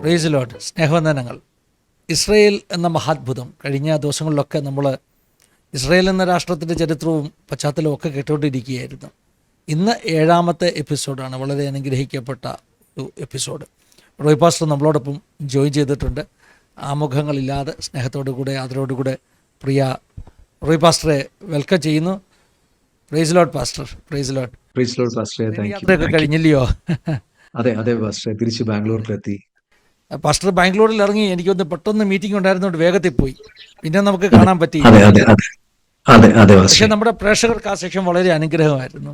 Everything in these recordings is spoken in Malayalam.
Praise Lord. സ്നേഹവന്ദനങ്ങൾ. ഇസ്രയേൽ എന്ന മഹാത്ഭുതം കഴിഞ്ഞ ദിവസങ്ങളിലൊക്കെ നമ്മൾ ഇസ്രയേൽ എന്ന രാഷ്ട്രത്തിൻ്റെ ചരിത്രവും പശ്ചാത്തലവും ഒക്കെ കേട്ടുകൊണ്ടിരിക്കുകയായിരുന്നു. ഇന്ന് 7ാമത്തെ എപ്പിസോഡാണ്, വളരെ അനുഗ്രഹിക്കപ്പെട്ട ഒരു എപ്പിസോഡ്. റോയ് പാസ്റ്റർ നമ്മളോടൊപ്പം ജോയിൻ ചെയ്തിട്ടുണ്ട്. ആമുഖങ്ങളില്ലാതെ സ്നേഹത്തോടു കൂടെ ആദരവോടുകൂടെ പ്രിയ റോയ് പാസ്റ്ററെ വെൽക്കം ചെയ്യുന്നു. Praise lord pastor. Praise lord. Praise lord പാസ്റ്ററെ. യാത്രയൊക്കെ കഴിഞ്ഞില്ലയോ? അതെ പാസ്റ്ററെ, തിരിച്ച് ബാംഗ്ലൂരിലെത്തി. പാസ്റ്റർ ബാംഗ്ലൂരിൽ ഇറങ്ങി, എനിക്കൊന്ന് പെട്ടെന്ന് മീറ്റിംഗ് ഉണ്ടായിരുന്നതുകൊണ്ട് വേഗത്തിൽ പോയി, പിന്നെ നമുക്ക് കാണാൻ പറ്റിയില്ല. പക്ഷെ നമ്മുടെ പ്രേക്ഷകർക്ക് ആ സെക്ഷൻ വളരെ അനുഗ്രഹമായിരുന്നു.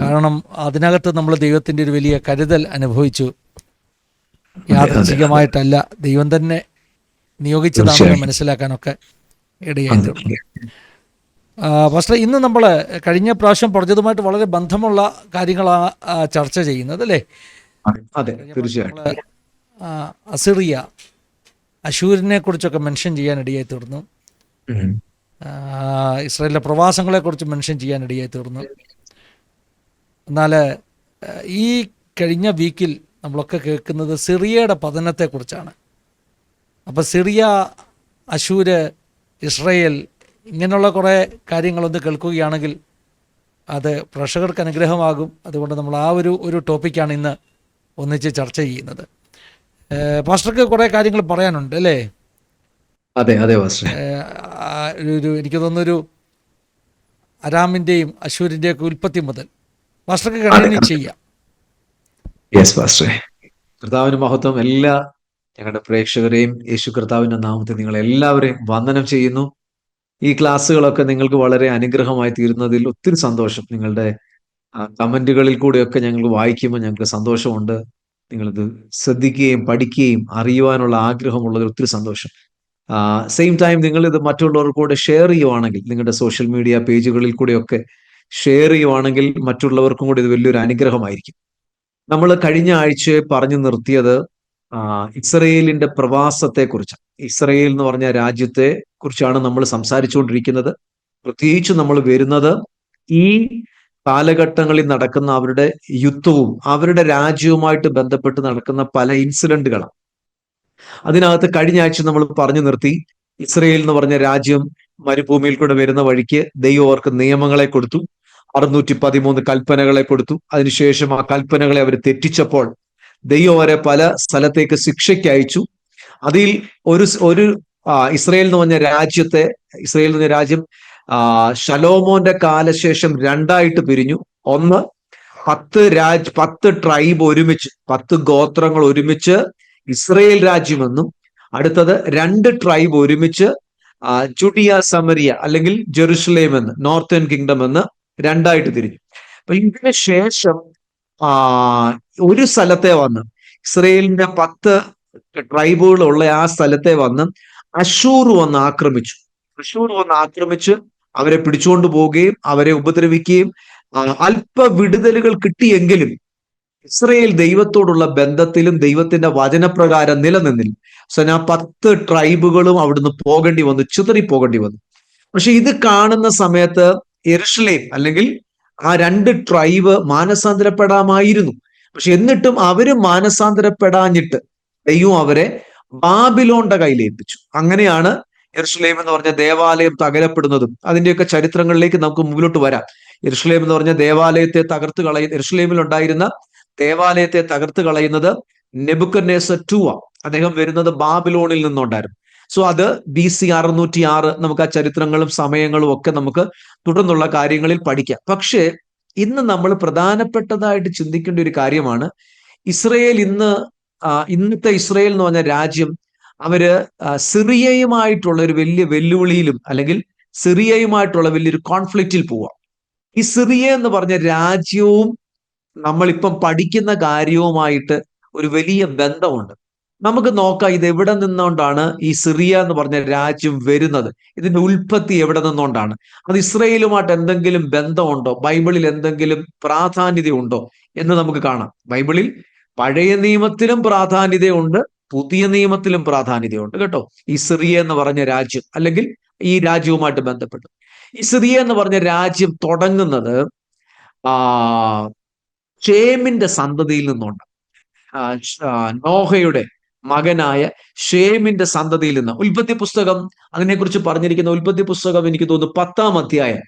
കാരണം അതിനകത്ത് നമ്മൾ ദൈവത്തിൻ്റെ ഒരു വലിയ കരുതൽ അനുഭവിച്ചു. യാദൃച്ഛികമായിട്ടല്ല, ദൈവം തന്നെ നിയോഗിച്ചതാണെന്ന് മനസ്സിലാക്കാനൊക്കെ ഇടയായിട്ടുണ്ട്. പാസ്റ്റർ, ഇന്ന് നമ്മൾ കഴിഞ്ഞ പ്രാവശ്യം പറഞ്ഞതുമായിട്ട് വളരെ ബന്ധമുള്ള കാര്യങ്ങളാണ് ചർച്ച ചെയ്യുന്നത്, അല്ലേ? അതെ, തീർച്ചയായിട്ടും. അസിറിയ, അശൂരിനെ കുറിച്ചൊക്കെ മെൻഷൻ ചെയ്യാനിടയായി തീർന്നു. ഇസ്രായേലിലെ പ്രവാസങ്ങളെക്കുറിച്ച് മെൻഷൻ ചെയ്യാനിടയായി തീർന്നു. എന്നാൽ ഈ കഴിഞ്ഞ വീക്കിൽ നമ്മളൊക്കെ കേൾക്കുന്നത് സിറിയയുടെ പതനത്തെക്കുറിച്ചാണ്. അപ്പോൾ സിറിയ, അശൂര്, ഇസ്രായേൽ, ഇങ്ങനെയുള്ള കുറേ കാര്യങ്ങളൊന്ന് കേൾക്കുകയാണെങ്കിൽ അത് പ്രേക്ഷകർക്ക് അനുഗ്രഹമാകും. അതുകൊണ്ട് നമ്മൾ ആ ഒരു ടോപ്പിക്കാണ് ഇന്ന് ഒന്നിച്ച് ചർച്ച ചെയ്യുന്നത്. പാസ്റ്റർക്ക് കുറേ കാര്യങ്ങൾ പറയാനുണ്ട്, അല്ലേ? അതെ പാസ്റ്റർ. എനിക്ക് തോന്നുന്നൊരു അരാമിൻ്റെയും അശൂരിൻ്റെയും ഒക്കെ ഉൽപ്പത്തി മുതൽ പാസ്റ്റർക്ക് കണ്ടിന്യൂ ചെയ്യാം. യെസ് പാസ്റ്ററെ. കർത്താവിന് മഹത്വം. എല്ലാ ഞങ്ങളുടെ പ്രേക്ഷകരെയും യേശു കർത്താവിന്റെ നാമത്തിൽ നിങ്ങളെല്ലാവരെയും വന്ദനം ചെയ്യുന്നു. ഈ ക്ലാസ്സുകളൊക്കെ നിങ്ങൾക്ക് വളരെ അനുഗ്രഹമായി തീരുന്നതിൽ ഒത്തിരി സന്തോഷം. നിങ്ങളുടെ കമന്റുകളിൽ കൂടെയൊക്കെ ഞങ്ങൾ വായിക്കുമ്പോൾ ഞങ്ങൾക്ക് സന്തോഷമുണ്ട്. നിങ്ങളിത് ശ്രദ്ധിക്കുകയും പഠിക്കുകയും അറിയുവാനുള്ള ആഗ്രഹമുള്ളതിൽ ഒത്തിരി സന്തോഷം. സെയിം ടൈം നിങ്ങളിത് മറ്റുള്ളവർക്ക് കൂടെ ഷെയർ ചെയ്യുവാണെങ്കിൽ, നിങ്ങളുടെ സോഷ്യൽ മീഡിയ പേജുകളിൽ കൂടെയൊക്കെ ഷെയർ ചെയ്യുവാണെങ്കിൽ മറ്റുള്ളവർക്കും കൂടി ഇത് വലിയൊരു അനുഗ്രഹമായിരിക്കും. നമ്മൾ കഴിഞ്ഞ ആഴ്ച പറഞ്ഞു നിർത്തിയത് ഇസ്രയേലിന്റെ പ്രവാസത്തെ കുറിച്ചാണ്. ഇസ്രയേൽ എന്ന് പറഞ്ഞ രാജ്യത്തെ കുറിച്ചാണ് നമ്മൾ സംസാരിച്ചുകൊണ്ടിരിക്കുന്നത്. പ്രത്യേകിച്ച് നമ്മൾ വരുന്നത് ഈ കാലഘട്ടങ്ങളിൽ നടക്കുന്ന അവരുടെ യുദ്ധവും അവരുടെ രാജ്യവുമായിട്ട് ബന്ധപ്പെട്ട് നടക്കുന്ന പല ഇൻസിഡന്റുകളാണ്. അതിനകത്ത് കഴിഞ്ഞ ആഴ്ച നമ്മൾ പറഞ്ഞു നിർത്തി, ഇസ്രയേൽ എന്ന് പറഞ്ഞ രാജ്യം മരുഭൂമിയിൽ കൂടെ വരുന്ന വഴിക്ക് ദൈവം അവർക്ക് നിയമങ്ങളെ കൊടുത്തു, 613 കൽപ്പനകളെ കൊടുത്തു. അതിനുശേഷം ആ കൽപ്പനകളെ അവർ തെറ്റിച്ചപ്പോൾ ദൈവം അവരെ പല സ്ഥലത്തേക്ക് ശിക്ഷയ്ക്ക് അയച്ചു. അതിൽ ഒരു ഇസ്രയേൽ എന്ന് പറഞ്ഞ രാജ്യം ശലോമോന്റെ കാലശേഷം രണ്ടായിട്ട് പിരിഞ്ഞു. ഒന്ന് 10 ട്രൈബ് ഒരുമിച്ച്, 10 ഗോത്രങ്ങൾ ഒരുമിച്ച് ഇസ്രയേൽ രാജ്യമെന്നും, അടുത്തത് 2 ട്രൈബ് ഒരുമിച്ച് ജുഡിയ സമരിയ അല്ലെങ്കിൽ ജെറുസലേം എന്ന്, നോർത്തേൺ കിങ്ഡം എന്ന് രണ്ടായിട്ട് തിരിഞ്ഞു. അപ്പൊ ഇതിന് ശേഷം ഒരു സ്ഥലത്തെ വന്ന് ഇസ്രയേലിന്റെ 10 ട്രൈബുകളുള്ള ആ സ്ഥലത്തെ വന്ന് അശൂർ വന്ന് ആക്രമിച്ച് അവരെ പിടിച്ചുകൊണ്ട് പോവുകയും അവരെ ഉപദ്രവിക്കുകയും അല്പ വിടുതലുകൾ കിട്ടിയെങ്കിലും ഇസ്രയേൽ ദൈവത്തോടുള്ള ബന്ധത്തിലും ദൈവത്തിന്റെ വചനപ്രകാരം നിലനിന്നില്ല. സോ ആ 10 ട്രൈബുകളും അവിടുന്ന് പോകേണ്ടി വന്നു, ചിതറി പോകേണ്ടി വന്നു. പക്ഷെ ഇത് കാണുന്ന സമയത്ത് യെരുശലേം അല്ലെങ്കിൽ ആ 2 ട്രൈബ് മാനസാന്തരപ്പെടാമായിരുന്നു. പക്ഷെ എന്നിട്ടും അവര് മാനസാന്തരപ്പെടാഞ്ഞിട്ട് ദൈവം അവരെ ബാബിലോണിന്റെ കയ്യിൽ ഏൽപ്പിച്ചു. അങ്ങനെയാണ് യെരുശലേം എന്ന് പറഞ്ഞ ദേവാലയം തകരപ്പെടുന്നതും. അതിന്റെയൊക്കെ ചരിത്രങ്ങളിലേക്ക് നമുക്ക് മുമ്പിലോട്ട് വരാം. യെരുശലേം എന്ന് പറഞ്ഞ ദേവാലയത്തെ യെരുശലേമിൽ ഉണ്ടായിരുന്ന ദേവാലയത്തെ തകർത്ത് കളയുന്നത് നെബൂഖദ്നേസർ II. അദ്ദേഹം വരുന്നത് ബാബിലോണിൽ നിന്നുണ്ടായിരുന്നു. സോ അത് BC 606. നമുക്ക് ആ ചരിത്രങ്ങളും സമയങ്ങളും ഒക്കെ നമുക്ക് തുടർന്നുള്ള കാര്യങ്ങളിൽ പഠിക്കാം. പക്ഷേ ഇന്ന് നമ്മൾ പ്രധാനപ്പെട്ടതായിട്ട് ചിന്തിക്കേണ്ട ഒരു കാര്യമാണ്, ഇസ്രയേൽ ഇന്നത്തെ ഇസ്രയേൽ എന്ന് പറഞ്ഞ രാജ്യം അവര് സിറിയയുമായിട്ടുള്ള ഒരു വലിയ വെല്ലുവിളിയിലും അല്ലെങ്കിൽ സിറിയയുമായിട്ടുള്ള വലിയൊരു കോൺഫ്ലിക്റ്റിൽ പോവാം. ഈ സിറിയ എന്ന് പറഞ്ഞ രാജ്യവും നമ്മളിപ്പം പഠിക്കുന്ന കാര്യവുമായിട്ട് ഒരു വലിയ ബന്ധമുണ്ട്. നമുക്ക് നോക്കാം ഇത് എവിടെ നിന്നുകൊണ്ടാണ് ഈ സിറിയ എന്ന് പറഞ്ഞ രാജ്യം വരുന്നത്, ഇതിന്റെ ഉൽപ്പത്തി എവിടെ നിന്നുകൊണ്ടാണ്, അത് ഇസ്രയേലുമായിട്ട് എന്തെങ്കിലും ബന്ധമുണ്ടോ, ബൈബിളിൽ എന്തെങ്കിലും പ്രാധാന്യതയുണ്ടോ എന്ന് നമുക്ക് കാണാം. ബൈബിളിൽ പഴയ നിയമത്തിലും പ്രാധാന്യതയുണ്ട്, പുതിയ നിയമത്തിലും പ്രാധാന്യതയുണ്ട് കേട്ടോ. ഈ സിറിയ എന്ന് പറഞ്ഞ രാജ്യം അല്ലെങ്കിൽ ഈ രാജ്യവുമായിട്ട് ബന്ധപ്പെട്ട് ഈ സിറിയ എന്ന് പറഞ്ഞ രാജ്യം തുടങ്ങുന്നത് ഷേമിന്റെ സന്തതിയിൽ നിന്നുണ്ട്. നോഹയുടെ മകനായ ഷേമിന്റെ സന്തതിയിൽ നിന്ന്. ഉൽപ്പത്തി പുസ്തകം അതിനെക്കുറിച്ച് പറഞ്ഞിരിക്കുന്ന ഉൽപ്പത്തി പുസ്തകം എനിക്ക് തോന്നുന്നു 10-ാം അധ്യായം.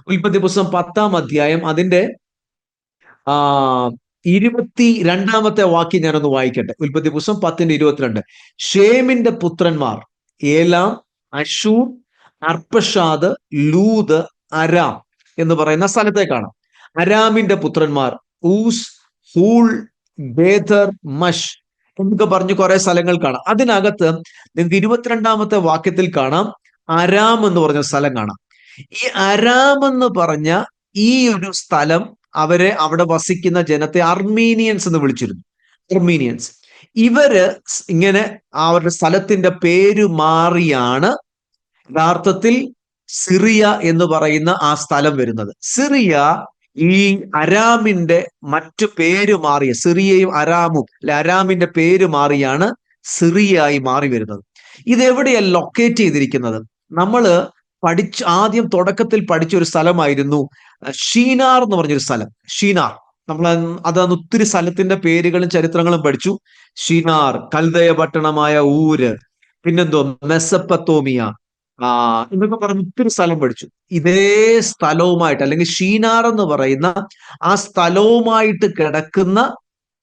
ഉൽപ്പത്തി പുസ്തകം 10-ാം അധ്യായം അതിന്റെ 22-ാമത്തെ വാക്യം ഞാനൊന്ന് വായിക്കട്ടെ. ഉൽപ്പത്തി പുസ്തകം 10:22. ഷേമിന്റെ പുത്രന്മാർ ഏലാം, അശൂർ, അർപ്പഷാദ്, ലൂദ്, അരാം എന്ന് പറയുന്ന സ്ഥലത്തേക്കാണ്. അരാമിന്റെ പുത്രന്മാർ ഊസ്, ഹൂൾ, ഗേദർ, മഷ് എന്നൊക്കെ പറഞ്ഞ് കുറെ സ്ഥലങ്ങൾ കാണാം. അതിനകത്ത് നിങ്ങൾക്ക് 22-ാമത്തെ വാക്യത്തിൽ കാണാം അരാം എന്ന് പറഞ്ഞ സ്ഥലം കാണാം. ഈ അരാം എന്ന് പറഞ്ഞ ഈ ഒരു സ്ഥലം അവിടെ വസിക്കുന്ന ജനത്തെ അർമീനിയൻസ് എന്ന് വിളിച്ചിരുന്നു. അർമീനിയൻസ് ഇവര് ഇങ്ങനെ അവരുടെ സ്ഥലത്തിന്റെ പേര് മാറിയാണ് യഥാർത്ഥത്തിൽ സിറിയ എന്ന് പറയുന്ന ആ സ്ഥലം വരുന്നത്. സിറിയ ഈ അരാമിന്റെ മറ്റു പേര് മാറിയ, സിറിയയും അരാമും അല്ലെ, അരാമിന്റെ പേര് മാറിയാണ് സിറിയായി മാറി വരുന്നത്. ഇതെവിടെയാണ് ലൊക്കേറ്റ് ചെയ്തിരിക്കുന്നത്? നമ്മള് ആദ്യം തുടക്കത്തിൽ പഠിച്ച ഒരു സ്ഥലമായിരുന്നു ഷീനാർ എന്ന് പറഞ്ഞൊരു സ്ഥലം. ഷീനാർ അതാണ് ഒത്തിരി സ്ഥലത്തിന്റെ പേരുകളും ചരിത്രങ്ങളും പഠിച്ചു. ഷീനാർ, കൽദയ പട്ടണമായ ഊര്, പിന്നെന്തോ മെസപ്പത്തോമിയ, എന്നൊക്കെ പറഞ്ഞ് ഒത്തിരി സ്ഥലം പഠിച്ചു. ഇതേ സ്ഥലവുമായിട്ട് അല്ലെങ്കിൽ ഷീനാർ എന്ന് പറയുന്ന ആ സ്ഥലവുമായിട്ട് കിടക്കുന്ന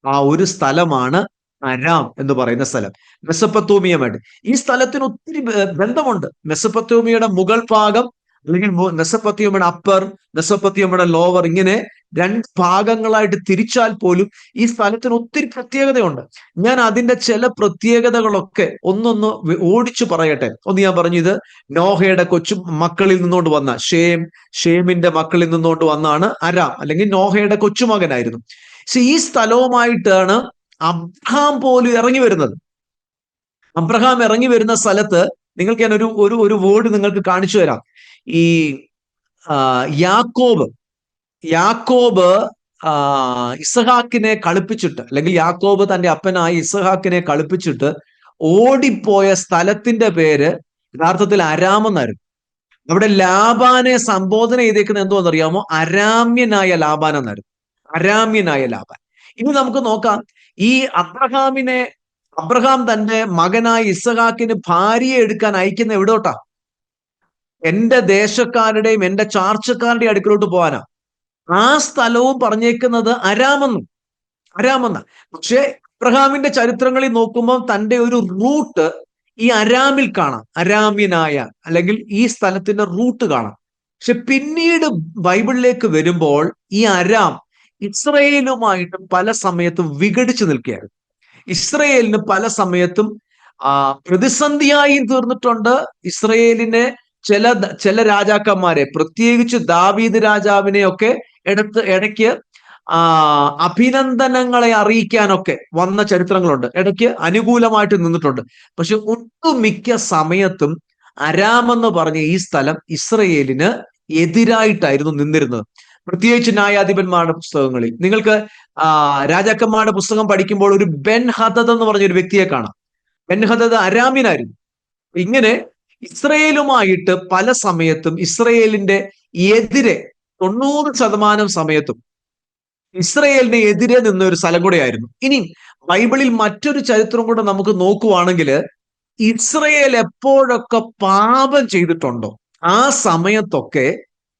ആ ഒരു സ്ഥലമാണ് അരാം എന്ന് പറയുന്ന സ്ഥലം, മെസപ്പത്തോമിയുമായിട്ട്. ഈ സ്ഥലത്തിന് ഒത്തിരി ബന്ധമുണ്ട്. മെസപ്പത്തോമിയയുടെ മുകൾ ഭാഗം അല്ലെങ്കിൽ മെസപ്പത്തോമിയുടെ അപ്പർ, മെസപ്പത്തോമിയുടെ ലോവർ, ഇങ്ങനെ 2 ഭാഗങ്ങളായിട്ട് തിരിച്ചാൽ പോലും ഈ സ്ഥലത്തിന് ഒത്തിരി പ്രത്യേകതയുണ്ട്. ഞാൻ അതിന്റെ ചില പ്രത്യേകതകളൊക്കെ ഒന്നൊന്ന് ഓടിച്ചു പറയട്ടെ. ഒന്ന് ഞാൻ പറഞ്ഞു, ഇത് നോഹയുടെ മക്കളിൽ നിന്നുകൊണ്ട് വന്ന ഷേമിന്റെ മക്കളിൽ നിന്നുകൊണ്ട് വന്നാണ് അരാം, അല്ലെങ്കിൽ നോഹയുടെ കൊച്ചുമകനായിരുന്നു. ഈ സ്ഥലവുമായിട്ടാണ് അബ്രഹാം പോലും ഇറങ്ങി വരുന്നത്. അബ്രഹാം ഇറങ്ങി വരുന്ന സ്ഥലത്ത് നിങ്ങൾക്ക് ഞാൻ ഒരു വേർഡ് നിങ്ങൾക്ക് കാണിച്ചു തരാം. ഈ യാക്കോബ് ഇസഹാക്കിനെ കളിപ്പിച്ചിട്ട്, അല്ലെങ്കിൽ യാക്കോബ് തന്റെ അപ്പനായ ഇസഹാക്കിനെ കളിപ്പിച്ചിട്ട് ഓടിപ്പോയ സ്ഥലത്തിന്റെ പേര് യഥാർത്ഥത്തിൽ അരാം എന്നായിരുന്നു. അവിടെ ലാബാനെ സംബോധന ചെയ്തേക്കുന്നത് എന്തോന്നറിയാമോ? അരാമ്യനായ ലാബാൻ എന്നായിരുന്നു. അരാമ്യനായ ലാബാൻ. ഇനി നമുക്ക് നോക്കാം, ഈ അബ്രഹാം തന്റെ മകനായ ഇസഹാക്കിന് ഭാര്യയെ എടുക്കാൻ അയക്കുന്ന എവിടോട്ടാ? എന്റെ ദേശക്കാരുടെയും എന്റെ ചാർച്ചക്കാരുടെയും അടുക്കലോട്ട് പോകാനാ. ആ സ്ഥലവും പറഞ്ഞേക്കുന്നത് അരാമെന്ന. പക്ഷെ അബ്രഹാമിന്റെ ചരിത്രങ്ങളിൽ നോക്കുമ്പോൾ തന്റെ ഒരു റൂട്ട് ഈ അരാമിൽ കാണാം. അരാമ്യനായ അല്ലെങ്കിൽ ഈ സ്ഥലത്തിന്റെ റൂട്ട് കാണാം. പക്ഷെ പിന്നീട് ബൈബിളിലേക്ക് വരുമ്പോൾ ഈ അരാം ഇസ്രയേലുമായിട്ട് പല സമയത്തും വിഘടിച്ചു നിൽക്കുകയായിരുന്നു. ഇസ്രയേലിന് പല സമയത്തും പ്രതിസന്ധിയായും തീർന്നിട്ടുണ്ട്. ഇസ്രയേലിനെ ചില രാജാക്കന്മാരെ, പ്രത്യേകിച്ച് ദാവീദ് രാജാവിനെയൊക്കെ ഇടയ്ക്ക് അഭിനന്ദനങ്ങളെ അറിയിക്കാനൊക്കെ വന്ന ചരിത്രങ്ങളുണ്ട്. ഇടയ്ക്ക് അനുകൂലമായിട്ട് നിന്നിട്ടുണ്ട്. പക്ഷെ ഒട്ടുമിക്ക സമയത്തും അരാം എന്ന് പറഞ്ഞ ഈ സ്ഥലം ഇസ്രയേലിന് എതിരായിട്ടായിരുന്നു നിന്നിരുന്നത്. പ്രത്യേകിച്ച് ന്യായാധിപന്മാരുടെ പുസ്തകങ്ങളിൽ നിങ്ങൾക്ക് രാജാക്കന്മാരുടെ പുസ്തകം പഠിക്കുമ്പോൾ ഒരു ബെൻ ഹദദ് എന്ന് പറഞ്ഞൊരു വ്യക്തിയെ കാണാം. ബെൻ ഹദദ് അരാമ്യനായിരുന്നു. ഇങ്ങനെ ഇസ്രയേലുമായിട്ട് പല സമയത്തും ഇസ്രയേലിന്റെ എതിരെ 90% സമയത്തും ഇസ്രയേലിന് എതിരെ നിന്ന ഒരു സ്ഥലം കൂടെയായിരുന്നു. ഇനി ബൈബിളിൽ മറ്റൊരു ചരിത്രം കൂടെ നമുക്ക് നോക്കുവാണെങ്കിൽ, ഇസ്രയേൽ എപ്പോഴൊക്കെ പാപം ചെയ്തിട്ടുണ്ടോ ആ സമയത്തൊക്കെ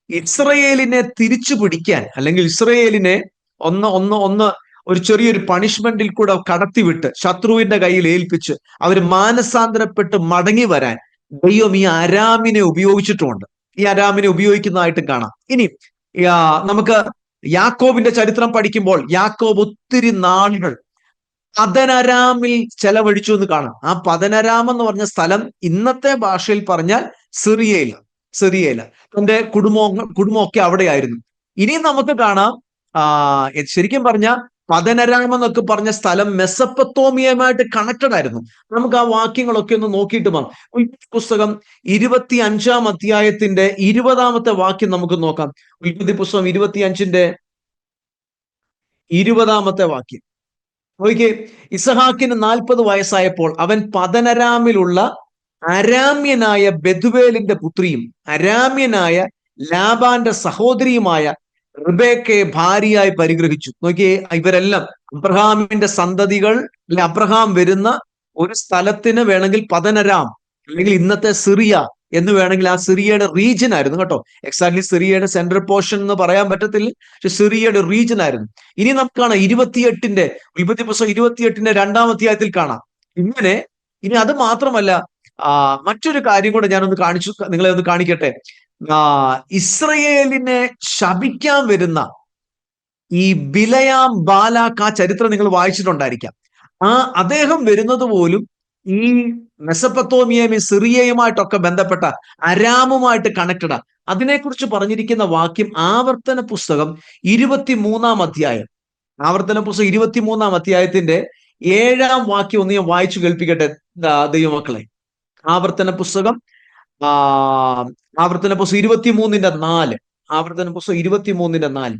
ഇസ്രയേലിനെ തിരിച്ചു പിടിക്കാൻ, അല്ലെങ്കിൽ ഇസ്രയേലിനെ ഒന്ന് ഒരു ചെറിയൊരു പണിഷ്മെന്റിൽ കൂടെ കടത്തിവിട്ട് ശത്രുവിന്റെ കയ്യിൽ ഏൽപ്പിച്ച് അവർ മാനസാന്തരപ്പെട്ട് മടങ്ങി വരാൻ ദൈവം ഈ അരാമിനെ ഉപയോഗിച്ചിട്ടുമുണ്ട്. ഈ അരാമിനെ ഉപയോഗിക്കുന്നതായിട്ട് കാണാം. ഇനി നമുക്ക് യാക്കോബിന്റെ ചരിത്രം പഠിക്കുമ്പോൾ യാക്കോബ് ഒത്തിരി നാളുകൾ പദനരാമിൽ ചെലവഴിച്ചു എന്ന് കാണാം. ആ പദനരാം എന്ന് പറഞ്ഞ സ്ഥലം ഇന്നത്തെ ഭാഷയിൽ പറഞ്ഞാൽ സിറിയയില് തന്റെ കുടുംബമൊക്കെ അവിടെയായിരുന്നു. ഇനി നമുക്ക് കാണാം, ശരിക്കും പറഞ്ഞ പദനരാം എന്നൊക്കെ പറഞ്ഞ സ്ഥലം മെസപ്പത്തോമിയയുമായിട്ട് കണക്റ്റഡ് ആയിരുന്നു. നമുക്ക് ആ വാക്യങ്ങളൊക്കെ ഒന്ന് നോക്കിയിട്ട് പോകാം. ഉൽപ്പത്തി പുസ്തകം 25-ാം അധ്യായത്തിന്റെ 20-ാമത്തെ വാക്യം നമുക്ക് നോക്കാം. ഉൽപ്പത്തി പുസ്തകം 25-ന്റെ 20-ാമത്തെ വാക്യം നോക്കിയേ. ഇസഹാക്കിന് 40 വയസ്സായപ്പോൾ അവൻ പദനരാമിലുള്ള അരാമ്യനായ ബെഥുവേലിന്റെ പുത്രിയും അരാമ്യനായ ലാബാന്റെ സഹോദരിയുമായ റിബേക്കയെ ഭാര്യയായി പരിഗ്രഹിച്ചു. നോക്കിയേ, ഇവരെല്ലാം അബ്രഹാമിന്റെ സന്തതികൾ, അബ്രഹാം വരുന്ന ഒരു സ്ഥലത്തിന് വേണമെങ്കിൽ പതനരാം അല്ലെങ്കിൽ ഇന്നത്തെ സിറിയ എന്ന് വേണമെങ്കിൽ ആ സിറിയയുടെ റീജിയൻ ആയിരുന്നു കേട്ടോ. എക്സാക്ട്ലി സിറിയയുടെ സെൻട്രൽ പോർഷൻ എന്ന് പറയാൻ പറ്റത്തില്ല, പക്ഷെ സിറിയയുടെ റീജിയൻ ആയിരുന്നു. ഇനി നമുക്ക് കാണാം ഉൽപ്പത്തി പുസ്തകം 28 2-ാം അധ്യായത്തിൽ കാണാം. ഇനി അത് മാത്രമല്ല, മറ്റൊരു കാര്യം കൂടെ ഞാനൊന്ന് നിങ്ങളെ ഒന്ന് കാണിക്കട്ടെ. ഇസ്രയേലിനെ ശപിക്കാൻ വരുന്ന ഈ ബിലയാം ബാലാക്ക്, ആ ചരിത്രം നിങ്ങൾ വായിച്ചിട്ടുണ്ടായിരിക്കാം. അദ്ദേഹം വരുന്നത് പോലും ഈ മെസപ്പൊത്തോമിയയും സിറിയയുമായിട്ടൊക്കെ ബന്ധപ്പെട്ട അരാമുമായിട്ട് കണക്റ്റഡാ. അതിനെക്കുറിച്ച് പറഞ്ഞിരിക്കുന്ന വാക്യം ആവർത്തന പുസ്തകം 23-ാം അധ്യായം. ആവർത്തന പുസ്തകം 23-ാം അധ്യായത്തിന്റെ 7-ാം വാക്യം ഒന്ന് ഞാൻ വായിച്ചു കേൾപ്പിക്കട്ടെ ദൈവമക്കളെ. ആവർത്തന പുസ്തകം 23-ന്റെ 4. ആവർത്തന പുസ്തകം 23-ന്റെ 4.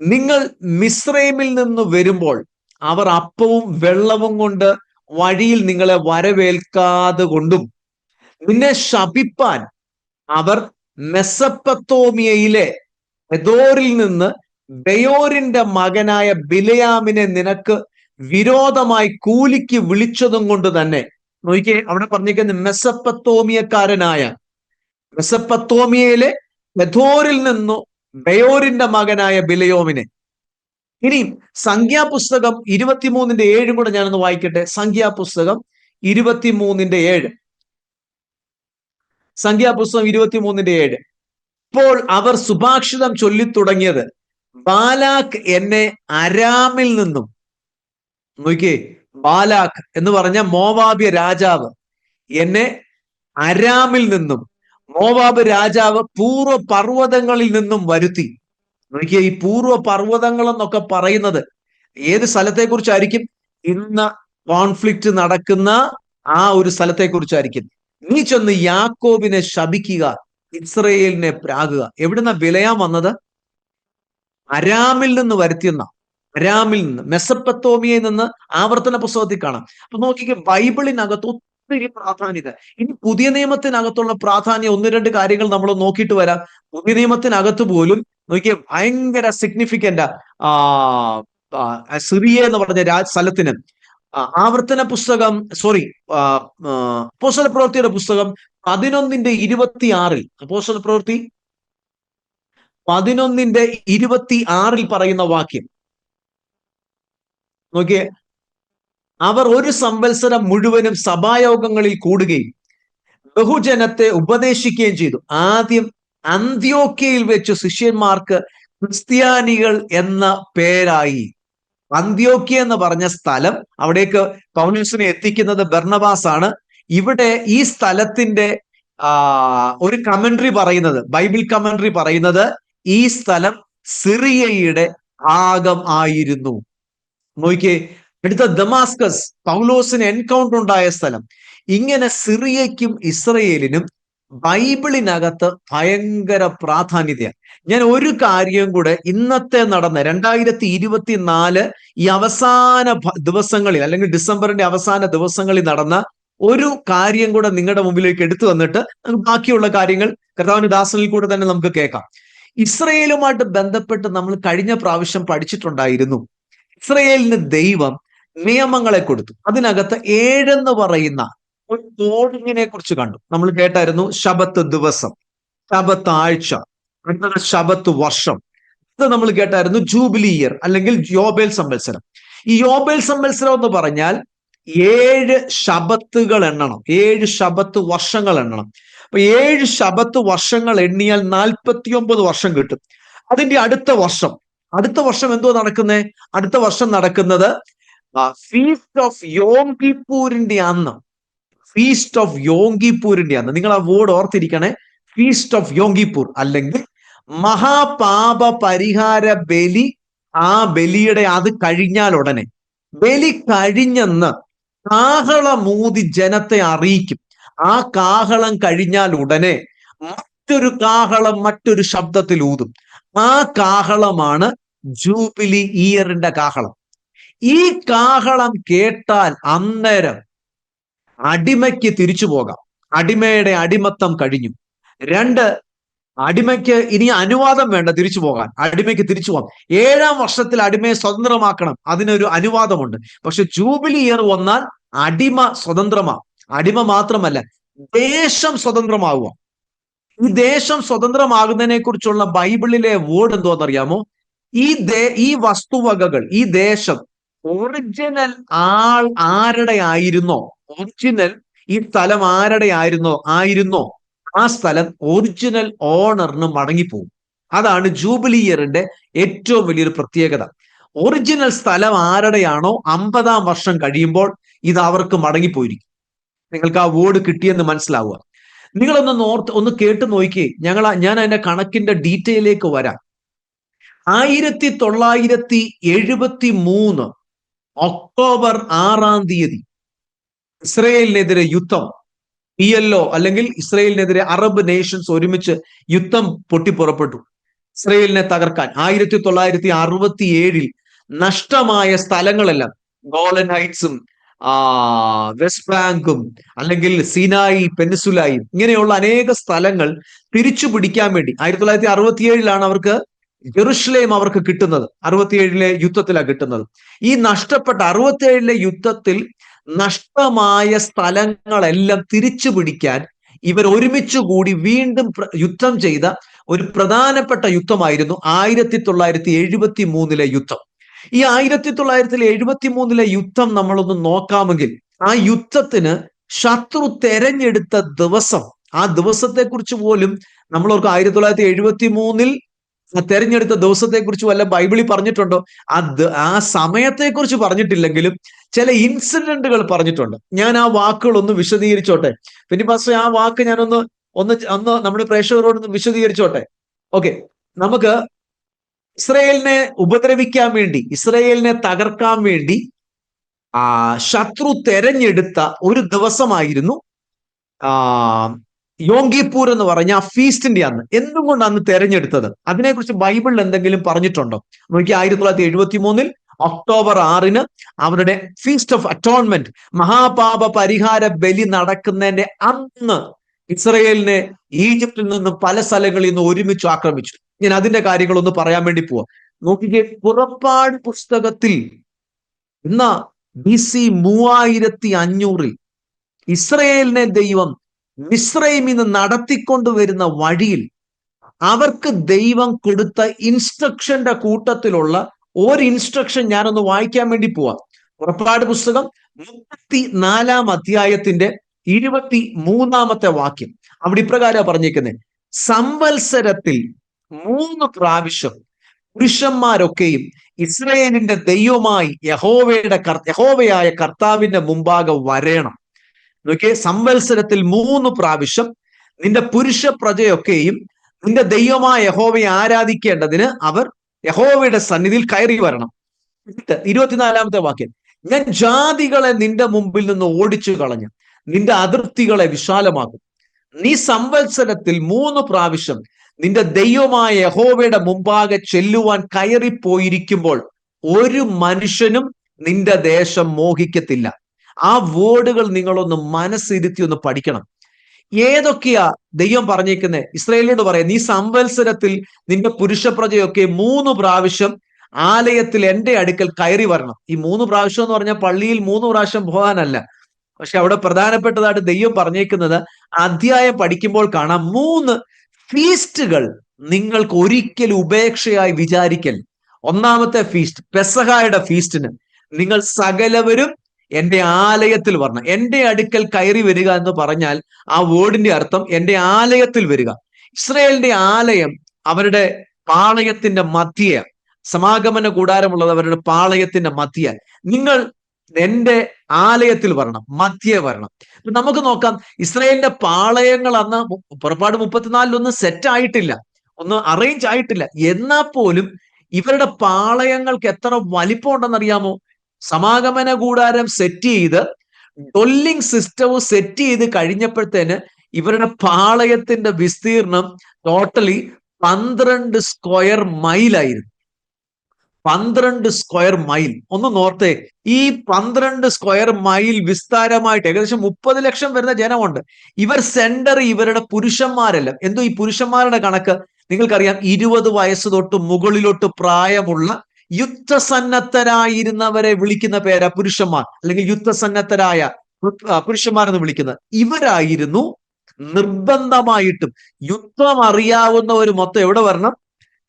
നിങ്ങൾ മിസ്രൈമിൽ നിന്ന് വരുമ്പോൾ അവർ അപ്പവും വെള്ളവും കൊണ്ട് വഴിയിൽ നിങ്ങളെ വരവേൽക്കാതെ കൊണ്ടും നിന്നെ ശപിപ്പാൻ അവർ മെസപ്പൊത്തോമിയയിലെ എദോരിൽ നിന്ന് ബെയോരിന്റെ മകനായ ബിലയാമിനെ നിനക്ക് വിരോധമായി കൂലിക്ക് വിളിച്ചതും കൊണ്ട് തന്നെ. നോക്കിയേ, അവിടെ പറഞ്ഞിരിക്കുന്ന മെസപ്പൊത്തോമിയയിലെ എദോരിൽ നിന്നു ബെയോരിന്റെ മകനായ ബിലയോമിനെ. ഇനി സംഖ്യാപുസ്തകം 23-ന്റെ 7 കൂടെ ഞാനൊന്ന് വായിക്കട്ടെ. സംഖ്യാപുസ്തകം 23-ന്റെ 7. സംഖ്യാപുസ്തകം 23-ന്റെ 7. ഇപ്പോൾ അവർ സുഭാഷിതം ചൊല്ലിത്തുടങ്ങിയത്, ബാലാക്ക് എന്നെ അരാമിൽ നിന്നും. നോക്കിയേ, ബാലാക്ക് എന്ന് പറഞ്ഞ മോവാബിയ രാജാവ് എന്നെ അരാമിൽ നിന്നും, മോവാബ് രാജാവ് പൂർവ്വ പർവ്വതങ്ങളിൽ നിന്നും വരുത്തി. നോക്കിയേ, ഈ പൂർവ്വ പർവ്വതങ്ങൾ എന്നൊക്കെ പറയുന്നത് ഏത് സ്ഥലത്തെ കുറിച്ചായിരിക്കും? ഇന്ന് കോൺഫ്ലിക്റ്റ് നടക്കുന്ന ആ ഒരു സ്ഥലത്തെ കുറിച്ചായിരിക്കും. നീ ചെന്ന് യാക്കോബിനെ ശപിക്കുക, ഇസ്രയേലിനെ പ്രാകുക. എവിടുന്ന ബിലയാം വന്നത്? അരാമിൽ നിന്ന് വരുത്തിയെന്ന. അരാമിൽ നിന്ന്, മെസപ്പൊത്തോമിയയിൽ നിന്ന് ആവർത്തന പുസ്തകത്തിൽ കാണാം. അപ്പൊ നോക്കിക്കേ, ബൈബിളിനകത്ത് ഒത്തിരി പ്രാധാന്യത. ഇനി പുതിയ നിയമത്തിനകത്തുള്ള പ്രാധാന്യം 1-2 കാര്യങ്ങൾ നമ്മൾ നോക്കിയിട്ട് വരാം. പുതിയ നിയമത്തിനകത്ത് പോലും നോക്കിയേ, ഭയങ്കര സിഗ്നിഫിക്കന്റ് സിറിയ എന്ന് പറഞ്ഞ സ്ഥലത്തിന്. ആവർത്തന പുസ്തകം അപ്പോസ്തല പ്രവൃത്തിയുടെ പുസ്തകം 11-26. അപ്പോസ്തല പ്രവൃത്തി 11-26 പറയുന്ന വാക്യം നോക്കിയേ, അവർ 1 സംവത്സരം മുഴുവനും സഭായോഗങ്ങളിൽ കൂടുകയും ബഹുജനത്തെ ഉപദേശിക്കുകയും ചെയ്തു. ആദ്യം അന്ത്യോക്യയിൽ വെച്ച് ശിഷ്യന്മാർക്ക് ക്രിസ്ത്യാനികൾ എന്ന പേരായി. അന്ത്യോക്യ എന്ന് പറഞ്ഞ സ്ഥലം, അവിടേക്ക് പൗലോസിനെ എത്തിക്കുന്നത് ബർന്നബാസ് ആണ്. ഇവിടെ ഈ സ്ഥലത്തിന്റെ ഒരു കമന്ററി പറയുന്നത്, ബൈബിൾ കമന്ററി പറയുന്നത്, ഈ സ്ഥലം സിറിയയുടെ ഭാഗം ആയിരുന്നു. നോക്കിയേ, അടുത്ത ദമാസ്കസ്, പൗലോസിന് എൻകൗണ്ടർ ഉണ്ടായ സ്ഥലം. ഇങ്ങനെ സിറിയയ്ക്കും ഇസ്രയേലിനും ബൈബിളിനകത്ത് ഭയങ്കര പ്രാധാന്യതയാണ്. ഞാൻ ഒരു കാര്യം കൂടെ, ഇന്നത്തെ നടന്ന 2024 ഈ അവസാന ദിവസങ്ങളിൽ, അല്ലെങ്കിൽ ഡിസംബറിന്റെ അവസാന ദിവസങ്ങളിൽ നടന്ന ഒരു കാര്യം കൂടെ നിങ്ങളുടെ മുമ്പിലേക്ക് എടുത്തു വന്നിട്ട് നമുക്ക് ബാക്കിയുള്ള കാര്യങ്ങൾ കർത്താവിന്റെ ദാസനിൽ കൂടെ തന്നെ നമുക്ക് കേൾക്കാം. ഇസ്രയേലുമായിട്ട് ബന്ധപ്പെട്ട് നമ്മൾ കഴിഞ്ഞ പ്രാവശ്യം പഠിച്ചിട്ടുണ്ടായിരുന്നു. ഇസ്രയേലിന് ദൈവം നിയമങ്ങളെ കൊടുത്തു. അതിനകത്ത് 7 എന്ന് പറയുന്ന ഒരു കോഡിങ്ങിനെ കുറിച്ച് കണ്ടു. നമ്മൾ കേട്ടായിരുന്നു ശബത്ത് ദിവസം, ശബത്ത് ആഴ്ച, ശബത്ത് വർഷം. ഇത് നമ്മൾ കേട്ടായിരുന്നു ജൂബിലി ഇയർ അല്ലെങ്കിൽ യോബേൽ സംവത്സരം. ഈ യോബേൽ സംവത്സരം എന്ന് പറഞ്ഞാൽ 7 ശബത്തുകൾ എണ്ണണം, 7 ശബത്ത് വർഷങ്ങൾ എണ്ണണം. അപ്പൊ 7 ശബത്ത് വർഷങ്ങൾ എണ്ണിയാൽ 49 വർഷം കിട്ടും. അതിന്റെ അടുത്ത വർഷം എന്തോ നടക്കുന്നേ? അടുത്ത വർഷം നടക്കുന്നത് ഫീസ്റ്റ് ഓഫ് യോം കിപ്പൂരിന്റെ അന്ന്. ഫീസ്റ്റ് ഓഫ് യോം കിപ്പൂരിന്റെ അന്ന്. നിങ്ങൾ ആ വേർഡ് ഓർത്തിരിക്കണേ, ഫീസ്റ്റ് ഓഫ് യോം കിപ്പൂർ, അല്ലെങ്കിൽ മഹാപാപ പരിഹാര ബലി. ആ ബലിയുടെ അത് കഴിഞ്ഞാൽ ഉടനെ, ബലി കഴിഞ്ഞെന്ന് കാഹളമൂതി ജനത്തെ അറിയിക്കും. ആ കാഹളം കഴിഞ്ഞാൽ ഉടനെ മറ്റൊരു കാഹളം മറ്റൊരു ശബ്ദത്തിൽ ഊതും. ആ കാഹളമാണ് ജൂബിലി ഇയറിന്റെ കാഹളം. ഈ കാഹളം കേട്ടാൽ അന്നേരം അടിമയ്ക്ക് തിരിച്ചു പോകാം. അടിമയുടെ അടിമത്തം കഴിഞ്ഞു. 2, അടിമയ്ക്ക് ഇനി അനുവാദം വേണ്ട തിരിച്ചു പോകാൻ. അടിമയ്ക്ക് തിരിച്ചു പോകാം. 7-ാം വർഷത്തിൽ അടിമയെ സ്വതന്ത്രമാക്കണം, അതിനൊരു അനുവാദമുണ്ട്. പക്ഷെ ജൂബിലി ഇയർ വന്നാൽ അടിമ സ്വതന്ത്രമാ. അടിമ മാത്രമല്ല, ദേശം സ്വതന്ത്രമാവുക. ഈ ദേശം സ്വതന്ത്രമാകുന്നതിനെ കുറിച്ചുള്ള ബൈബിളിലെ വേർഡ് എന്തോന്നറിയാമോ? ഈ വസ്തുവകകൾ, ഈ ദേശം ഒറിജിനൽ ആരുടെ ആയിരുന്നോ, ഒറിജിനൽ ഈ സ്ഥലം ആരുടെ ആയിരുന്നോ ആ സ്ഥലം ഒറിജിനൽ ഓണറിന് മടങ്ങിപ്പോകും. അതാണ് ജൂബിലി ഇയറിന്റെ ഏറ്റവും വലിയൊരു പ്രത്യേകത. ഒറിജിനൽ സ്ഥലം ആരുടെയാണോ 50-ാം വർഷം കഴിയുമ്പോൾ ഇത് അവർക്ക് മടങ്ങിപ്പോയിരിക്കും. നിങ്ങൾക്ക് ആ വേർഡ് കിട്ടിയെന്ന് മനസ്സിലാവുക. ഒന്ന് കേട്ട് നോക്കിയേ. ഞാൻ അതിന്റെ കണക്കിന്റെ ഡീറ്റെയിലേക്ക് വരാം. 1973 ഒക്ടോബർ 6-ാം തീയതി ഇസ്രയേലിനെതിരെ യുദ്ധം, PLO അല്ലെങ്കിൽ ഇസ്രയേലിനെതിരെ അറബ് നേഷൻസ് ഒരുമിച്ച് യുദ്ധം പൊട്ടിപ്പുറപ്പെട്ടു ഇസ്രയേലിനെ തകർക്കാൻ. 1967 നഷ്ടമായ സ്ഥലങ്ങളെല്ലാം, ഗോളൻ ഹൈറ്റ്സും വെസ്റ്റ് ബാങ്കും അല്ലെങ്കിൽ സിനായി പെനിസുലായും ഇങ്ങനെയുള്ള അനേക സ്ഥലങ്ങൾ തിരിച്ചു പിടിക്കാൻ വേണ്ടി 1967 അവർക്ക് ജെറുസലേം അവർക്ക് കിട്ടുന്നത്. 67 യുദ്ധത്തിലാണ് കിട്ടുന്നത്. ഈ നഷ്ടപ്പെട്ട 67 യുദ്ധത്തിൽ നഷ്ടമായ സ്ഥലങ്ങളെല്ലാം തിരിച്ചു പിടിക്കാൻ ഇവർ ഒരുമിച്ച് കൂടി വീണ്ടും യുദ്ധം ചെയ്ത ഒരു പ്രധാനപ്പെട്ട യുദ്ധമായിരുന്നു 1973 യുദ്ധം. ഈ 1973 യുദ്ധം നമ്മളൊന്ന് നോക്കാമെങ്കിൽ, ആ യുദ്ധത്തിന് ശത്രു തെരഞ്ഞെടുത്ത ദിവസം, ആ ദിവസത്തെ കുറിച്ച് പോലും നമ്മളോർക്ക് 1973 തെരഞ്ഞെടുത്ത ദിവസത്തെ കുറിച്ച് വല്ല ബൈബിളിൽ പറഞ്ഞിട്ടുണ്ടോ? ആ സമയത്തെക്കുറിച്ച് പറഞ്ഞിട്ടില്ലെങ്കിലും ചില ഇൻസിഡന്റുകൾ പറഞ്ഞിട്ടുണ്ട്. ഞാൻ ആ വാക്കുകൾ ഒന്ന് വിശദീകരിച്ചോട്ടെ. പിന്നെ പാസ്റ്റർ ആ വാക്ക് ഞാനൊന്ന് നമ്മുടെ പ്രേക്ഷകരോടൊന്ന് വിശദീകരിച്ചോട്ടെ. ഓക്കെ, നമുക്ക് ഇസ്രയേലിനെ ഉപദ്രവിക്കാൻ വേണ്ടി, ഇസ്രയേലിനെ തകർക്കാൻ വേണ്ടി ശത്രു തെരഞ്ഞെടുത്ത ഒരു ദിവസമായിരുന്നു യോം കിപ്പൂർ എന്ന് പറഞ്ഞ ആ ഫീസ്റ്റിന്റെ അന്ന്. എന്തുകൊണ്ട് അന്ന് തെരഞ്ഞെടുത്തത്? അതിനെക്കുറിച്ച് ബൈബിളിൽ എന്തെങ്കിലും പറഞ്ഞിട്ടുണ്ടോ? നോക്കി, 1973 ഒക്ടോബർ 6 അവരുടെ ഫീസ്റ്റ് ഓഫ് അറ്റോൺമെന്റ്, മഹാപാപ പരിഹാര ബലി നടക്കുന്നതിന്റെ അന്ന് ഇസ്രയേലിനെ ഈജിപ്തിൽ നിന്നും പല സ്ഥലങ്ങളിൽ നിന്ന് ഒരുമിച്ച് ആക്രമിച്ചു. ഞാൻ അതിന്റെ കാര്യങ്ങളൊന്ന് പറയാൻ വേണ്ടി പോവാ. നോക്കിക്കേ, പുറപ്പാട് പുസ്തകത്തിൽ BC 3500 ഇസ്രയേലിനെ ദൈവം മിസ്രൈമിൽ നിന്ന് നടത്തിക്കൊണ്ടുവരുന്ന വഴിയിൽ അവർക്ക് ദൈവം കൊടുത്ത ഇൻസ്ട്രക്ഷന്റെ കൂട്ടത്തിലുള്ള ഒരു ഇൻസ്ട്രക്ഷൻ ഞാനൊന്ന് വായിക്കാൻ വേണ്ടി പോവാം. പുറപ്പാട് പുസ്തകം 34-ാം അധ്യായത്തിന്റെ 23-ാമത്തെ വാക്യം. അവിടെ ഇപ്രകാരം പറഞ്ഞേക്കുന്നത്: സംവത്സരത്തിൽ 3 പ്രാവശ്യം പുരുഷന്മാരൊക്കെയും ഇസ്രയേലിന്റെ ദൈവമായി യഹോവയായ കർത്താവിന്റെ മുമ്പാകെ വരേണം. നോക്കിയേ, സംവത്സരത്തിൽ 3 പ്രാവശ്യം നിന്റെ പുരുഷ പ്രജയൊക്കെയും നിന്റെ ദൈവമായ യഹോവയെ ആരാധിക്കേണ്ടതിന് അവർ യഹോവയുടെ സന്നിധിയിൽ കയറി വരണം. 24-ാമത്തെ വാക്യം: ഞാൻ ജാതികളെ നിന്റെ മുമ്പിൽ നിന്ന് ഓടിച്ചു കളഞ്ഞ് നിന്റെ അതിർത്തികളെ വിശാലമാക്കും. നീ സംവത്സരത്തിൽ 3 പ്രാവശ്യം നിന്റെ ദൈവമായ യഹോവയുടെ മുമ്പാകെ ചെല്ലുവാൻ കയറിപ്പോയിരിക്കുമ്പോൾ ഒരു മനുഷ്യനും നിന്റെ ദേശം മോഹിക്കത്തില്ല. ആ വേർഡുകൾ നിങ്ങളൊന്ന് മനസ്സിരുത്തി ഒന്ന് പഠിക്കണം. ഏതൊക്കെയാ ദൈവം പറഞ്ഞേക്കുന്നത്? ഇസ്രായേലിനോട് പറയാം, നീ സംവത്സരത്തിൽ നിന്റെ പുരുഷപ്രജയൊക്കെ 3 പ്രാവശ്യം ആലയത്തിൽ എന്റെ അടുക്കൽ കയറി വരണം. ഈ 3 പ്രാവശ്യം എന്ന് പറഞ്ഞാൽ പള്ളിയിൽ 3 പ്രാവശ്യം പോകാനല്ല. പക്ഷെ അവിടെ പ്രധാനപ്പെട്ടതായിട്ട് ദൈവം പറഞ്ഞേക്കുന്നത്, അധ്യായം പഠിക്കുമ്പോൾ കാണാം, 3 ഫീസ്റ്റുകൾ നിങ്ങൾക്ക് ഒരിക്കലും ഉപേക്ഷയായി വിചാരിക്കൽ. ഒന്നാമത്തെ ഫീസ്റ്റ്, പെസഹായുടെ ഫീസ്റ്റിന് നിങ്ങൾ സകലവരും എന്റെ ആലയത്തിൽ വരണം. എന്റെ അടുക്കൽ കയറി വരിക എന്ന് പറഞ്ഞാൽ ആ വേർഡിന്റെ അർത്ഥം എന്റെ ആലയത്തിൽ വരിക. ഇസ്രായേലിന്റെ ആലയം അവരുടെ പാളയത്തിന്റെ മധ്യേ, സമാഗമന കൂടാരമുള്ളത് അവരുടെ പാളയത്തിന്റെ മധ്യേ. നിങ്ങൾ എന്റെ ആലയത്തിൽ വരണം, മധ്യേ വരണം. നമുക്ക് നോക്കാം, ഇസ്രായേലിന്റെ പാളയങ്ങൾ അന്ന് പുറപ്പാട് 34 സെറ്റ് ആയിട്ടില്ല, ഒന്ന് അറേഞ്ച് ആയിട്ടില്ല. എന്നാൽ പോലും ഇവരുടെ പാളയങ്ങൾക്ക് എത്ര വലിപ്പം ഉണ്ടെന്നറിയാമോ? സമാഗമന കൂടാരം സെറ്റ് ചെയ്ത്, ഡൊല്ലിംഗ് സിസ്റ്റവും സെറ്റ് ചെയ്ത് കഴിഞ്ഞപ്പോഴത്തേന് ഇവരുടെ പാളയത്തിന്റെ വിസ്തീർണം ടോട്ടലി 12 സ്ക്വയർ മൈലായിരുന്നു. 12 square mile. ഒന്ന് നോർത്തേ, ഈ 12 സ്ക്വയർ മൈൽ വിസ്താരമായിട്ട് ഏകദേശം 30 ലക്ഷം വരുന്ന ജനമുണ്ട്. ഇവർ സെന്റർ ഇവരുടെ പുരുഷന്മാരെല്ലാം, എന്തോ ഈ പുരുഷന്മാരുടെ കണക്ക് നിങ്ങൾക്കറിയാം, 20 വയസ്സ് തൊട്ട് മുകളിലോട്ട് പ്രായമുള്ള യുദ്ധസന്നദ്ധരായിരുന്നവരെ വിളിക്കുന്ന പേരാ പുരുഷന്മാർ, അല്ലെങ്കിൽ യുദ്ധസന്നദ്ധരായ പുരുഷന്മാരെന്ന് വിളിക്കുന്നത്. ഇവരായിരുന്നു നിർബന്ധമായിട്ടും യുദ്ധം അറിയാവുന്നവർ മൊത്തം എവിടെ വരണം?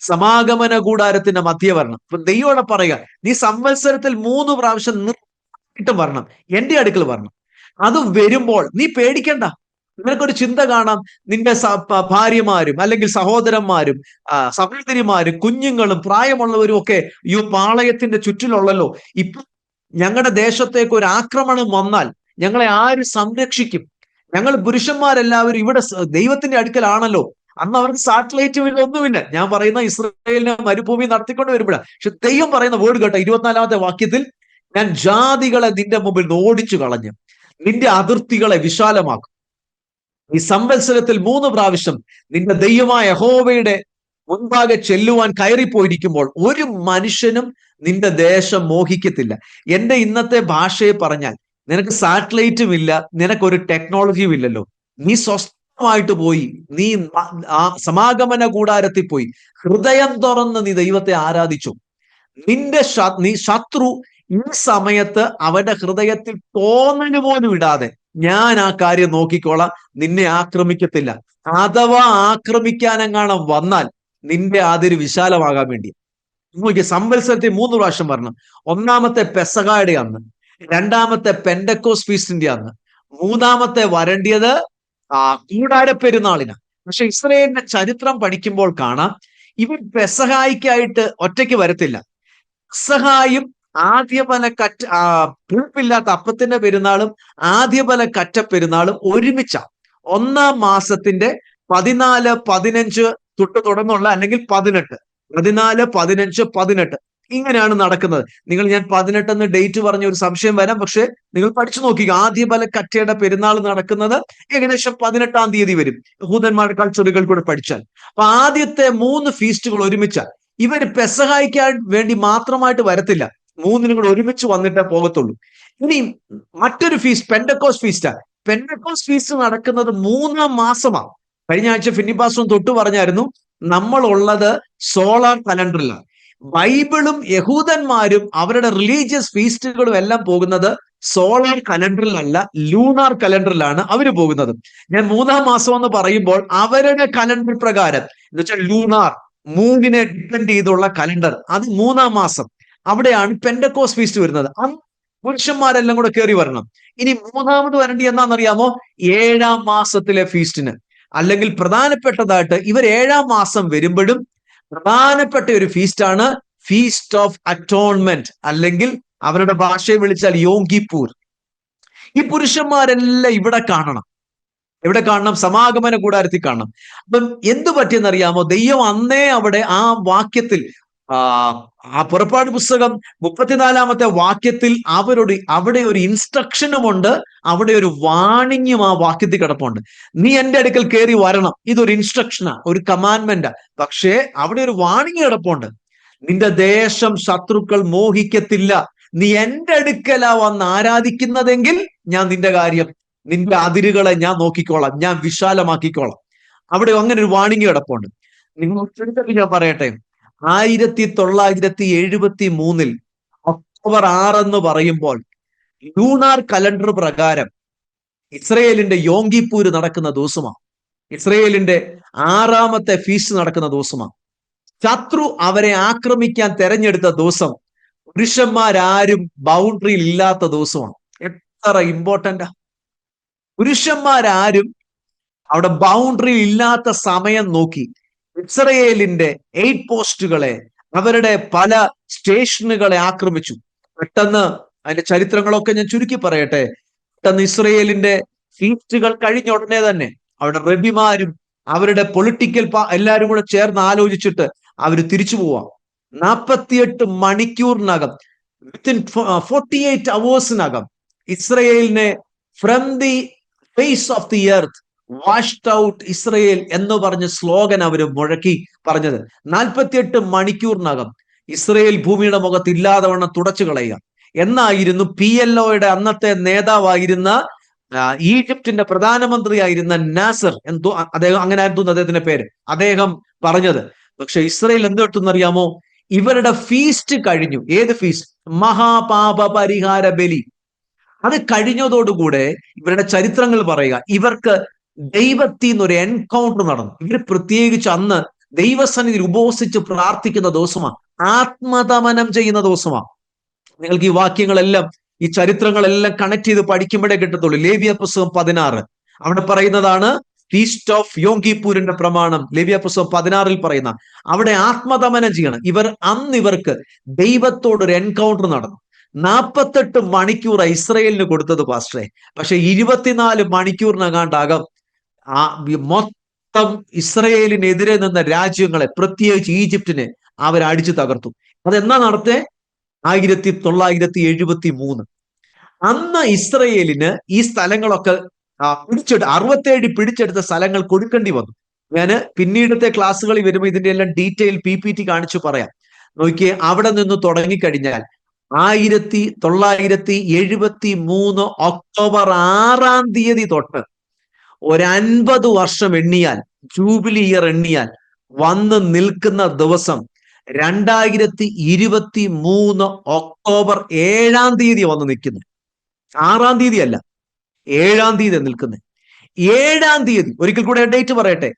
സമാഗമന കൂടാരത്തിന്റെ മധ്യ വരണം. അപ്പൊ ദൈവോടെ പറയുക, നീ സംവത്സരത്തിൽ 3 പ്രാവശ്യം നിർത്തിയിട്ടും വരണം, എന്റെ അടുക്കൽ വരണം. അത് വരുമ്പോൾ നീ പേടിക്കണ്ട. നിനക്കൊരു ചിന്ത കാണാം, നിന്റെ ഭാര്യമാരും അല്ലെങ്കിൽ സഹോദരന്മാരും സഹോദരിമാരും കുഞ്ഞുങ്ങളും പ്രായമുള്ളവരും ഒക്കെ ഈ പാളയത്തിന്റെ ചുറ്റിലുള്ളല്ലോ. ഇപ്പൊ ഞങ്ങളുടെ ദേശത്തേക്ക് ഒരു ആക്രമണം വന്നാൽ ഞങ്ങളെ ആര് സംരക്ഷിക്കും? ഞങ്ങൾ പുരുഷന്മാരെല്ലാവരും ഇവിടെ ദൈവത്തിന്റെ അടുക്കലാണല്ലോ. അന്ന് അവർക്ക് സാറ്റലൈറ്റ് ഒന്നുമില്ല. ഞാൻ പറയുന്ന ഇസ്രായേലിനെ മരുഭൂമി നടത്തിക്കൊണ്ട് വരുമ്പോഴാണ്. പക്ഷെ ദൈവം പറയുന്ന വേർഡ് കേട്ടോ, 24-ാമത്തെ വാക്യത്തിൽ, ഞാൻ ജാതികളെ നിന്റെ മുമ്പിൽ നിന്ന് ഓടിച്ചു കളഞ്ഞ് നിന്റെ അതിർത്തികളെ വിശാലമാക്കും. ഈ സംവത്സരത്തിൽ 3 പ്രാവശ്യം നിന്റെ ദൈവമായ യഹോവയുടെ മുൻപാകെ ചെല്ലുവാൻ കയറിപ്പോയിരിക്കുമ്പോൾ ഒരു മനുഷ്യനും നിന്റെ ദേശം മോഹിക്കത്തില്ല. എന്റെ ഇന്നത്തെ ഭാഷയെ പറഞ്ഞാൽ, നിനക്ക് സാറ്റലൈറ്റും ഇല്ല, നിനക്കൊരു ടെക്നോളജിയും ഇല്ലല്ലോ. നീ സ്വസ്ഥമായിട്ട് പോയി, നീ ആ സമാഗമന കൂടാരത്തിൽ പോയി ഹൃദയം തുറന്ന് നീ ദൈവത്തെ ആരാധിച്ചു. നിന്റെ ശത്രു ഈ സമയത്ത് അവന്റെ ഹൃദയത്തിൽ തോന്നല് പോലും ഇടാതെ, ഞാൻ ആ കാര്യം നോക്കിക്കോളാം, നിന്നെ ആക്രമിക്കത്തില്ല. അഥവാ ആക്രമിക്കാനെങ്ങാണം വന്നാൽ നിന്റെ അതിര് വിശാലമാകാൻ വേണ്ടി. നോക്കിയ സംവത്സരത്തിൽ 3 പ്രാവശ്യം വരണം. ഒന്നാമത്തെ പെസഹായുടെ അന്ന്, രണ്ടാമത്തെ പെൻഡക്കോസ് ഫീസ്റ്റിന്റെ അന്ന്, മൂന്നാമത്തെ വരണ്ടിയത് കൂടാര പെരുന്നാളിന്. പക്ഷെ ഇസ്രായേലിന്റെ ചരിത്രം പഠിക്കുമ്പോൾ കാണാം, ഇവർ പെസഹായിക്കായിട്ട് ഒറ്റയ്ക്ക് വരത്തില്ല. പെസഹായും ആദ്യഫല പുളിപ്പില്ലാത്ത അപ്പത്തിന്റെ പെരുന്നാളും ആദ്യഫല കറ്റ പെരുന്നാളും ഒരുമിച്ച 1-ാം മാസത്തിന്റെ 14, 15 തൊട്ട് തുടർന്നുള്ള, അല്ലെങ്കിൽ 18, 14, 15, 18 ഇങ്ങനെയാണ് നടക്കുന്നത്. ഞാൻ 18 ഡേറ്റ് പറഞ്ഞ ഒരു സംശയം വരാം, പക്ഷെ നിങ്ങൾ പഠിച്ചു നോക്കുക. ആദ്യഫല കറ്റയുടെ പെരുന്നാൾ നടക്കുന്നത് ഏകദേശം 18-ാം തീയതി വരും, യഹൂദന്മാരുടെ കൾച്ചറുകൾ കൂടെ പഠിച്ചാൽ. അപ്പൊ ആദ്യത്തെ 3 ഫീസ്റ്റുകൾ ഒരുമിച്ച. ഇവർ പെസഹായിക്കാൻ വേണ്ടി മാത്രമായിട്ട് വരത്തില്ല, 3 കൂടെ ഒരുമിച്ച് വന്നിട്ടേ പോകത്തുള്ളൂ. ഇനി മറ്റൊരു ഫീസ്റ്റ് പെൻഡക്കോസ് ഫീസ്റ്റാ. പെൻഡക്കോസ് ഫീസ്റ്റ് നടക്കുന്നത് 3-ാം മാസമാണ്. കഴിഞ്ഞ ആഴ്ച ഫിന്നിപ്പാസും തൊട്ട് പറഞ്ഞായിരുന്നു, നമ്മൾ ഉള്ളത് സോളാർ കലണ്ടറിലാണ്. ബൈബിളും യഹൂദന്മാരും അവരുടെ റിലീജിയസ് ഫീസ്റ്റുകളും എല്ലാം പോകുന്നത് സോളാർ കലണ്ടറിലല്ല, ലൂണാർ കലണ്ടറിലാണ് അവര് പോകുന്നത്. ഞാൻ 3-ാം മാസം എന്ന് പറയുമ്പോൾ അവരുടെ കലണ്ടർ പ്രകാരം, എന്ന് വെച്ചാൽ ലൂണാർ, മൂന്നിനെ ഡിപ്പെൻഡ് ചെയ്തുള്ള കലണ്ടർ, അത് 3-ാം മാസം. അവിടെയാണ് പെൻഡക്കോസ് ഫീസ്റ്റ് വരുന്നത്. പുരുഷന്മാരെല്ലാം കൂടെ കയറി വരണം. ഇനി 3-ാമത് വരേണ്ടി എന്നാണെന്നറിയാമോ? 7-ാം മാസത്തിലെ ഫീസ്റ്റിന്. അല്ലെങ്കിൽ പ്രധാനപ്പെട്ടതായിട്ട് ഇവർ 7-ാം മാസം വരുമ്പോഴും പ്രധാനപ്പെട്ട ഒരു ഫീസ്റ്റാണ് ഫീസ്റ്റ് ഓഫ് അറ്റോൺമെന്റ്, അല്ലെങ്കിൽ അവരുടെ ഭാഷയെ വിളിച്ചാൽ യോം കിപ്പൂർ. ഈ പുരുഷന്മാരെല്ലാം ഇവിടെ കാണണം. എവിടെ കാണണം? സമാഗമന കൂടാരത്തിൽ കാണണം. അപ്പം എന്തു പറ്റിയെന്നറിയാമോ? ദൈവം അന്നേ അവിടെ ആ വാക്യത്തിൽ, ആ പുറപ്പാട് പുസ്തകം 34-ാമത്തെ വാക്യത്തിൽ അവിടെ ഒരു ഇൻസ്ട്രക്ഷനുമുണ്ട്, അവിടെ ഒരു വാണിങ്ങും ആ വാക്യത്തിൽ കിടപ്പുണ്ട്. നീ എന്റെ അടുക്കൽ കയറി വരണം. ഇതൊരു ഇൻസ്ട്രക്ഷനാ, ഒരു കമാൻഡ്മെന്റാ. പക്ഷേ അവിടെ ഒരു വാണിങ് കിടപ്പുണ്ട്. നിന്റെ ദേശം ശത്രുക്കൾ മോഹിക്കത്തില്ല. നീ എന്റെ അടുക്കലാ വന്ന് ആരാധിക്കുന്നതെങ്കിൽ ഞാൻ നിന്റെ കാര്യം, നിന്റെ അതിരുകളെ ഞാൻ നോക്കിക്കോളാം, ഞാൻ വിശാലമാക്കിക്കോളാം. അവിടെ അങ്ങനെ ഒരു വാണിങ് കിടപ്പുണ്ട്. നിങ്ങൾ ഞാൻ പറയട്ടെ, 1973 ഒക്ടോബർ 6 എന്ന് പറയുമ്പോൾ ലൂണാർ കലണ്ടർ പ്രകാരം ഇസ്രയേലിന്റെ യോം കിപ്പൂർ നടക്കുന്ന ദിവസമാണ്. ഇസ്രയേലിന്റെ 6-ാമത്തെ ഫീസ്റ്റ് നടക്കുന്ന ദിവസമാണ്. ശത്രു അവരെ ആക്രമിക്കാൻ തെരഞ്ഞെടുത്ത ദിവസം, പുരുഷന്മാരാരും ബൗണ്ടറിയിൽ ഇല്ലാത്ത ദിവസമാണ്. എത്ര ഇമ്പോർട്ടന്റാ! പുരുഷന്മാരാരും അവിടെ ബൗണ്ടറിയിൽ ഇല്ലാത്ത സമയം നോക്കി ഇസ്രയേലിന്റെ 8 പോസ്റ്റുകളെ, അവരുടെ പല സ്റ്റേഷനുകളെ ആക്രമിച്ചു. പെട്ടെന്ന് അതിന്റെ ചരിത്രങ്ങളൊക്കെ ഞാൻ ചുരുക്കി പറയട്ടെ. പെട്ടെന്ന് ഇസ്രയേലിന്റെ ഫീസ്റ്റുകൾ കഴിഞ്ഞ ഉടനെ തന്നെ അവിടെ റബിമാരും അവരുടെ പൊളിറ്റിക്കൽ എല്ലാവരും കൂടെ ചേർന്ന് ആലോചിച്ചിട്ട് അവര് തിരിച്ചു പോവാം. 48 മണിക്കൂറിനകം, വിത്തിൻ 48 അവേഴ്സിനകം ഇസ്രയേലിനെ from the face of the earth washed out Israel എന്ന് പറഞ്ഞ സ്ലോഗൻ അവർ മുഴക്കി പറഞ്ഞത്. 48 മണിക്കൂറിനകം ഇസ്രയേൽ ഭൂമിയുടെ മുഖത്ത് ഇല്ലാതെ വണ്ണം തുടച്ചു കളയുക എന്നായിരുന്നു PLOയുടെ അന്നത്തെ നേതാവായിരുന്ന ഈജിപ്തിന്റെ പ്രധാനമന്ത്രിയായിരുന്ന നാസർ, അദ്ദേഹം അങ്ങനെ ആയിരുന്നു അദ്ദേഹത്തിന്റെ പേര്, അദ്ദേഹം പറഞ്ഞത്. പക്ഷെ ഇസ്രയേൽ എന്ത് കിട്ടുന്നറിയാമോ? ഇവരുടെ ഫീസ്റ്റ് കഴിഞ്ഞു. ഏത് ഫീസ്റ്റ്? മഹാപാപ പരിഹാര ബലി. അത് കഴിഞ്ഞതോടുകൂടെ ഇവരുടെ ചരിത്രങ്ങൾ പറയുക, ഇവർക്ക് ദൈവത്തിൽ നിന്നൊരു എൻകൗണ്ടർ നടന്നു. ഇവർ പ്രത്യേകിച്ച് അന്ന് ദൈവസന്നിധിയിൽ ഉപവസിച്ച് പ്രാർത്ഥിക്കുന്ന ദിവസമാണ്, ആത്മതമനം ചെയ്യുന്ന ദിവസമാണ്. നിങ്ങൾക്ക് ഈ വാക്യങ്ങളെല്ലാം, ഈ ചരിത്രങ്ങളെല്ലാം കണക്ട് ചെയ്ത് പഠിക്കുമ്പോഴേ കിട്ടത്തുള്ളൂ. ലേവ്യ പുസ്തകം 16 അവിടെ പറയുന്നതാണ് ഫീസ്റ്റ് ഓഫ് യോം കിപ്പൂരിന്റെ പ്രമാണം. ലേവ്യ പുസ്തകം 16 പറയുന്ന അവിടെ ആത്മതമനം ചെയ്യണം. ഇവർക്ക് ദൈവത്തോടൊരു എൻകൗണ്ടർ നടന്നു. 48 മണിക്കൂർ ഇസ്രയേലിന് കൊടുത്തത് പാസ്റ്ററെ. പക്ഷെ 24 മണിക്കൂറിനകാണ്ടാകും മൊത്തം ഇസ്രയേലിനെതിരെ നിന്ന രാജ്യങ്ങളെ, പ്രത്യേകിച്ച് ഈജിപ്തിനെ അവരടിച്ചു തകർത്തു. അതെന്നാ നടത്തേ? 1973. അന്ന് ഇസ്രയേലിന് ഈ സ്ഥലങ്ങളൊക്കെ 67 പിടിച്ചെടുത്ത സ്ഥലങ്ങൾ കൊടുക്കേണ്ടി വന്നു. ഞാൻ പിന്നീടത്തെ ക്ലാസ്സുകളിൽ വരുമ്പോൾ ഇതിന്റെ എല്ലാം ഡീറ്റെയിൽ PPT കാണിച്ചു പറയാം. നോക്കിയേ, അവിടെ നിന്ന് തുടങ്ങിക്കഴിഞ്ഞാൽ 1973 ഒക്ടോബർ 6 തൊട്ട് ഒരു 50 വർഷം എണ്ണിയാൽ, ജൂബിലി ഇയർ എണ്ണിയാൽ വന്ന് നിൽക്കുന്ന ദിവസം 2023 ഒക്ടോബർ 7 വന്ന് നിൽക്കുന്നു. 6 അല്ല, 7 നിൽക്കുന്നത്. 7 ഒരിക്കൽ കൂടെ ഡേറ്റ് പറയട്ടെ.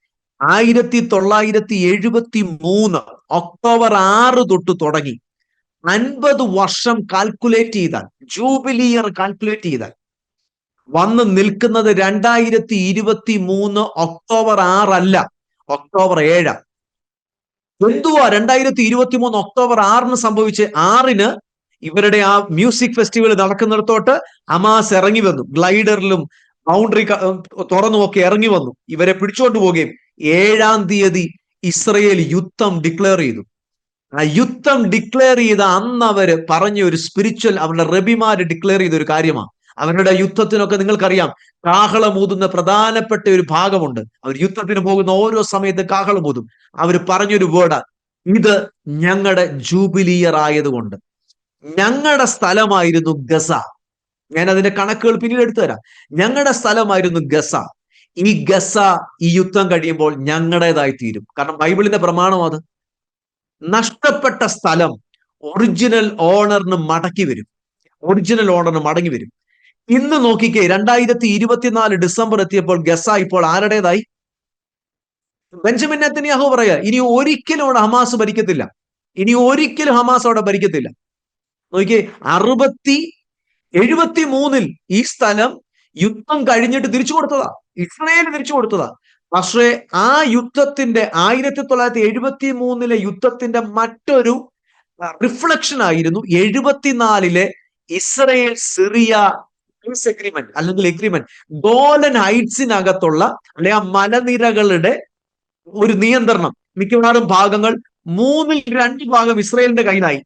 1973 ഒക്ടോബർ 6 തൊട്ട് തുടങ്ങി 50 വർഷം കാൽക്കുലേറ്റ് ചെയ്താൽ, ജൂബിലി ഇയർ കാൽക്കുലേറ്റ് ചെയ്താൽ വന്ന് നിൽക്കുന്നത് 2023 ഒക്ടോബർ 6 അല്ല, ഒക്ടോബർ 7. എന്തുവാ 2023 ഒക്ടോബർ 6 സംഭവിച്ച്? 6 ഇവരുടെ ആ മ്യൂസിക് ഫെസ്റ്റിവൽ നടക്കുന്നിടത്തോട്ട് ഹമാസ് ഇറങ്ങി വന്നു. ഗ്ലൈഡറിലും ബൗണ്ടറി തുറന്നുമൊക്കെ ഇറങ്ങി വന്നു. ഇവരെ പിടിച്ചോണ്ട് പോവുകയും 7 ഇസ്രയേൽ യുദ്ധം ഡിക്ലെയർ ചെയ്തു. ആ യുദ്ധം ഡിക്ലെയർ ചെയ്ത അന്ന് അവര് പറഞ്ഞ ഒരു സ്പിരിച്വൽ, അവരുടെ റബിമാര് ഡിക്ലെയർ ചെയ്ത ഒരു കാര്യമാണ്. അവരുടെ യുദ്ധത്തിനൊക്കെ നിങ്ങൾക്കറിയാം, കാഹളമൂതുന്ന പ്രധാനപ്പെട്ട ഒരു ഭാഗമുണ്ട്. അവർ യുദ്ധത്തിന് പോകുന്ന ഓരോ സമയത്ത് കാഹളമൂതും. അവർ പറഞ്ഞൊരു വേർഡ്, ഇത് ഞങ്ങളുടെ ജൂബിലി ഇയർ ആയതുകൊണ്ട്. ഞങ്ങളുടെ സ്ഥലമായിരുന്നു ഗസ. ഞാൻ അതിന്റെ കണക്കുകൾ പിന്നീട് എടുത്തു തരാം. ഞങ്ങളുടെ സ്ഥലമായിരുന്നു ഗസ. ഈ ഗസ ഈ യുദ്ധം കഴിയുമ്പോൾ ഞങ്ങളുടേതായി തീരും. കാരണം ബൈബിളിന്റെ പ്രമാണം അത്. നഷ്ടപ്പെട്ട സ്ഥലം ഒറിജിനൽ ഓണറിന് മടക്കി വരും. ഒറിജിനൽ ഓണറിന് മടങ്ങി വരും. ഇന്ന് നോക്കിക്കേ, 2024 ഡിസംബർ എത്തിയപ്പോൾ ഗസ ഇപ്പോൾ ആരുടേതായി? ബെഞ്ചമിൻ നെതന്യാഹു പറയാ, ഇനി ഒരിക്കലും അവിടെ ഹമാസ് ഭരിക്കത്തില്ല. ഇനി ഒരിക്കലും ഹമാസ് അവിടെ ഭരിക്കത്തില്ല. നോക്കിയേ, 73 ഈ സ്ഥലം യുദ്ധം കഴിഞ്ഞിട്ട് തിരിച്ചു കൊടുത്തതാ, ഇസ്രയേൽ തിരിച്ചു കൊടുത്തതാ. പക്ഷേ ആ യുദ്ധത്തിന്റെ 1973 യുദ്ധത്തിന്റെ മറ്റൊരു റിഫ്ലക്ഷൻ ആയിരുന്നു 74 ഇസ്രയേൽ സിറിയ പീസ് എഗ്രിമെന്റ് അല്ലെങ്കിൽ എഗ്രിമെന്റ്. ഗോലൻ ഹൈറ്റ്സിനകത്തുള്ള അല്ലെ ആ മലനിരകളുടെ ഒരു നിയന്ത്രണം. മിക്കവാറും ഭാഗങ്ങൾ 2/3 ഭാഗം ഇസ്രയേലിന്റെ കയ്യിലായി.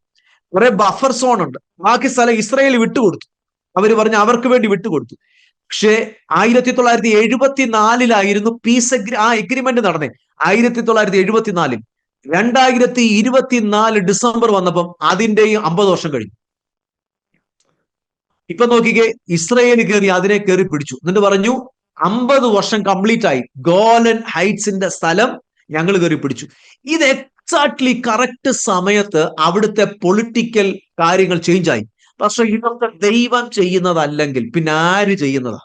കുറെ ബഫർ സോൺ ഉണ്ട്. ബാക്കി സ്ഥലം ഇസ്രയേൽ വിട്ടുകൊടുത്തു. അവർ പറഞ്ഞ അവർക്ക് വേണ്ടി വിട്ടുകൊടുത്തു. പക്ഷേ 1974 പീസ് എഗ്രിമെന്റ് നടന്നേ. 1974 2024 ഡിസംബർ വന്നപ്പം അതിന്റെയും 50 വർഷം കഴിഞ്ഞു. ഇപ്പൊ നോക്കിക്കേ, ഇസ്രയേൽ അതിനെ കയറി പിടിച്ചു. എന്നിട്ട് പറഞ്ഞു 50 വർഷം കംപ്ലീറ്റ് ആയി, ഗോലൻ ഹൈറ്റ്സിന്റെ സ്ഥലം ഞങ്ങൾ കയറി പിടിച്ചു. ഇത് എക്സാക്ട്ലി കറക്റ്റ് സമയത്ത് അവിടുത്തെ പൊളിറ്റിക്കൽ കാര്യങ്ങൾ ചേഞ്ച് ആയി. പക്ഷെ ഇതൊക്കെ ദൈവം ചെയ്യുന്നതല്ലെങ്കിൽ പിന്നെ ആര് ചെയ്യുന്നതാ?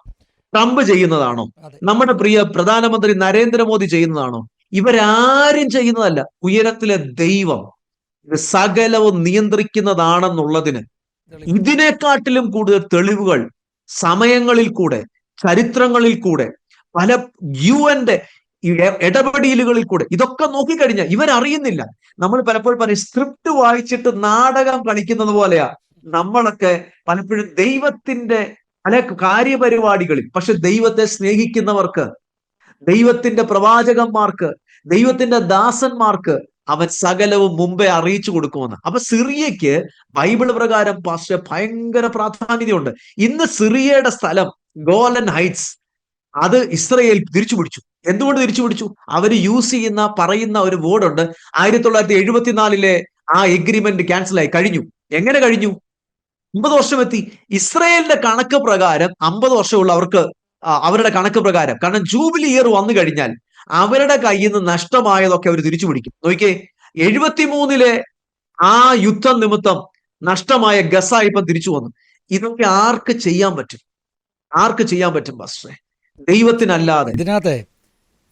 ട്രംപ് ചെയ്യുന്നതാണോ? നമ്മുടെ പ്രിയ പ്രധാനമന്ത്രി നരേന്ദ്രമോദി ചെയ്യുന്നതാണോ? ഇവരാരും ചെയ്യുന്നതല്ല. ഉയരത്തിലെ ദൈവം സകലവും നിയന്ത്രിക്കുന്നതാണെന്നുള്ളതിന് ഇതിനെക്കാട്ടിലും കൂടുതൽ തെളിവുകൾ സമയങ്ങളിൽ കൂടെ, ചരിത്രങ്ങളിൽ കൂടെ, പല UN ഇടപെടലുകളിൽ കൂടെ ഇതൊക്കെ നോക്കിക്കഴിഞ്ഞാൽ ഇവരറിയുന്നില്ല. നമ്മൾ പലപ്പോഴും പറയും സ്ക്രിപ്റ്റ് വായിച്ചിട്ട് നാടകം കളിക്കുന്നത് പോലെയാ നമ്മളൊക്കെ പലപ്പോഴും ദൈവത്തിന്റെ പല കാര്യപരിപാടികളിൽ. പക്ഷെ ദൈവത്തെ സ്നേഹിക്കുന്നവർക്ക്, ദൈവത്തിന്റെ പ്രവാചകന്മാർക്ക്, ദൈവത്തിന്റെ ദാസന്മാർക്ക് അവൻ സകലവും മുമ്പേ അറിയിച്ചു കൊടുക്കുമെന്ന്. അപ്പൊ സിറിയയ്ക്ക് ബൈബിൾ പ്രകാരം പാസ്റ്റർ ഭയങ്കര പ്രാധാന്യതയുണ്ട്. ഇന്ന് സിറിയയുടെ സ്ഥലം ഗോലൻ ഹൈറ്റ്സ് അത് ഇസ്രയേൽ തിരിച്ചു പിടിച്ചു. എന്തുകൊണ്ട് തിരിച്ചു പിടിച്ചു? അവര് യൂസ് ചെയ്യുന്ന പറയുന്ന ഒരു വേർഡ് ഉണ്ട്. 1974 ആ എഗ്രിമെന്റ് ക്യാൻസൽ ആയി കഴിഞ്ഞു. എങ്ങനെ കഴിഞ്ഞു? 50 വർഷം എത്തി. ഇസ്രയേലിന്റെ കണക്ക് പ്രകാരം 50 വർഷമുള്ള അവർക്ക് അവരുടെ കണക്ക് പ്രകാരം. കാരണം ജൂബിലി ഇയർ വന്നു കഴിഞ്ഞാൽ അവരുടെ കയ്യിൽ നിന്ന് നഷ്ടമായതൊക്കെ അവർ തിരിച്ചു പിടിക്കും. നോക്കിയേ, 73 ആ യുദ്ധം നിമിത്തം നഷ്ടമായ ഗസ ഇപ്പൊ തിരിച്ചു വന്നു. ഇതൊക്കെ ആർക്ക് ചെയ്യാൻ പറ്റും? ആർക്ക് ചെയ്യാൻ പറ്റും പാസ്റ്ററെ? ദൈവത്തിനല്ലാതെ. ഇതിനകത്ത്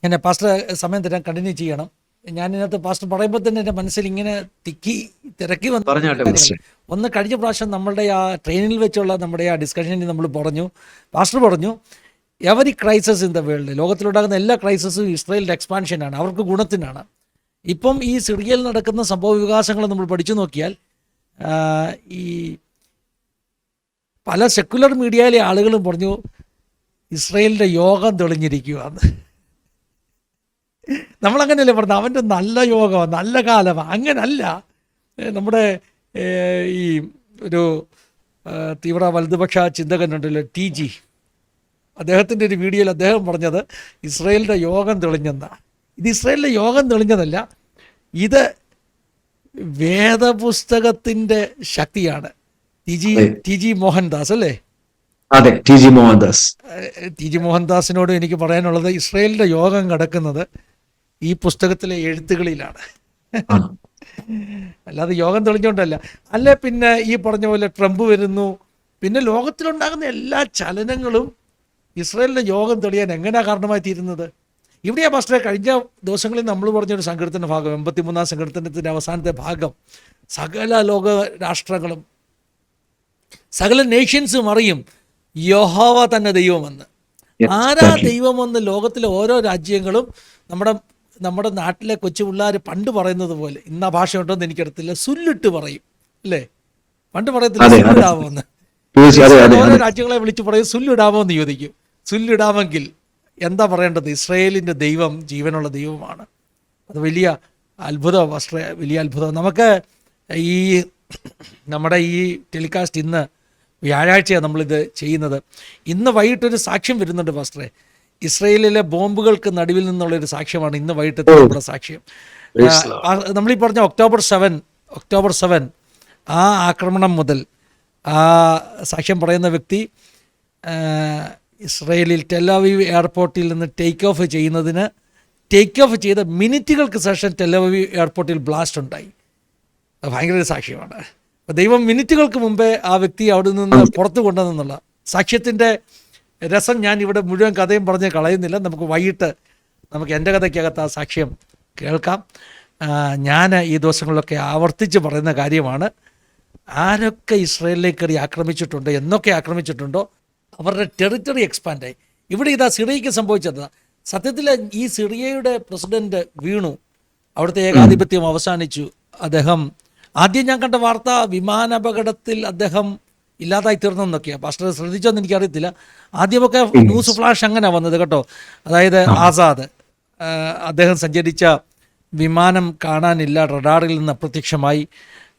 ഞാൻ പാസ്റ്റർ സമയം തരാൻ കണ്ടിന്യൂ ചെയ്യണം. ഞാനിതിനകത്ത് പാസ്റ്റർ പറയുമ്പോൾ തന്നെ എൻ്റെ മനസ്സിൽ ഇങ്ങനെ തിരക്കി വന്ന പറഞ്ഞാട്ടെ കാര്യങ്ങൾ. പാസ്റ്ററെ. ഒന്ന്, കഴിഞ്ഞ പ്രാവശ്യം നമ്മളുടെ ആ ട്രെയിനിൽ വെച്ചുള്ള നമ്മുടെ ആ ഡിസ്കഷനിൽ നമ്മൾ പറഞ്ഞു, പാസ്റ്റർ പറഞ്ഞു, every crisis in the world, ലോകത്തിലുണ്ടാകുന്ന എല്ലാ ക്രൈസിസും ഇസ്രായേലിൻ്റെ എക്സ്പാൻഷനാണ്, അവർക്ക് ഗുണത്തിനാണ്. ഇപ്പം ഈ സിറിയയിൽ നടക്കുന്ന സംഭവ വികാസങ്ങൾ നമ്മൾ പഠിച്ചു നോക്കിയാൽ ഈ പല സെക്കുലർ മീഡിയയിലെ ആളുകളും പറഞ്ഞു ഇസ്രായേലിൻ്റെ യോഗം തെളിഞ്ഞിരിക്കുകയാണ്. നമ്മളങ്ങനെയല്ലേ പറഞ്ഞു, അവൻ്റെ നല്ല യോഗമാണ്, നല്ല കാലമാണ്. അങ്ങനല്ല. നമ്മുടെ ഈ ഒരു തീവ്ര വലതുപക്ഷ ചിന്തകനുണ്ടല്ലോ, TG, അദ്ദേഹത്തിൻ്റെ ഒരു വീഡിയോയിൽ അദ്ദേഹം പറഞ്ഞത് ഇസ്രായേലിൻ്റെ യോഗം തെളിഞ്ഞെന്നാണ്. ഇത് ഇസ്രായേലിൻ്റെ യോഗം തെളിഞ്ഞതല്ല, ഇത് വേദപുസ്തകത്തിൻ്റെ ശക്തിയാണ്. TG മോഹൻദാസ് അല്ലേ? അതെ, TG മോഹൻദാസ്. TG മോഹൻദാസിനോട് എനിക്ക് പറയാനുള്ളത്, ഇസ്രായേലിൻ്റെ യോഗം കിടക്കുന്നത് ഈ പുസ്തകത്തിലെ എഴുത്തുകളിലാണ്, അല്ലാതെ യോഗം തെളിഞ്ഞുകൊണ്ടല്ല. അല്ലെ പിന്നെ ഈ പറഞ്ഞ പോലെ ട്രംപ് വരുന്നു, പിന്നെ ലോകത്തിലുണ്ടാകുന്ന എല്ലാ ചലനങ്ങളും ഇസ്രായേലിൻ്റെ യോഗം തെളിയാൻ എങ്ങനെയാണ് കാരണമായി തീരുന്നത്? ഇവിടെയാ പാസ്റ്ററെ കഴിഞ്ഞ ദിവസങ്ങളിൽ നമ്മൾ പറഞ്ഞൊരു സങ്കീർത്തന ഭാഗം, 83-ാം സങ്കീർത്തനത്തിൻ്റെ അവസാനത്തെ ഭാഗം, സകല ലോക രാഷ്ട്രങ്ങളും സകല നേഷൻസും അറിയും യഹോവ തന്നെ ദൈവമെന്ന്. ആരാ ദൈവമെന്ന് ലോകത്തിലെ ഓരോ രാജ്യങ്ങളും നമ്മുടെ നാട്ടിലെ കൊച്ചു പിള്ളേർ പണ്ട് പറയുന്നത് പോലെ, ഇന്ന ഭാഷ ഉണ്ടോ എന്ന് എനിക്കറിയത്തില്ല, സുല്ലിട്ട് പറയും അല്ലേ? പണ്ട് പറയത്തില്ല സുല്ലിടാമോ എന്ന്. ഓരോ രാജ്യങ്ങളെ വിളിച്ച് പറയും സുല്ലിടാമോ എന്ന് ചോദിക്കും. സുല്ലിടാമെങ്കിൽ എന്താ പറയേണ്ടത്? ഇസ്രായേലിൻ്റെ ദൈവം ജീവനുള്ള ദൈവമാണ്. അത് വലിയ അത്ഭുതം പാസ്റ്ററെ, വലിയ അത്ഭുതം. നമുക്ക് ഈ നമ്മുടെ ഈ ടെലികാസ്റ്റ് ഇന്ന് വ്യാഴാഴ്ചയാണ് നമ്മളിത് ചെയ്യുന്നത്. ഇന്ന് വൈകിട്ടൊരു സാക്ഷ്യം വരുന്നുണ്ട് പാസ്റ്ററെ. ഇസ്രായേലിലെ ബോംബുകൾക്ക് നടുവിൽ നിന്നുള്ളൊരു സാക്ഷ്യമാണ് ഇന്ന് വൈകിട്ട് നമ്മുടെ സാക്ഷ്യം. നമ്മളീ പറഞ്ഞ ഒക്ടോബർ 7 ആ ആക്രമണം മുതൽ ആ സാക്ഷ്യം പറയുന്ന വ്യക്തി ഇസ്രായേലിൽ ടെലവീവ് എയർപോർട്ടിൽ നിന്ന് ടേക്ക് ഓഫ് ചെയ്ത മിനിറ്റുകൾക്ക് ശേഷം ടെലവീവ് എയർപോർട്ടിൽ ബ്ലാസ്റ്റ് ഉണ്ടായി. ഭയങ്കര ഒരു സാക്ഷ്യമാണ്. ദൈവം മിനിറ്റുകൾക്ക് മുമ്പേ ആ വ്യക്തി അവിടെ നിന്ന് പുറത്തു കൊണ്ടുവന്നുള്ള സാക്ഷ്യത്തിൻ്റെ രസം ഞാൻ ഇവിടെ മുഴുവൻ കഥയും പറഞ്ഞ് കളയുന്നില്ല. നമുക്ക് വൈകിട്ട് എൻ്റെ കഥയ്ക്കകത്ത് ആ സാക്ഷ്യം കേൾക്കാം. ഞാൻ ഈ ദിവസങ്ങളിലൊക്കെ ആവർത്തിച്ച് പറയുന്ന കാര്യമാണ്, ആരൊക്കെ ഇസ്രായേലിലേക്ക് കയറി ആക്രമിച്ചിട്ടുണ്ടോ, എന്നൊക്കെ ആക്രമിച്ചിട്ടുണ്ടോ, അവരുടെ ടെറിറ്ററി എക്സ്പാൻഡായി. ഇവിടെ ഇതാ സിറിയയ്ക്ക് സംഭവിച്ചത്. സത്യത്തിൽ ഈ സിറിയയുടെ പ്രസിഡന്റ് വീണു, അവിടുത്തെ ഏകാധിപത്യം അവസാനിച്ചു. അദ്ദേഹം, ആദ്യം ഞാൻ കണ്ട വാർത്ത വിമാനാപകടത്തിൽ അദ്ദേഹം ഇല്ലാതായി തീർന്നെന്നൊക്കെയാണ്. പാസ്റ്റർ ശ്രദ്ധിച്ചോന്ന് എനിക്കറിയത്തില്ല. ആദ്യമൊക്കെ ന്യൂസ് ഫ്ലാഷ് അങ്ങനെ വന്നത് കേട്ടോ. അതായത് ആസാദ്, അദ്ദേഹം സഞ്ചരിച്ച വിമാനം കാണാനില്ല, റഡാറിൽ നിന്ന് അപ്രത്യക്ഷമായി,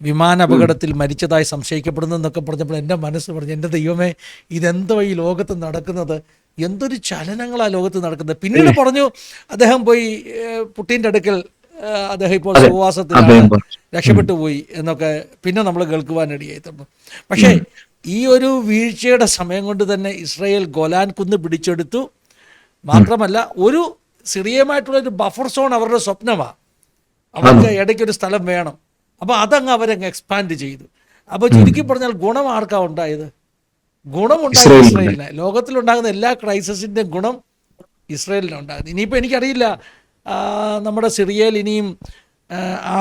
വിമാനാപകടത്തിൽ മരിച്ചതായി സംശയിക്കപ്പെടുന്നു എന്നൊക്കെ പറഞ്ഞപ്പോൾ എൻ്റെ മനസ്സ് പറഞ്ഞു, എൻ്റെ ദൈവമേ, ഇതെന്തോ ഈ ലോകത്ത് നടക്കുന്നത്, എന്തൊരു ചലനങ്ങളാണ് ലോകത്ത് നടക്കുന്നത്. പിന്നീട് പറഞ്ഞു അദ്ദേഹം പോയി പുട്ടിൻ്റെ അടുക്കൽ, അദ്ദേഹം ഇപ്പോൾ സുവാസത്തിലാണ്, രക്ഷപ്പെട്ടു പോയി എന്നൊക്കെ പിന്നെ നമ്മൾ കേൾക്കുവാനിടയായി തീർന്നു. പക്ഷേ ഈ ഒരു വീഴ്ചയുടെ സമയം കൊണ്ട് തന്നെ ഇസ്രായേൽ ഗോലാൻ കുന്ന് പിടിച്ചെടുത്തു. മാത്രമല്ല ഒരു സിറിയയുമായിട്ടുള്ളൊരു ബഫർ സോൺ അവരുടെ സ്വപ്നമാണ്. അവർക്ക് ഇടയ്ക്കൊരു സ്ഥലം വേണം. അപ്പോൾ അതങ്ങ് അവരങ്ങ് എക്സ്പാൻഡ് ചെയ്തു. അപ്പോൾ ചുരുക്കി പറഞ്ഞാൽ ഗുണം ആർക്കാണ് ഉണ്ടായത്? ഗുണമുണ്ടായത് ഇസ്രായേലിന്. ലോകത്തിലുണ്ടാകുന്ന എല്ലാ ക്രൈസിസിൻ്റെയും ഗുണം ഇസ്രായേലിനുണ്ടാകുന്നത്. ഇനിയിപ്പോൾ എനിക്കറിയില്ല, നമ്മുടെ സിറിയയിൽ ഇനിയും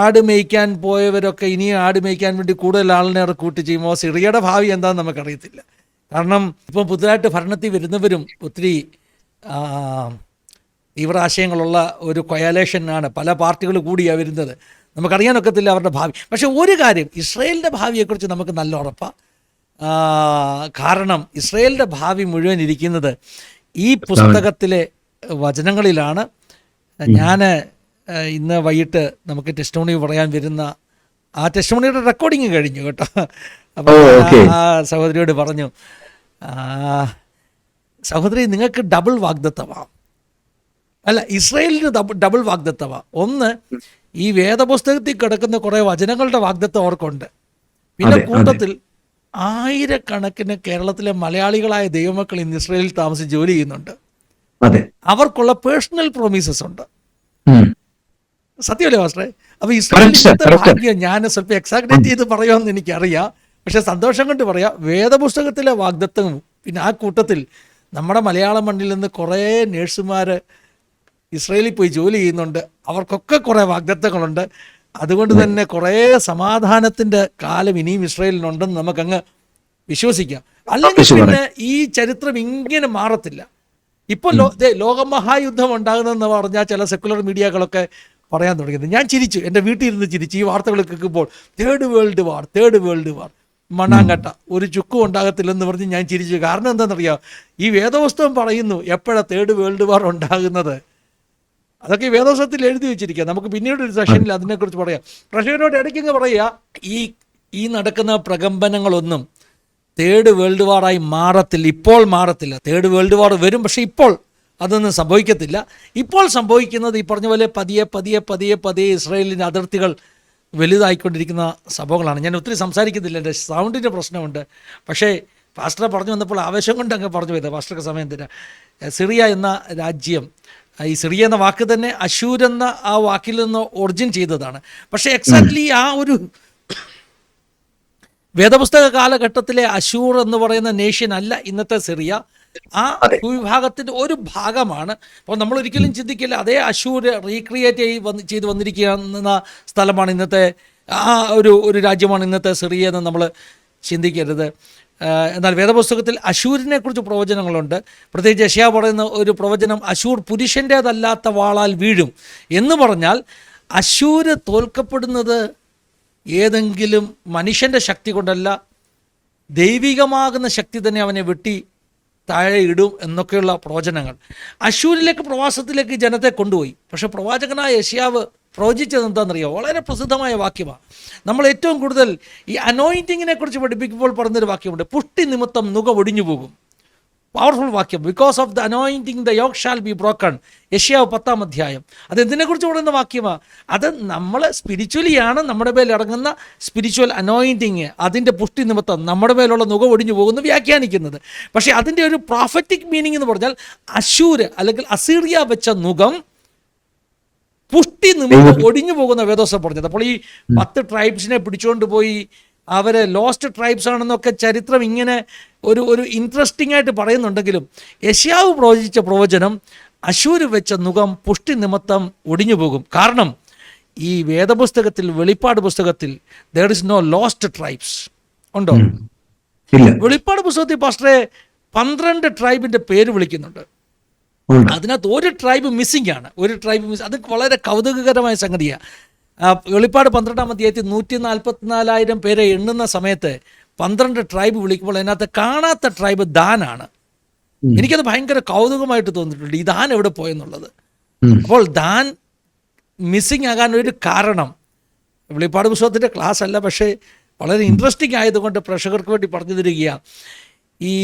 ആട് മേയ്ക്കാൻ പോയവരൊക്കെ ഇനിയും ആട് മേയ്ക്കാൻ വേണ്ടി കൂടുതൽ ആളിനെ റിക്രൂട്ട് ചെയ്യുമ്പോൾ സിറിയയുടെ ഭാവി എന്താണെന്ന് നമുക്കറിയത്തില്ല. കാരണം ഇപ്പം പുതുതായിട്ട് ഭരണത്തിൽ വരുന്നവരും ഒത്തിരി തീവ്രാശയങ്ങളുള്ള ഒരു കൊയാലേഷനാണ്, പല പാർട്ടികൾ കൂടിയാണ് വരുന്നത്. നമുക്കറിയാനൊക്കത്തില്ല അവരുടെ ഭാവി. പക്ഷേ ഒരു കാര്യം, ഇസ്രായേലിൻ്റെ ഭാവിയെക്കുറിച്ച് നമുക്ക് നല്ല ഉറപ്പാണ്. കാരണം ഇസ്രായേലിൻ്റെ ഭാവി മുഴുവൻ ഇരിക്കുന്നത് ഈ പുസ്തകത്തിലെ വചനങ്ങളിലാണ്. ഞാൻ ഇന്ന് വൈകിട്ട് നമുക്ക് ടെസ്റ്റിമോണി പറയാൻ വരുന്ന ആ ടെസ്റ്റിമോണിയുടെ റെക്കോർഡിങ് കഴിഞ്ഞു കേട്ടോ. അപ്പോൾ ആ സഹോദരിയോട് പറഞ്ഞു, സഹോദരി നിങ്ങൾക്ക് ഡബിൾ വാഗ്ദത്തമാണ്. അല്ല, ഇസ്രായേലിന് ഡബിൾ വാഗ്ദത്തമാണ്. ഒന്ന്, ഈ വേദപുസ്തകത്തിൽ കിടക്കുന്ന കുറേ വചനങ്ങളുടെ വാഗ്ദത്തം അവർക്കുണ്ട്. പിന്നെ കൂട്ടത്തിൽ ആയിരക്കണക്കിന് കേരളത്തിലെ മലയാളികളായ ദൈവമക്കൾ ഇന്ന് ഇസ്രായേലിൽ താമസിച്ച് ജോലി ചെയ്യുന്നുണ്ട്. അവർക്കുള്ള പേഴ്സണൽ പ്രോമിസസ് ഉണ്ട്. സത്യമല്ലേ മാസ്റ്ററെ? അപ്പോൾ ഇസ്രായേലിന്റെ ഭാഗ്യം, ഞാൻ സ്വല്പം എക്സാഗ്രേറ്റ് ചെയ്ത് പറയുമെന്ന് എനിക്കറിയാം, പക്ഷെ സന്തോഷം കൊണ്ട് പറയാം, വേദപുസ്തകത്തിലെ വാഗ്ദത്തവും പിന്നെ ആ കൂട്ടത്തിൽ നമ്മുടെ മലയാളം മണ്ണിൽ നിന്ന് കുറേ നേഴ്സുമാർ ഇസ്രായേലിൽ പോയി ജോലി ചെയ്യുന്നുണ്ട്, അവർക്കൊക്കെ കുറേ വാഗ്ദത്തങ്ങളുണ്ട്. അതുകൊണ്ട് തന്നെ കുറേ സമാധാനത്തിൻ്റെ കാലം ഇനിയും ഇസ്രായേലിനുണ്ടെന്ന് നമുക്കങ്ങ് വിശ്വസിക്കാം. അല്ലെങ്കിൽ പിന്നെ ഈ ചരിത്രം ഇങ്ങനെ മാറത്തില്ല. ഇപ്പോൾ ലോകമഹായുദ്ധം ഉണ്ടാകുന്നതെന്ന് പറഞ്ഞാൽ ചില സെക്കുലർ മീഡിയകളൊക്കെ പറയാൻ തുടങ്ങിയത് ഞാൻ ചിരിച്ചു, എൻ്റെ വീട്ടിൽ ഇരുന്ന് ചിരിച്ചു ഈ വാർത്തകൾ കേൾക്കുമ്പോൾ. തേർഡ് വേൾഡ് വാർ മണ്ണാങ്കട്ട, ഒരു ചുക്കും ഉണ്ടാകത്തില്ലെന്ന് പറഞ്ഞ് ഞാൻ ചിരിച്ചു. കാരണം എന്താണെന്നറിയാം, ഈ വേദപുസ്തകം പറയുന്നു എപ്പോഴാണ് തേർഡ് വേൾഡ് വാർ ഉണ്ടാകുന്നത്. അതൊക്കെ ഈ വേദപുസ്തകത്തിൽ എഴുതി വെച്ചിരിക്കുക. നമുക്ക് പിന്നീട് ഒരു സെഷനിൽ അതിനെക്കുറിച്ച് പറയാം. പ്രഷകരോട് ഇടയ്ക്കങ്ങ് പറയുക, ഈ നടക്കുന്ന പ്രകമ്പനങ്ങളൊന്നും തേർഡ് വേൾഡ് വാറായി മാറത്തില്ല, ഇപ്പോൾ മാറത്തില്ല. തേർഡ് വേൾഡ് വാർ വരും, പക്ഷേ ഇപ്പോൾ അതൊന്നും സംഭവിക്കത്തില്ല. ഇപ്പോൾ സംഭവിക്കുന്നത് ഈ പറഞ്ഞ പോലെ പതിയെ ഇസ്രായേലിൻ്റെ അതിർത്തികൾ വലുതായിക്കൊണ്ടിരിക്കുന്ന സംഭവങ്ങളാണ്. ഞാൻ ഒത്തിരി സംസാരിക്കുന്നില്ല, എൻ്റെ സൗണ്ടിൻ്റെ പ്രശ്നമുണ്ട്. പക്ഷേ പാസ്റ്റർ പറഞ്ഞു വന്നപ്പോൾ ആവേശം കൊണ്ട് അങ്ങ് പറഞ്ഞു പോയത്. പാസ്റ്റർക്ക് സമയം തരാം. സിറിയ എന്ന രാജ്യം, ഈ സിറിയ എന്ന വാക്ക് തന്നെ അശൂർ എന്ന ആ വാക്കിൽ നിന്ന് ഒറിജിൻ ചെയ്തതാണ്. പക്ഷേ എക്സാക്ട്ലി ആ ഒരു വേദപുസ്തക കാലഘട്ടത്തിലെ അശൂർ എന്ന് പറയുന്ന നേഷൻ അല്ല ഇന്നത്തെ സിറിയ. ആ ഭൂവിഭാഗത്തിൻ്റെ ഒരു ഭാഗമാണ്. അപ്പോൾ നമ്മൾ ഒരിക്കലും ചിന്തിക്കില്ല അതേ അശൂർ റീക്രിയേറ്റ് ചെയ്ത് വന്നിരിക്കുന്ന സ്ഥലമാണ് ഇന്നത്തെ ആ ഒരു രാജ്യമാണ് ഇന്നത്തെ സിറിയ എന്ന് നമ്മൾ ചിന്തിക്കരുത്. എന്നാൽ വേദപുസ്തകത്തിൽ അശൂരിനെ കുറിച്ച് പ്രവചനങ്ങളുണ്ട്. പ്രത്യേകിച്ച് യെശയ്യാ പറയുന്ന ഒരു പ്രവചനം, അശൂർ പുരുഷൻ്റേതല്ലാത്ത വാളാൽ വീഴും എന്ന് പറഞ്ഞാൽ അശൂര് തോൽക്കപ്പെടുന്നത് ഏതെങ്കിലും മനുഷ്യൻ്റെ ശക്തി കൊണ്ടല്ല, ദൈവികമാകുന്ന ശക്തി തന്നെ അവനെ വെട്ടി താഴെ ഇടും എന്നൊക്കെയുള്ള പ്രവചനങ്ങൾ. അശൂരിലേക്ക് പ്രവാസത്തിലേക്ക് ജനത്തെ കൊണ്ടുപോയി. പക്ഷെ പ്രവാചകനായ യെശയ്യാവ് പ്രവചിച്ചത് എന്താണെന്നറിയോ? വളരെ പ്രസിദ്ധമായ വാക്യമാണ്. നമ്മൾ ഏറ്റവും കൂടുതൽ ഈ അനോയിൻറ്റിങ്ങിനെ കുറിച്ച് പഠിപ്പിക്കുമ്പോൾ പറഞ്ഞൊരു വാക്യമുണ്ട്, പുഷ്ടി നിമിത്തം നുക ഒടിഞ്ഞു പോകും. പവർഫുൾ വാക്യം. Because of the anointing the yoke shall be broken. യെശയ്യാവ് 10-ാം അധ്യായം. അതെന്തിനെക്കുറിച്ച് പറയുന്ന വാക്യമാണ്? അത് നമ്മൾ സ്പിരിച്വലിയാണ് നമ്മുടെ മേൽ ഇറങ്ങുന്ന സ്പിരിച്വൽ അനോയിൻറ്റിങ്, അതിൻ്റെ പുഷ്ടി നിമിത്തം നമ്മുടെ മേലുള്ള നുക ഒടിഞ്ഞു പോകുന്നു വ്യാഖ്യാനിക്കുന്നത്. പക്ഷേ അതിൻ്റെ ഒരു പ്രോഫറ്റിക് മീനിങ് എന്ന് പറഞ്ഞാൽ അശൂര് അല്ലെങ്കിൽ അസീറിയ വെച്ച നുകം പുഷ്ടി നിമിത്തം ഒടിഞ്ഞു പോകുന്ന വേദോസം പറഞ്ഞത്. അപ്പോൾ ഈ 10 ട്രൈബ്സിനെ പിടിച്ചുകൊണ്ട് പോയി അവരെ ലോസ്റ്റ് ട്രൈബ്സ് ആണെന്നൊക്കെ ചരിത്രം ഇങ്ങനെ ഒരു ഇൻട്രസ്റ്റിംഗ് ആയിട്ട് പറയുന്നുണ്ടെങ്കിലും യെശയ്യാവ് പ്രവചിച്ച പ്രവചനം അശൂര് വെച്ച നുകം പുഷ്ടി നിമിത്തം ഒടിഞ്ഞു പോകും. കാരണം ഈ വേദപുസ്തകത്തിൽ, വെളിപ്പാട് പുസ്തകത്തിൽ there is no lost tribes ഉണ്ടോ? വെളിപ്പാട് പുസ്തകത്തിൽ പാസ്റ്ററെ 12 ട്രൈബിൻ്റെ പേര് വിളിക്കുന്നുണ്ട്. അതിനകത്ത് ഒരു ട്രൈബ് മിസ്സിംഗ് ആണ്. ഒരു ട്രൈബ് മിസ്. അത് വളരെ കൗതുകകരമായ സംഗതിയാണ്. വെളിപ്പാട് 12-ാം അധ്യായത്തിൽ 144,000 പേരെ എണ്ണുന്ന സമയത്ത് 12 ട്രൈബ് വിളിക്കുമ്പോൾ അതിനകത്ത് കാണാത്ത ട്രൈബ് ദാനാണ്. എനിക്കത് ഭയങ്കര കൗതുകമായിട്ട് തോന്നിയിട്ടുണ്ട്, ഈ ദാൻ എവിടെ പോയെന്നുള്ളത്. അപ്പോൾ ദാൻ മിസ്സിങ് ആകാൻ ഒരു കാരണം വെളിപ്പാട് പുസ്തകത്തിൻ്റെ ക്ലാസ് അല്ല, പക്ഷേ വളരെ ഇൻട്രസ്റ്റിംഗ് ആയതുകൊണ്ട് പ്രേക്ഷകർക്ക് വേണ്ടി പറഞ്ഞു തരികയാണ്. ഈ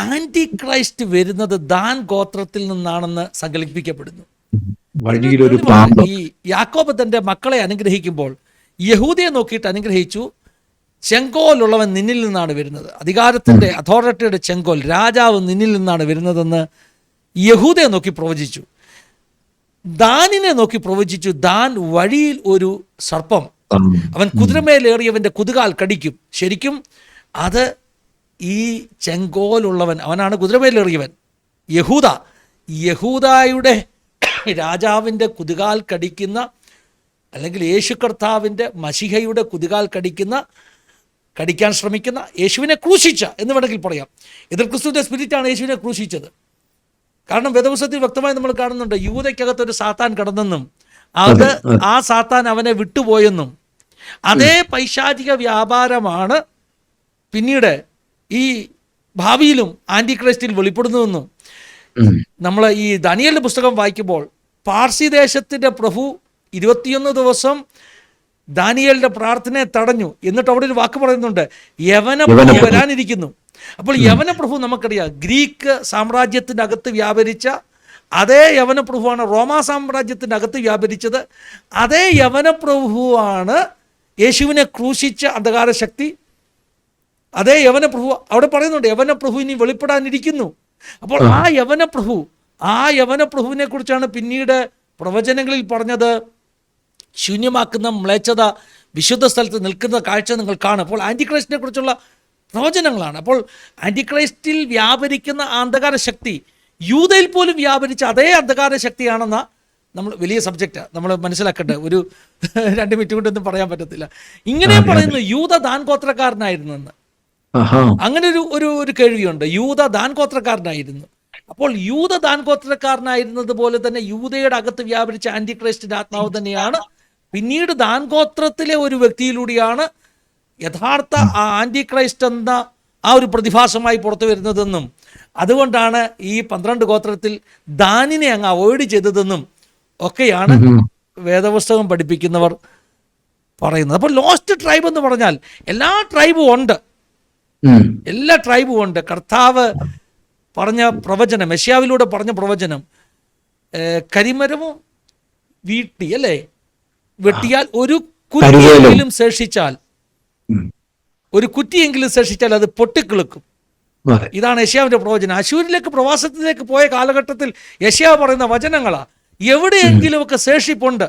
ആൻറ്റി ക്രൈസ്റ്റ് വരുന്നത് ദാൻ ഗോത്രത്തിൽ നിന്നാണെന്ന് സങ്കല്പിക്കപ്പെടുന്നു. ഈ യാക്കോബ് തൻ്റെ മക്കളെ അനുഗ്രഹിക്കുമ്പോൾ യഹൂദയെ നോക്കിയിട്ട് അനുഗ്രഹിച്ചു, ചെങ്കോലുള്ളവൻ നിന്നിൽ നിന്നാണ് വരുന്നത്, അധികാരത്തിൻ്റെ അതോറിറ്റിയുടെ ചെങ്കോൽ, രാജാവ് നിന്നിൽ നിന്നാണ് വരുന്നതെന്ന് യഹൂദയെ നോക്കി പ്രവചിച്ചു. ദാനിനെ നോക്കി പ്രവചിച്ചു, ദാൻ വഴിയിൽ ഒരു സർപ്പം, അവൻ കുതിരമേലേറിയവൻ്റെ കുതുകാൽ കടിക്കും. ശരിക്കും അത് ഈ ചെങ്കോലുള്ളവൻ, അവനാണ് കുതിരമേലേറിയവൻ. യഹൂദായുടെ രാജാവിൻ്റെ കുതുകാൽ കടിക്കുന്ന, അല്ലെങ്കിൽ യേശു കർത്താവിൻ്റെ മശിഹയുടെ കുതുകാൽ കടിക്കാൻ ശ്രമിക്കുന്ന, യേശുവിനെ ക്രൂശിച്ച എന്ന് വേണമെങ്കിൽ പറയാം. എതിർ ക്രിസ്തുവിൻ്റെ സ്പിരിറ്റാണ് യേശുവിനെ ക്രൂശിച്ചത്. കാരണം വേദപുസ്തകത്തിൽ വ്യക്തമായി നമ്മൾ കാണുന്നുണ്ട്, യൂദയ്ക്കകത്തൊരു സാത്താൻ കടന്നെന്നും ആ സാത്താൻ അവനെ വിട്ടുപോയെന്നും അതേ പൈശാചിക വ്യാപാരമാണ് പിന്നീട് ഈ ഭാവിയിലും ആൻറ്റി ക്രൈസ്റ്റിൽ വെളിപ്പെടുന്നതെന്നും നമ്മൾ ഈ ദാനിയേലിന്റെ പുസ്തകം വായിക്കുമ്പോൾ പാർസി ദേശത്തിൻ്റെ പ്രഭു 21 ദിവസം ദാനിയേലിന്റെ പ്രാർത്ഥനയെ തടഞ്ഞു. എന്നിട്ട് അവിടെ ഒരു വാക്ക് പറയുന്നുണ്ട്, യവന പ്രഭു വരാനിരിക്കുന്നു. അപ്പോൾ യവന പ്രഭു നമുക്കറിയാം, ഗ്രീക്ക് സാമ്രാജ്യത്തിൻ്റെ അകത്ത് വ്യാപരിച്ച അതേ യവന പ്രഭുവാണ് റോമാ സാമ്രാജ്യത്തിൻ്റെ അകത്ത് വ്യാപരിച്ചത്. അതേ യവന പ്രഭുവാണ് യേശുവിനെ ക്രൂശിച്ച അന്ധകാര ശക്തി. അതേ യവന പ്രഭു അവിടെ പറയുന്നുണ്ട്, യവന പ്രഭു ഇനി വെളിപ്പെടാനിരിക്കുന്നു. അപ്പോൾ ആ യവന പ്രഭുവിനെ കുറിച്ചാണ് പിന്നീട് പ്രവചനങ്ങളിൽ പറഞ്ഞത്, ശൂന്യമാക്കുന്ന മ്ലേച്ഛത വിശുദ്ധ സ്ഥലത്ത് നിൽക്കുന്ന കാഴ്ച നിങ്ങൾ കാണും. അപ്പോൾ ആൻറ്റിക്രൈസ്റ്റിനെ കുറിച്ചുള്ള പ്രവചനങ്ങളാണ്. അപ്പോൾ ആൻറ്റിക്രൈസ്റ്റിൽ വ്യാപരിക്കുന്ന ആ അന്ധകാര ശക്തി യൂതയിൽ പോലും വ്യാപരിച്ച അതേ അന്ധകാര ശക്തിയാണെന്ന നമ്മൾ വലിയ സബ്ജക്റ്റാണ്, നമ്മൾ മനസ്സിലാക്കേണ്ടത്. ഒരു 2 മിനിറ്റ് കൊണ്ടൊന്നും പറയാൻ പറ്റത്തില്ല. ഇങ്ങനെ പറയുന്നു യൂത ദാൻ ഗോത്രക്കാരനായിരുന്നെന്ന്. അങ്ങനെ ഒരു കേൾവിയുണ്ട്. യൂത ദാൻ ഗോത്രക്കാരനായിരുന്നു. അപ്പോൾ യൂത ദാൻ ഗോത്രക്കാരനായിരുന്നത് പോലെ തന്നെ യൂതയുടെ അകത്ത് വ്യാപരിച്ച ആന്റിക്രൈസ്റ്റിന്റെ ആത്മാവ് തന്നെയാണ് പിന്നീട് ദാൻ ഗോത്രത്തിലെ ഒരു വ്യക്തിയിലൂടെയാണ് യഥാർത്ഥ ആ ആന്റിക്രൈസ്റ്റ് എന്ന ആ ഒരു പ്രതിഭാസമായി പുറത്തു വരുന്നതെന്നും അതുകൊണ്ടാണ് ഈ 12 ഗോത്രത്തിൽ ദാനിനെ അങ്ങ് അവോയ്ഡ് ചെയ്തതെന്നും ഒക്കെയാണ് വേദപുസ്തകം പഠിപ്പിക്കുന്നവർ പറയുന്നത്. അപ്പോൾ ലോസ്റ്റ് ട്രൈബ് എന്ന് പറഞ്ഞാൽ എല്ലാ ട്രൈബും ഉണ്ട്, എല്ലാ ട്രൈബും ഉണ്ട്. കർത്താവ് പറഞ്ഞ പ്രവചനം, മെശിയാവിലൂടെ പറഞ്ഞ പ്രവചനം, കരിമരവും വീട്ടി അല്ലേ, വെട്ടിയാൽ ഒരു കുറ്റിയെങ്കിലും ശേഷിച്ചാൽ, ഒരു കുറ്റിയെങ്കിലും ശേഷിച്ചാൽ അത് പൊട്ടിക്കിളുക്കും. ഇതാണ് യെശയ്യാവിന്റെ പ്രവചനം. അശൂരിലേക്ക് പ്രവാസത്തിലേക്ക് പോയ കാലഘട്ടത്തിൽ യെശയ്യാവ് പറയുന്ന വചനങ്ങളാ. എവിടെയെങ്കിലുമൊക്കെ ശേഷിപ്പുണ്ട്.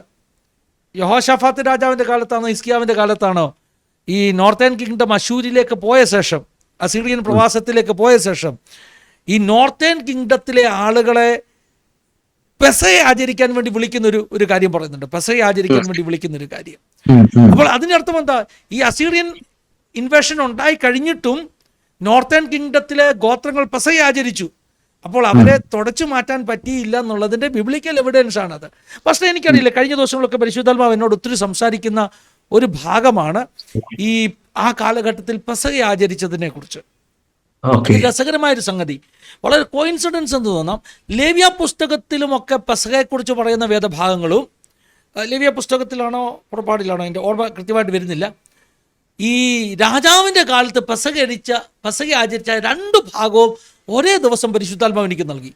യഹോശാഫാത്ത് രാജാവിന്റെ കാലത്താണോ ഹിസ്കിയാവിന്റെ കാലത്താണോ ഈ നോർത്തേൺ കിങ്ഡം അശൂരിലേക്ക് പോയ ശേഷം, അസീറിയൻ പ്രവാസത്തിലേക്ക് പോയ ശേഷം ഈ നോർത്തേൺ കിങ്ഡത്തിലെ ആളുകളെ പെസയെ ആചരിക്കാൻ വേണ്ടി വിളിക്കുന്ന ഒരു കാര്യം പറയുന്നുണ്ട്. പെസയെ ആചരിക്കാൻ വേണ്ടി വിളിക്കുന്ന ഒരു കാര്യം. അപ്പോൾ അതിനർത്ഥം എന്താ? ഈ അസീറിയൻ ഇൻവേഷൻ ഉണ്ടായി കഴിഞ്ഞിട്ടും നോർത്തേൺ കിങ്ഡത്തിലെ ഗോത്രങ്ങൾ പെസയെ ആചരിച്ചു. അപ്പോൾ അവരെ തുടച്ചു മാറ്റാൻ പറ്റിയില്ല എന്നുള്ളതിൻ്റെ ബിബ്ലിക്കൽ എവിഡൻസ് ആണത്. പക്ഷേ എനിക്കറിയില്ല, കഴിഞ്ഞ ദിവസങ്ങളൊക്കെ പരിശുദ്ധാത്മാവ് എന്നോട് ഒത്തിരി സംസാരിക്കുന്ന ഒരു ഭാഗമാണ് ഈ ആ കാലഘട്ടത്തിൽ പെസഹ ആചരിച്ചതിനെ കുറിച്ച്. രസകരമായൊരു സംഗതി, വളരെ കോയിൻസിഡൻസ് എന്ന് തോന്നാം. ലേവ്യ പുസ്തകത്തിലുമൊക്കെ പെസഹയെക്കുറിച്ച് പറയുന്ന വേദഭാഗങ്ങളും, ലേവ്യ പുസ്തകത്തിലാണോ പുറപ്പാടിലാണോ എൻ്റെ ഓർമ്മ കൃത്യമായിട്ട് വരുന്നില്ല, ഈ രാജാവിൻ്റെ കാലത്ത് പെസഹ ആചരിച്ച 2 ഭാഗവും ഒരേ ദിവസം പരിശുദ്ധാത്മാവ് എനിക്ക് നൽകി.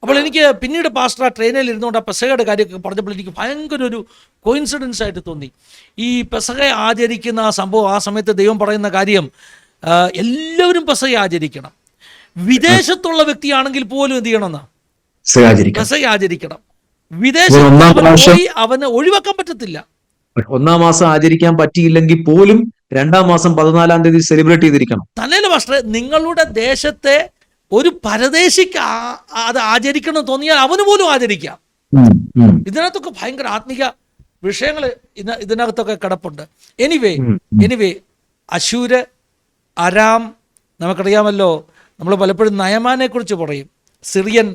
അപ്പോൾ എനിക്ക് പിന്നീട് പാസ്റ്റർ ആ ട്രെയിനിൽ ഇരുന്നുകൊണ്ട് ആ പെസഹയുടെ കാര്യമൊക്കെ പറഞ്ഞപ്പോൾ എനിക്ക് ഭയങ്കര ഒരു കോയിൻസിഡൻസ് ആയിട്ട് തോന്നി. ഈ പെസഹ ആചരിക്കുന്ന ആ സംഭവം, ആ സമയത്ത് ദൈവം പറയുന്ന കാര്യം, എല്ലാവരും പെസഹ ആചരിക്കണം. വിദേശത്തുള്ള വ്യക്തിയാണെങ്കിൽ പോലും എന്ത് ചെയ്യണമെന്നാ? പെസഹ ആചരിക്കണം. വിദേശത്ത് പോയി അവന് ഒഴിവാക്കാൻ പറ്റത്തില്ല. 1-ാം മാസം ആചരിക്കാൻ പറ്റിയില്ലെങ്കിൽ പോലും 2-ാം മാസം 14-ാം തീയതി സെലിബ്രേറ്റ് ചെയ്തിരിക്കണം. തന്നെയല്ല പാസ്റ്റർ, നിങ്ങളുടെ ദേശത്തെ ഒരു പരദേശിക്ക് അത് ആചരിക്കണം തോന്നിയാൽ അവന് പോലും ആചരിക്കാം. ഇതിനകത്തൊക്കെ ഭയങ്കര ആത്മീക വിഷയങ്ങൾ ഇതിനകത്തൊക്കെ കിടപ്പുണ്ട്. എനിവേ അശൂര്, അരാം, നമുക്കറിയാമല്ലോ. നമ്മൾ പലപ്പോഴും നയമാനെ കുറിച്ച് പറയും, സിറിയൻ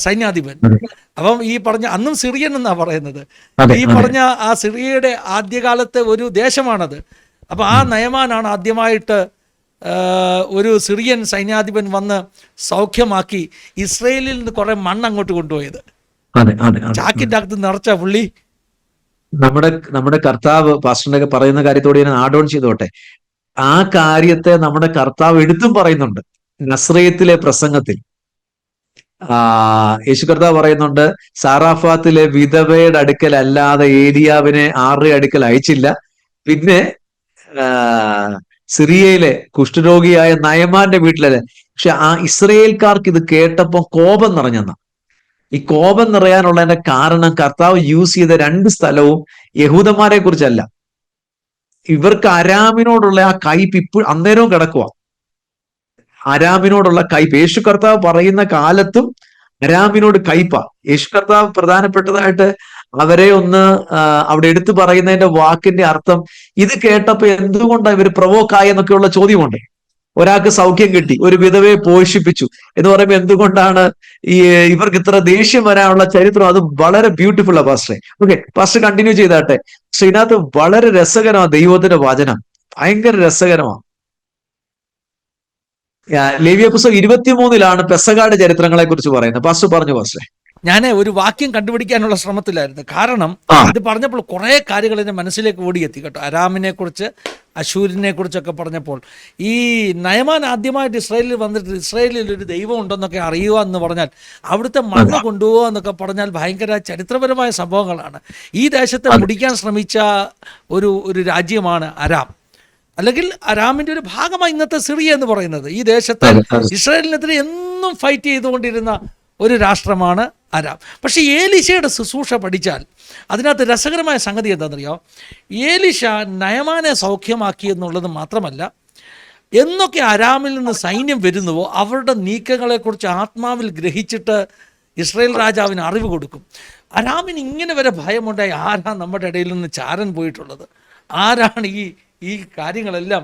സൈന്യാധിപൻ. അപ്പം ഈ പറഞ്ഞ, അന്നും സിറിയൻ എന്നാ പറയുന്നത്, ഈ പറഞ്ഞ ആ സിറിയയുടെ ആദ്യകാലത്തെ ഒരു ദേശമാണത്. അപ്പം ആ നയമാനാണ് ആദ്യമായിട്ട് ഒരു സിറിയൻ സൈന്യാധിപൻ വന്ന് സൗഖ്യമാക്കി ഇസ്രയേലിൽ നിന്ന് കുറെ മണ്ണ് അങ്ങോട്ട് കൊണ്ടുപോയത്. ചാക്കിൻ്റെ അകത്ത് നിറച്ച പുള്ളി. നമ്മുടെ കർത്താവ് പാസ്റ്ററിനൊക്കെ പറയുന്ന കാര്യത്തോട് ഞാൻ ആഡ് ഓൺ ചെയ്തോട്ടെ. ആ കാര്യത്തെ നമ്മുടെ കർത്താവ് എടുത്തും പറയുന്നുണ്ട്. നസ്രയത്തിലെ പ്രസംഗത്തിൽ യേശു കർത്താവ് പറയുന്നുണ്ട്, സാറാഫാത്തിലെ വിധവയുടെ അടുക്കൽ അല്ലാതെ ഏലിയാവിനെ ആരുടെ അടുക്കൽ അയച്ചില്ല. പിന്നെ സിറിയയിലെ കുഷ്ഠരോഗിയായ നയമാന്റെ വീട്ടിലല്ലേ. പക്ഷെ ആ ഇസ്രയേൽക്കാർക്ക് ഇത് കേട്ടപ്പോ കോപം നിറഞ്ഞെന്ന. ഈ കോപം നിറയാനുള്ളതിന്റെ കാരണം കർത്താവ് യൂസ് ചെയ്ത 2 സ്ഥലവും യഹൂദന്മാരെ കുറിച്ചല്ല. ഇവർക്ക് അരാമിനോടുള്ള ആ കയ്പ് ഇപ്പോൾ അന്നേരവും കിടക്കുക. അരാമിനോടുള്ള കയ്പ് യേശു കർത്താവ് പറയുന്ന കാലത്തും അരാമിനോട് കയ്പ. യേശു കർത്താവ് പ്രധാനപ്പെട്ടതായിട്ട് അവരെ ഒന്ന് അവിടെ എടുത്തു പറയുന്നതിന്റെ വാക്കിന്റെ അർത്ഥം, ഇത് കേട്ടപ്പോ എന്തുകൊണ്ടാണ് ഇവർ പ്രൊവോക്കായി എന്നൊക്കെയുള്ള ചോദ്യമുണ്ട്. ഒരാൾക്ക് സൗഖ്യം കിട്ടി, ഒരു വിധവയെ പോഷിപ്പിച്ചു എന്ന് പറയുമ്പോൾ എന്തുകൊണ്ടാണ് ഇവർക്ക് ഇത്ര ദേഷ്യം വരാനുള്ള ചരിത്രം? അത് വളരെ ബ്യൂട്ടിഫുൾ ആ പാസ്റ്ററെ. ഓക്കെ, പാസ്റ്റർ കണ്ടിന്യൂ ചെയ്താട്ടെ. പക്ഷെ ഇതിനകത്ത് വളരെ രസകരമാണ് ദൈവത്തിന്റെ വചനം, ഭയങ്കര രസകരമാണ്. ലേവ്യ പുസ്തകം 23-ലാണ് പെസഹയുടെ ചരിത്രങ്ങളെ കുറിച്ച് പറയുന്നത്. പാസ്റ്റർ പറഞ്ഞു പാസ്റ്ററെ. ഞാൻ ഒരു വാക്യം കണ്ടുപിടിക്കാനുള്ള ശ്രമത്തിലായിരുന്നു. കാരണം ഇത് പറഞ്ഞപ്പോൾ കുറേ കാര്യങ്ങൾ എൻ്റെ മനസ്സിലേക്ക് ഓടിയെത്തി കേട്ടോ. അരാമിനെ കുറിച്ച്, അശൂരിനെ കുറിച്ചൊക്കെ പറഞ്ഞപ്പോൾ, ഈ നയമാൻ ആദ്യമായിട്ട് ഇസ്രായേലിൽ വന്നിട്ട് ഇസ്രായേലിൽ ഒരു ദൈവം ഉണ്ടെന്നൊക്കെ അറിയുക എന്ന് പറഞ്ഞാൽ, അവിടുത്തെ മണ്ണ് കൊണ്ടുപോകുക എന്നൊക്കെ പറഞ്ഞാൽ ഭയങ്കര ചരിത്രപരമായ സംഭവങ്ങളാണ്. ഈ ദേശത്തെ മുടിക്കാൻ ശ്രമിച്ച ഒരു രാജ്യമാണ് അരാം, അല്ലെങ്കിൽ അരാമിൻ്റെ ഒരു ഭാഗമായി ഇന്നത്തെ സിറിയ എന്ന് പറയുന്നത്. ഈ ദേശത്തെ ഇസ്രായേലിനെതിരെ എന്നും ഫൈറ്റ് ചെയ്തുകൊണ്ടിരുന്ന ഒരു രാഷ്ട്രമാണ് ആരാം. പക്ഷേ ഏലീശയുടെ ശുശ്രൂഷ പഠിച്ചാൽ അതിനകത്ത് രസകരമായ സംഗതി എന്താണെന്നറിയോ? ഏലീശ നയമാനെ സൗഖ്യമാക്കി എന്നുള്ളത് മാത്രമല്ല, എന്നൊക്കെ അരാമിൽ നിന്ന് സൈന്യം വരുന്നുവോ അവരുടെ നീക്കങ്ങളെക്കുറിച്ച് ആത്മാവിൽ ഗ്രഹിച്ചിട്ട് ഇസ്രായേൽ രാജാവിന് അറിവ് കൊടുക്കും. അരാമിന് ഇങ്ങനെ വരെ ഭയമുണ്ടായി, ആരാ നമ്മുടെ ഇടയിൽ നിന്ന് ചാരൻ പോയിട്ടുള്ളത്, ആരാണ് ഈ കാര്യങ്ങളെല്ലാം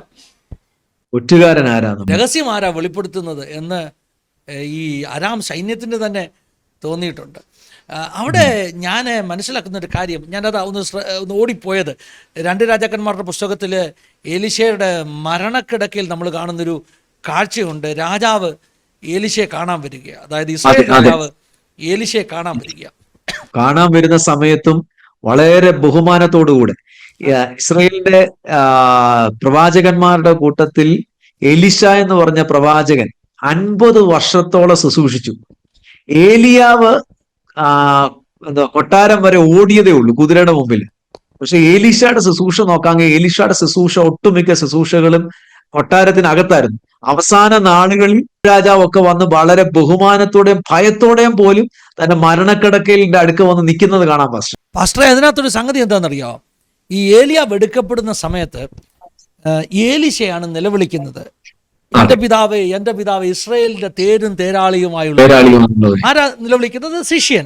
ഒറ്റുകാരൻ ആരാണ്, രഹസ്യം ആരാ വെളിപ്പെടുത്തുന്നത് എന്ന് ഈ അരാം സൈന്യത്തിന് തന്നെ തോന്നിയിട്ടുണ്ട്. അവിടെ ഞാൻ മനസ്സിലാക്കുന്ന ഒരു കാര്യം, ഞാനത് ഒന്ന് ഓടിപ്പോയത്, 2 രാജാക്കന്മാരുടെ പുസ്തകത്തിൽ ഏലീശയുടെ മരണക്കിടക്കയിൽ നമ്മൾ കാണുന്നൊരു കാഴ്ചയുണ്ട്. രാജാവ് ഏലീശയെ കാണാൻ വരിക, അതായത് ഇസ്രായേൽ രാജാവ് ഏലീശയെ കാണാൻ വരിക. കാണാൻ വരുന്ന സമയത്തും വളരെ ബഹുമാനത്തോടുകൂടെ ഇസ്രായേലിന്റെ പ്രവാചകന്മാരുടെ കൂട്ടത്തിൽ എലീശ എന്ന് പറഞ്ഞ പ്രവാചകൻ 50 വർഷത്തോളം ശുശ്രൂഷിച്ചു. ഏലിയാവ് കൊട്ടാരം വരെ ഓടിയതേ ഉള്ളൂ കുതിരയുടെ മുമ്പിൽ. പക്ഷെ ഏലീശയുടെ ശുശ്രൂഷ നോക്കാമെങ്കിൽ ഏലീശയുടെ ശുശ്രൂഷ ഒട്ടുമിക്ക ശുശ്രൂഷകളും കൊട്ടാരത്തിനകത്തായിരുന്നു. അവസാന നാളുകളിൽ രാജാവൊക്കെ വന്ന് വളരെ ബഹുമാനത്തോടെയും ഭയത്തോടെയും പോലും തന്റെ മരണക്കിടക്കലിന്റെ അടുക്ക വന്ന് നിൽക്കുന്നത് കാണാൻ പാസ്റ്ററെ, അതിനകത്തൊരു സംഗതി എന്താണെന്നറിയോ? ഈ ഏലിയാവ് എടുക്കപ്പെടുന്ന സമയത്ത് ഏലീശയാണ് നിലവിളിക്കുന്നത്, എന്റെ പിതാവേ, എന്റെ പിതാവേ, ഇസ്രായേലിന്റെ തേരും തേരാളിയുമായുള്ള. ആരാ നിലവിളിക്കുന്നത്? ശിഷ്യൻ.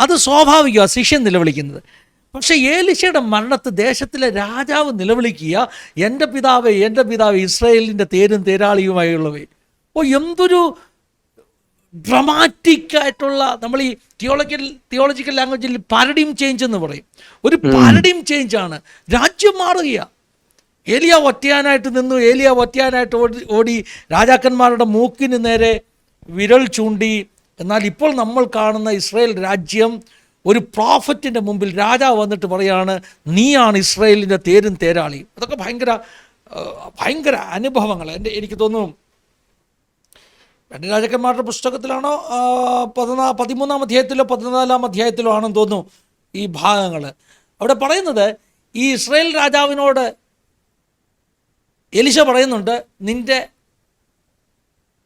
അത് സ്വാഭാവികമാണ്, ശിഷ്യൻ നിലവിളിക്കുന്നത്. പക്ഷെ ഏലീശയുടെ മരണത്ത് ദേശത്തിലെ രാജാവ് നിലവിളിക്കുക, എൻ്റെ പിതാവേ, എൻ്റെ പിതാവേ, ഇസ്രായേലിൻ്റെ തേരും തേരാളിയുമായുള്ളവേ. എന്തൊരു ഡ്രമാറ്റിക് ആയിട്ടുള്ള, നമ്മൾ ഈ തിയോളജിക്കൽ ലാംഗ്വേജിൽ പാരഡിം ചേഞ്ച് എന്ന് പറയും. ഒരു പാരഡിം ചേഞ്ചാണ്. രാജ്യം മാറുക. ഏലിയാവ് ഒറ്റയാനായിട്ട് നിന്നു, ഏലിയാവ് ഒറ്റയാനായിട്ട് ഓടി രാജാക്കന്മാരുടെ മൂക്കിന് നേരെ വിരൽ ചൂണ്ടി. എന്നാൽ ഇപ്പോൾ നമ്മൾ കാണുന്ന ഇസ്രായേൽ രാജ്യം ഒരു പ്രോഫറ്റിൻ്റെ മുമ്പിൽ രാജാവ് വന്നിട്ട് പറയാണ്, നീയാണ് ഇസ്രായേലിൻ്റെ തേരും തേരാളിയും. അതൊക്കെ ഭയങ്കര അനുഭവങ്ങൾ. എനിക്ക് തോന്നുന്നു 2 രാജാക്കന്മാരുടെ പുസ്തകത്തിലാണോ 13-ാം അധ്യായത്തിലോ 14-ാം അധ്യായത്തിലോ ആണെന്ന് തോന്നുന്നു ഈ ഭാഗങ്ങൾ. അവിടെ പറയുന്നത്, ഈ ഇസ്രായേൽ രാജാവിനോട് എലീശ പറയുന്നുണ്ട്, നിന്റെ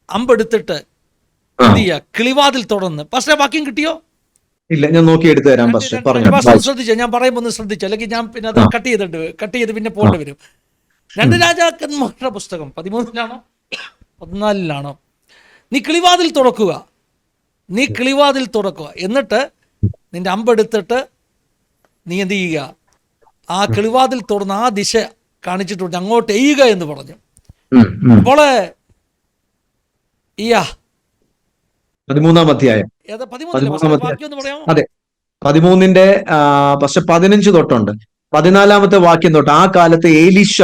അമ്പെടുത്തിട്ട് എന്ത് ചെയ്യുക, കിളിവാതിൽ തുടർന്ന്. പക്ഷേ വാക്യം കിട്ടിയോ? ഇല്ല, ഞാൻ നോക്കി എടുത്തു തരാം. ശ്രദ്ധിച്ചോ, ഞാൻ പറയുമ്പോൾ ഒന്ന് ശ്രദ്ധിച്ചു, അല്ലെങ്കിൽ ഞാൻ പിന്നെ അത് കട്ട് ചെയ്ത് പിന്നെ പോകേണ്ടി വരും. 2 രാജാക്കന്മാരുടെ പുസ്തകം 13-ലാണോ 14-ലാണോ? നീ കിളിവാതിൽ തുറക്കുക, എന്നിട്ട് നിന്റെ അമ്പെടുത്തിട്ട് നീ എന്ത് ചെയ്യുക, ആ കിളിവാതിൽ തുറന്ന് ആ ദിശ കാണിച്ചിട്ടുണ്ട്, അങ്ങോട്ട് എയ്യുക എന്ന് പറഞ്ഞു. അപ്പോൾ 13-ാം അധ്യായം, 13 അതെ, 13-ന്റെ പക്ഷെ 15 തൊട്ടുണ്ട്. 14-ാമത്തെ വാക്യം തൊട്ട്, ആ കാലത്ത് ഏലീശ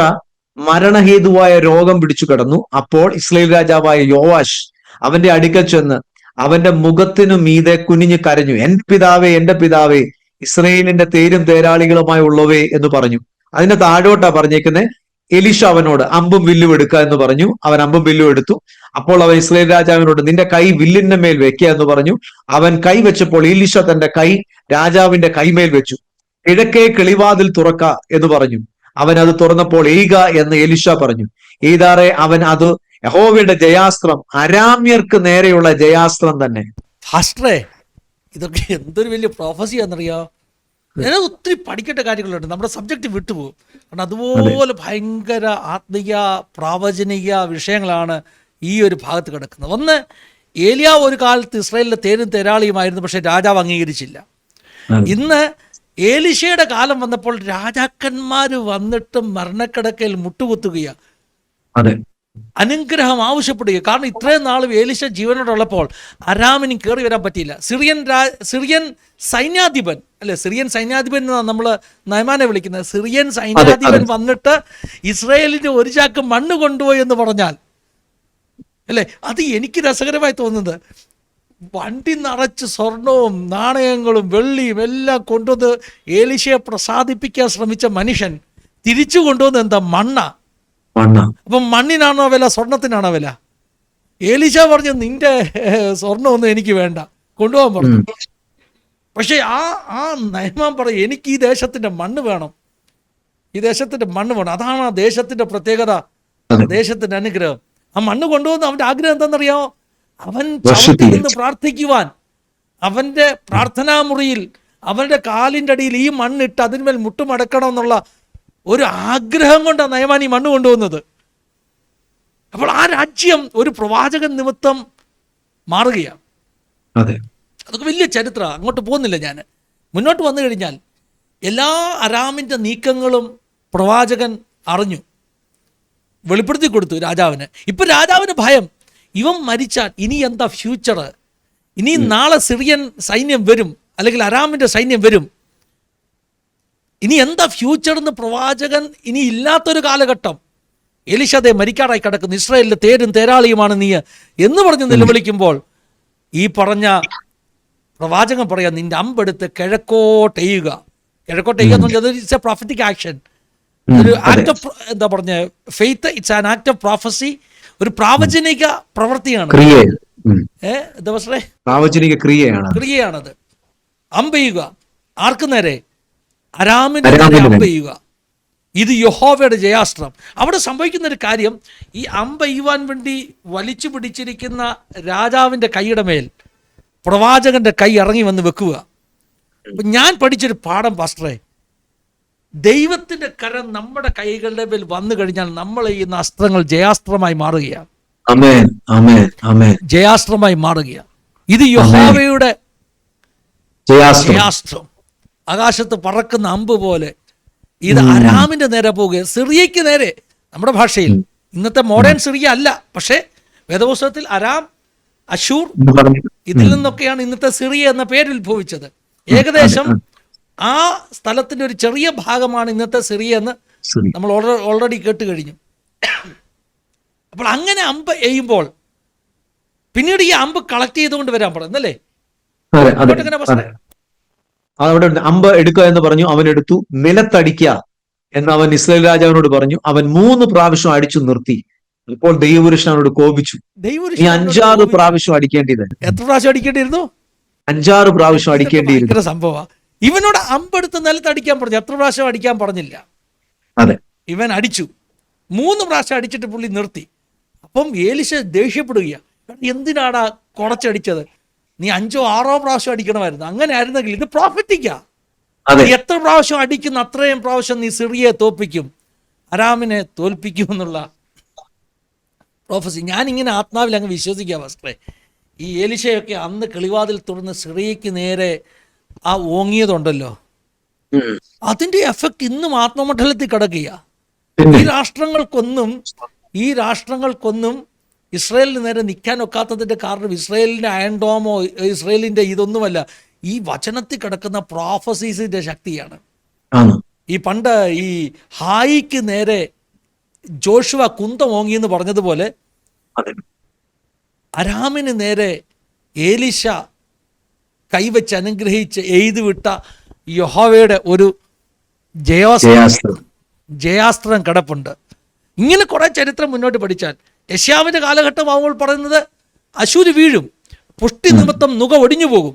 മരണഹേതുവായ രോഗം പിടിച്ചു കിടന്നു. അപ്പോൾ ഇസ്രായേൽ രാജാവായ യോവാശ് അവന്റെ അടുക്കൽ ചെന്ന് അവന്റെ മുഖത്തിനു മീതെ കുനിഞ്ഞു കരഞ്ഞു, എന്റെ പിതാവേ, എന്റെ പിതാവേ, ഇസ്രായേലിന്റെ തേരും തേരാളികളുമായി ഉള്ളവേ എന്ന് പറഞ്ഞു. അതിന്റെ താഴോട്ടാ പറഞ്ഞേക്കുന്നത്, എലീശ അവനോട് അമ്പും വില്ലും എടുക്കുക എന്ന് പറഞ്ഞു. അവൻ അമ്പും വില്ലും എടുത്തു. അപ്പോൾ അവൻ ഇസ്രായേൽ രാജാവിനോട്, നിന്റെ കൈ വില്ലിന്റെ മേൽ വെക്കുക എന്ന് പറഞ്ഞു. അവൻ കൈ വെച്ചപ്പോൾ എലീശ തന്റെ കൈ രാജാവിന്റെ കൈമേൽ വെച്ചു. കിഴക്കേ കിളിവാതിൽ തുറക്ക എന്ന് പറഞ്ഞു. അവൻ അത് തുറന്നപ്പോൾ എയ്യുക എന്ന് എലീശ പറഞ്ഞു. എയ്താറെ അവൻ അത് യഹോവയുടെ ജയാസ്ത്രം, അരാമ്യർക്ക് നേരെയുള്ള ജയാസ്ത്രം തന്നെ. ഫാസ്റ്ററേ, ഇതൊക്കെ എന്തൊരു വലിയ പ്രൊഫസിയാണെന്നറിയോ? അതിനകത്ത് ഒത്തിരി പഠിക്കേണ്ട കാര്യങ്ങളുണ്ട്. നമ്മുടെ സബ്ജക്റ്റ് വിട്ടുപോകും. കാരണം അതുപോലെ ഭയങ്കര ആത്മീയ പ്രാവചനിക വിഷയങ്ങളാണ് ഈ ഒരു ഭാഗത്ത് കിടക്കുന്നത്. ഒന്ന്, ഏലിയാവ് ഒരു കാലത്ത് ഇസ്രായേലിലെ തേരും തേരാളിയുമായിരുന്നു, പക്ഷെ രാജാവ് അംഗീകരിച്ചില്ല. ഇന്ന് ഏലീശയുടെ കാലം വന്നപ്പോൾ രാജാക്കന്മാർ വന്നിട്ട് മരണക്കിടക്കയിൽ മുട്ടുകുത്തുകയാണ്, അനുഗ്രഹം ആവശ്യപ്പെടുക. കാരണം ഇത്രയും നാളും ഏലീശ ജീവനോടുള്ളപ്പോൾ അരാമിനും കയറി വരാൻ പറ്റിയില്ല. സിറിയൻ സൈന്യാധിപൻ അല്ലെ, സിറിയൻ സൈന്യാധിപൻ എന്നാണ് നമ്മൾ നയമാനെ വിളിക്കുന്നത്. സിറിയൻ സൈന്യാധിപൻ വന്നിട്ട് ഇസ്രായേലിന്റെ ഒരു ചാക്ക് മണ്ണ് കൊണ്ടുപോയി എന്ന് പറഞ്ഞാൽ അല്ലേ, അത് എനിക്ക് രസകരമായി തോന്നുന്നത്. വണ്ടി നിറച്ച് സ്വർണവും നാണയങ്ങളും വെള്ളിയും എല്ലാം കൊണ്ടുവന്ന് ഏലീശയെ പ്രസാദിപ്പിക്കാൻ ശ്രമിച്ച മനുഷ്യൻ തിരിച്ചു കൊണ്ടുവന്ന് എന്താ? മണ്ണ. അപ്പം മണ്ണിനാണോ വില, സ്വർണത്തിനാണോ വില? ഏലീശ പറഞ്ഞു, നിന്റെ സ്വർണ്ണമൊന്നും എനിക്ക് വേണ്ട, കൊണ്ടുപോകാൻ പറഞ്ഞു. പക്ഷെ ആ നയമാൻ പറയും, എനിക്ക് ഈ ദേശത്തിന്റെ മണ്ണ് വേണം, ഈ ദേശത്തിന്റെ മണ്ണ് വേണം. അതാണ് ആ ദേശത്തിന്റെ പ്രത്യേകത, ദേശത്തിന്റെ അനുഗ്രഹം. ആ മണ്ണ് കൊണ്ടുവന്ന് അവന്റെ ആഗ്രഹം എന്താണെന്നറിയാമോ? അവൻ Worship ചവിട്ടി it. നിന്ന് പ്രാർത്ഥിക്കുവാൻ, അവൻ്റെ പ്രാർത്ഥനാ മുറിയിൽ അവൻ്റെ കാലിൻ്റെ അടിയിൽ ഈ മണ്ണിട്ട് അതിന്മേൽ മുട്ടുമടക്കണം എന്നുള്ള ഒരു ആഗ്രഹം കൊണ്ടാണ് നയമാൻ ഈ മണ്ണ് കൊണ്ടുവന്നത്. അപ്പോൾ ആ രാജ്യം ഒരു പ്രവാചകൻ നിമിത്തം മാറുകയാണ്. അതെ, അതൊക്കെ വലിയ ചരിത്രമാണ്. അങ്ങോട്ട് പോകുന്നില്ല ഞാൻ. മുന്നോട്ട് വന്നു കഴിഞ്ഞാൽ എല്ലാ അരാമിൻ്റെ നീക്കങ്ങളും പ്രവാചകൻ അറിഞ്ഞു, വെളിപ്പെടുത്തി കൊടുത്തു രാജാവിന്. ഇപ്പം രാജാവിന് ഭയം, ഇവൻ മരിച്ചാൽ ഇനി എന്താ ഫ്യൂച്ചർ, ഇനി നാളെ സിറിയൻ സൈന്യം വരും, അല്ലെങ്കിൽ അരാമിൻ്റെ സൈന്യം വരും, ഇനി എന്താ ഫ്യൂച്ചർ എന്ന് പ്രവാചകൻ ഇനി ഇല്ലാത്തൊരു കാലഘട്ടം. എലീശാദെ മരിക്കാറായി കിടക്കുന്നു, ഇസ്രായേലിലെ തേരും തേരാളിയുമാണ് നീ എന്ന് പറഞ്ഞ് നിലവിളിക്കുമ്പോൾ ഈ പറഞ്ഞ പ്രവാചകൻ പറയാം, നിന്റെ അമ്പെടുത്ത് കിഴക്കോട്ടെയ്യുക. കിഴക്കോട്ടെയ്യുക എന്ന് പറഞ്ഞാൽ ഇറ്റ്സ് എ പ്രൊഫറ്റിക് ആക്ഷൻ, ഒരു ആക്ട് ഓഫ്, എന്താ പറഞ്ഞ faith, it's an act of prophecy, ഒരു പ്രാവചനിക പ്രവൃത്തിയാണ്. പ്രാവചനിക ക്രിയയാണത്. അമ്പെയ്യുക. ആർക്ക് നേരെ? അരാമിന് നേരെ അമ്പെയ്യുക. ഇത് യഹോവയുടെ ജയാസ്ത്രം. അവിടെ സംഭവിക്കുന്ന ഒരു കാര്യം, ഈ അമ്പെയ്യുവാൻ വേണ്ടി വലിച്ചു പിടിച്ചിരിക്കുന്ന രാജാവിൻ്റെ കൈയുടെ മേൽ പ്രവാചകന്റെ കൈ ഇറങ്ങി വന്ന് വെക്കുക. അപ്പം ഞാൻ പഠിച്ചൊരു പാഠം പാസ്റ്ററെ, ദൈവത്തിൻ്റെ കരം നമ്മുടെ കൈകളുടെ മേൽ വന്നു കഴിഞ്ഞാൽ നമ്മൾ ചെയ്യുന്ന അസ്ത്രങ്ങൾ ജയാസ്ത്രമായി മാറുകയാണ്. ജയാസ്ത്രമായി മാറുകയാണ്. ഇത് യഹോവയുടെ ജയാസ്ത്രം. ആകാശത്ത് പറക്കുന്ന അമ്പ് പോലെ ഇത് അരാമിന്റെ നേരെ പോവുക, സിറിയയ്ക്ക് നേരെ. നമ്മുടെ ഭാഷയിൽ ഇന്നത്തെ മോഡേൺ സിറിയ അല്ല, പക്ഷേ വേദപുസ്തകത്തിൽ അരാം, അശൂർ, ഇതിൽ നിന്നൊക്കെയാണ് ഇന്നത്തെ സിറിയ എന്ന പേര് ഉത്ഭവിച്ചത്. ഏകദേശം ആ സ്ഥലത്തിന്റെ ഒരു ചെറിയ ഭാഗമാണ് ഇന്നത്തെ സിറിയ എന്ന് നമ്മൾ ഓൾറെഡി കേട്ട് കഴിഞ്ഞു. അപ്പോൾ അങ്ങനെ അമ്പ് എയ്യുമ്പോൾ പിന്നീട് ഈ അമ്പ് കളക്ട് ചെയ്തുകൊണ്ട് വരാൻ പറയുന്നല്ലേ? അവിടെ അമ്പ് എടുക്കുക എന്ന് പറഞ്ഞു. അവൻ എടുത്തു. നിലത്തടിക്കുക എന്ന് അവൻ ഇസ്രായേൽ രാജാവിനോട് പറഞ്ഞു. അവൻ 3 പ്രാവശ്യം അടിച്ചു നിർത്തി. ഇപ്പോൾ ദൈവപുരുഷൻ അവനോട് കോപിച്ചു. നീ 5-6 പ്രാവശ്യം അടിക്കേണ്ടത്. എത്ര പ്രാവശ്യം അടിക്കേണ്ടിയിരുന്നു? 5-6 പ്രാവശ്യം അടിക്കേണ്ടിയിരുന്നു. സംഭവം. ഇവനോട് അമ്പെടുത്ത് നിലത്തടിക്കാൻ പറഞ്ഞു, എത്ര പ്രാവശ്യം അടിക്കാൻ പറഞ്ഞില്ല. അതെ, ഇവൻ അടിച്ചു. 3 പ്രാവശ്യം അടിച്ചിട്ട് പുള്ളി നിർത്തി. അപ്പം എലീശ ദേഷ്യപ്പെടുകയാണ്, എന്തിനാടാ കുറച്ചടിച്ചത്, നീ 5-6 പ്രാവശ്യം അടിക്കണമായിരുന്നു. അങ്ങനെ ആയിരുന്നെങ്കിൽ ഇത് പ്രോഫറ്റിക്കാ. എത്ര പ്രാവശ്യം അടിക്കുന്ന അത്രയും പ്രാവശ്യം നീ സിറിയയെ തോൽപ്പിക്കും, അരാമിനെ തോൽപ്പിക്കും എന്നുള്ള പ്രോഫസി. ഞാനിങ്ങനെ ആത്മാവിൽ അങ്ങ് വിശ്വസിക്കുക വസ്ത്രേ. ഈ എലീശയൊക്കെ അന്ന് കിളിവാതിൽ തുറന്ന് സിറിയയ്ക്ക് നേരെ ആ ഓങ്ങിയതുണ്ടല്ലോ, അതിന്റെ എഫക്റ്റ് ഇന്നും ആത്മമണ്ഡലത്തിൽ കിടക്കുക. ഈ രാഷ്ട്രങ്ങൾക്കൊന്നും ഇസ്രായേലിന് നേരെ നിൽക്കാൻ ഒക്കാത്തതിൻ്റെ കാരണം ഇസ്രായേലിൻ്റെ അയൺ ഡോമോ ഇസ്രായേലിൻ്റെ ഇതൊന്നുമല്ല, ഈ വചനത്തിൽ കിടക്കുന്ന പ്രോഫസീസിൻ്റെ ശക്തിയാണ്. ഈ പണ്ട് ഈ ഹായിക്ക് നേരെ ജോഷുവ കുന്തം ഓങ്ങിയെന്ന് പറഞ്ഞതുപോലെ അരാമിന് നേരെ ഏലീശ കൈവച്ച് അനുഗ്രഹിച്ച് എഴുതുവിട്ട യഹോവയുടെ ഒരു ജയാസ്ത്രം കിടപ്പുണ്ട്. ഇങ്ങനെ കുറെ ചരിത്രം മുന്നോട്ട് പഠിച്ചാൽ യെശയ്യാവിന്റെ കാലഘട്ടമാകുമ്പോൾ പറയുന്നത് അശൂര് വീഴും, പുഷ്ടി നിമിത്തം നുക ഒടിഞ്ഞു പോകും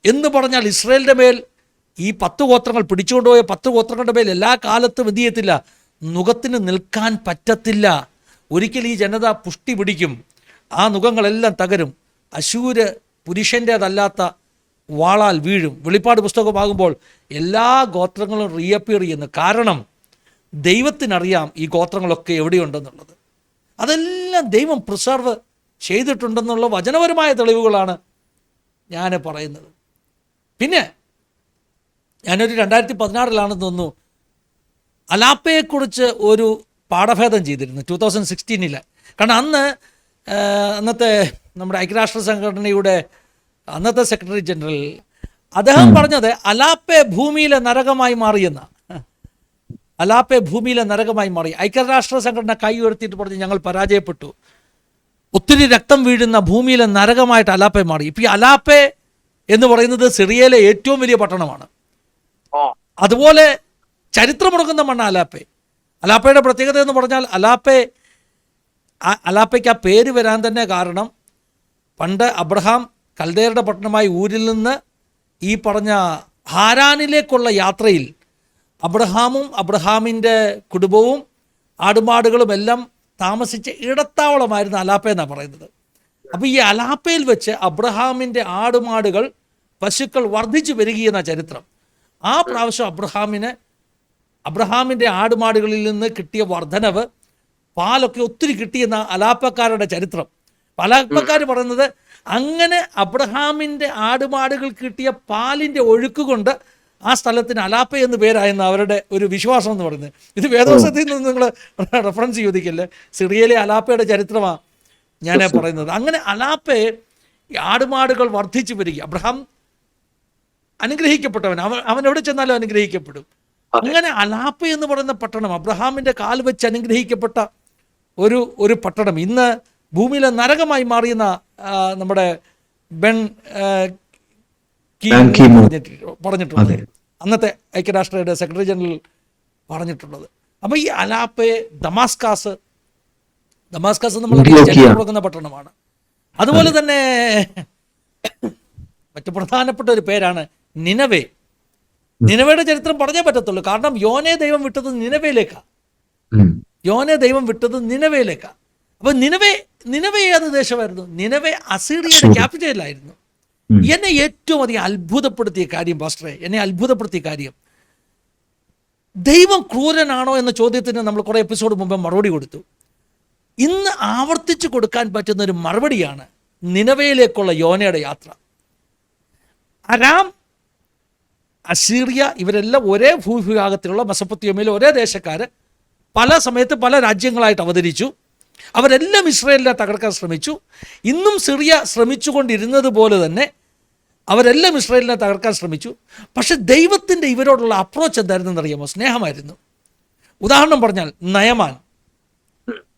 എന്ന് പറഞ്ഞാൽ ഇസ്രായേലിന്റെ മേൽ ഈ 10 ഗോത്രങ്ങൾ പിടിച്ചുകൊണ്ടുപോയ 10 ഗോത്രങ്ങളുടെ മേൽ എല്ലാ കാലത്തും എന്ത് ചെയ്യത്തില്ല, നുകത്തിന് നിൽക്കാൻ പറ്റത്തില്ല. ഒരിക്കൽ ഈ ജനത പുഷ്ടി പിടിക്കും, ആ നുകങ്ങളെല്ലാം തകരും. അശൂര് പുരുഷൻ്റേതല്ലാത്ത വാളാൽ വീഴും. വെളിപ്പാട് പുസ്തകമാകുമ്പോൾ എല്ലാ ഗോത്രങ്ങളും റീഅപ്പിയർ ചെയ്യുന്നു. കാരണം ദൈവത്തിനറിയാം ഈ ഗോത്രങ്ങളൊക്കെ എവിടെയുണ്ടെന്നുള്ളത്. അതെല്ലാം ദൈവം പ്രിസർവ് ചെയ്തിട്ടുണ്ടെന്നുള്ള വചനപരമായ തെളിവുകളാണ് ഞാൻ പറയുന്നത്. പിന്നെ ഞാനൊരു 2016 തോന്നുന്നു അലാപ്പയെക്കുറിച്ച് ഒരു പാഠഭേദം ചെയ്തിരുന്നു 2016. കാരണം അന്നത്തെ നമ്മുടെ ഐക്യരാഷ്ട്ര സംഘടനയുടെ അന്നത്തെ സെക്രട്ടറി ജനറൽ അദ്ദേഹം പറഞ്ഞത് അലാപ്പെ ഭൂമിയിലെ നരകമായി മാറിയെന്ന. അലാപ്പെ ഭൂമിയിലെ നരകമായി മാറി. ഐക്യരാഷ്ട്ര സംഘടന കൈ ഉയർത്തിയിട്ട് പറഞ്ഞ് ഞങ്ങൾ പരാജയപ്പെട്ടു, ഒത്തിരി രക്തം വീഴുന്ന ഭൂമിയിലെ നരകമായിട്ട് അലാപ്പെ മാറി. ഇപ്പം ഈ അലാപ്പെ എന്ന് പറയുന്നത് സിറിയയിലെ ഏറ്റവും വലിയ പട്ടണമാണ്. അതുപോലെ ചരിത്രമുടങ്ങുന്ന മണ്ണ അലാപ്പെ. അലാപ്പയുടെ പ്രത്യേകത എന്ന് പറഞ്ഞാൽ അലാപ്പയ്ക്ക് ആ പേര് വരാൻ തന്നെ കാരണം പണ്ട് അബ്രഹാം കൽദയരുടെ പട്ടണമായ ഊരിൽ നിന്ന് ഈ പറഞ്ഞ ഹാരാനിലേക്കുള്ള യാത്രയിൽ അബ്രഹാമും അബ്രഹാമിൻ്റെ കുടുംബവും ആടുമാടുകളും എല്ലാം താമസിച്ച ഇടത്താവളമായിരുന്നു അലാപ്പ എന്നാണ് പറയുന്നത്. അപ്പോൾ ഈ അലാപ്പയിൽ വെച്ച് അബ്രഹാമിൻ്റെ ആടുമാടുകൾ പശുക്കൾ വർദ്ധിച്ചു വരികയെന്ന ചരിത്രം. ആ പ്രാവശ്യം അബ്രഹാമിൻ്റെ ആടുമാടുകളിൽ നിന്ന് കിട്ടിയ വർധനവ്, പാലൊക്കെ ഒത്തിരി കിട്ടിയെന്ന അലാപ്പക്കാരുടെ ചരിത്രം. അലാപ്പക്കാർ പറയുന്നത് അങ്ങനെ അബ്രഹാമിൻ്റെ ആടുമാടുകൾ കിട്ടിയ പാലിൻ്റെ ഒഴുക്ക് കൊണ്ട് ആ സ്ഥലത്തിന് അലാപ്പ എന്ന് പേരായെന്ന് അവരുടെ ഒരു വിശ്വാസം എന്ന് പറയുന്നത്. ഇത് വേദവസത്തിൽ നിന്ന് നിങ്ങൾ റെഫറൻസ് ചോദിക്കല്ലേ, സിറിയയിലെ അലാപ്പയുടെ ചരിത്രമാണ് ഞാൻ പറയുന്നത്. അങ്ങനെ അലാപ്പയെ ആടുമാടുകൾ വർദ്ധിച്ചു വരിക. അബ്രഹാം അനുഗ്രഹിക്കപ്പെട്ടവൻ, അവൻ എവിടെ ചെന്നാലും അനുഗ്രഹിക്കപ്പെടും. അങ്ങനെ അലാപ്പ എന്ന് പറയുന്ന പട്ടണം, അബ്രഹാമിൻ്റെ കാൽ വെച്ച് അനുഗ്രഹിക്കപ്പെട്ട ഒരു പട്ടണം, ഇന്ന് ഭൂമിയിലെ നരകമായി മാറിയെന്ന നമ്മുടെ ബെൻ പറഞ്ഞിട്ടുള്ളത്, അന്നത്തെ ഐക്യരാഷ്ട്രയുടെ സെക്രട്ടറി ജനറൽ പറഞ്ഞിട്ടുള്ളത്. അപ്പോൾ ഈ അലാപ്പയെ ദമാസ്കസ് നമ്മൾ കൊടുക്കുന്ന പട്ടണമാണ്. അതുപോലെ തന്നെ മറ്റു പ്രധാനപ്പെട്ട ഒരു പേരാണ് നിനവേ. നിനവയുടെ ചരിത്രം പറഞ്ഞേ പറ്റത്തുള്ളൂ, കാരണം യോനെ ദൈവം വിട്ടത് നിനവയിലേക്കാ. അപ്പൊ നിനവേ ഏത് ദേശമായിരുന്നു? നിനവേ അസീറിയയുടെ ക്യാപിറ്റലായിരുന്നു. എന്നെ ഏറ്റവും അധികം അത്ഭുതപ്പെടുത്തിയ കാര്യം പാസ്റ്ററെ, ദൈവം ക്രൂരനാണോ എന്ന ചോദ്യത്തിന് നമ്മൾ കുറേ എപ്പിസോഡ് മുമ്പ് മറുപടി കൊടുത്തു. ഇന്ന് ആവർത്തിച്ചു കൊടുക്കാൻ പറ്റുന്ന ഒരു മറുപടിയാണ് നിനവയിലേക്കുള്ള യോനയുടെ യാത്ര. അരാം, അസീറിയ ഇവരെല്ലാം ഒരേ ഭൂവിഭാഗത്തിലുള്ള മെസൊപ്പൊത്താമിയയിലെ ഒരേ ദേശക്കാർ, പല സമയത്ത് പല രാജ്യങ്ങളായിട്ട് അവതരിച്ചു. അവരെല്ലാം ഇസ്രായേലിനെ തകർക്കാൻ ശ്രമിച്ചു. ഇന്നും സിറിയ ശ്രമിച്ചുകൊണ്ടിരുന്നത് പോലെ തന്നെ അവരെല്ലാം ഇസ്രായേലിനെ തകർക്കാൻ ശ്രമിച്ചു. പക്ഷെ ദൈവത്തിൻ്റെ ഇവരോടുള്ള അപ്രോച്ച് എന്തായിരുന്നെന്ന് അറിയാമോ? സ്നേഹമായിരുന്നു. ഉദാഹരണം പറഞ്ഞാൽ നയമാൻ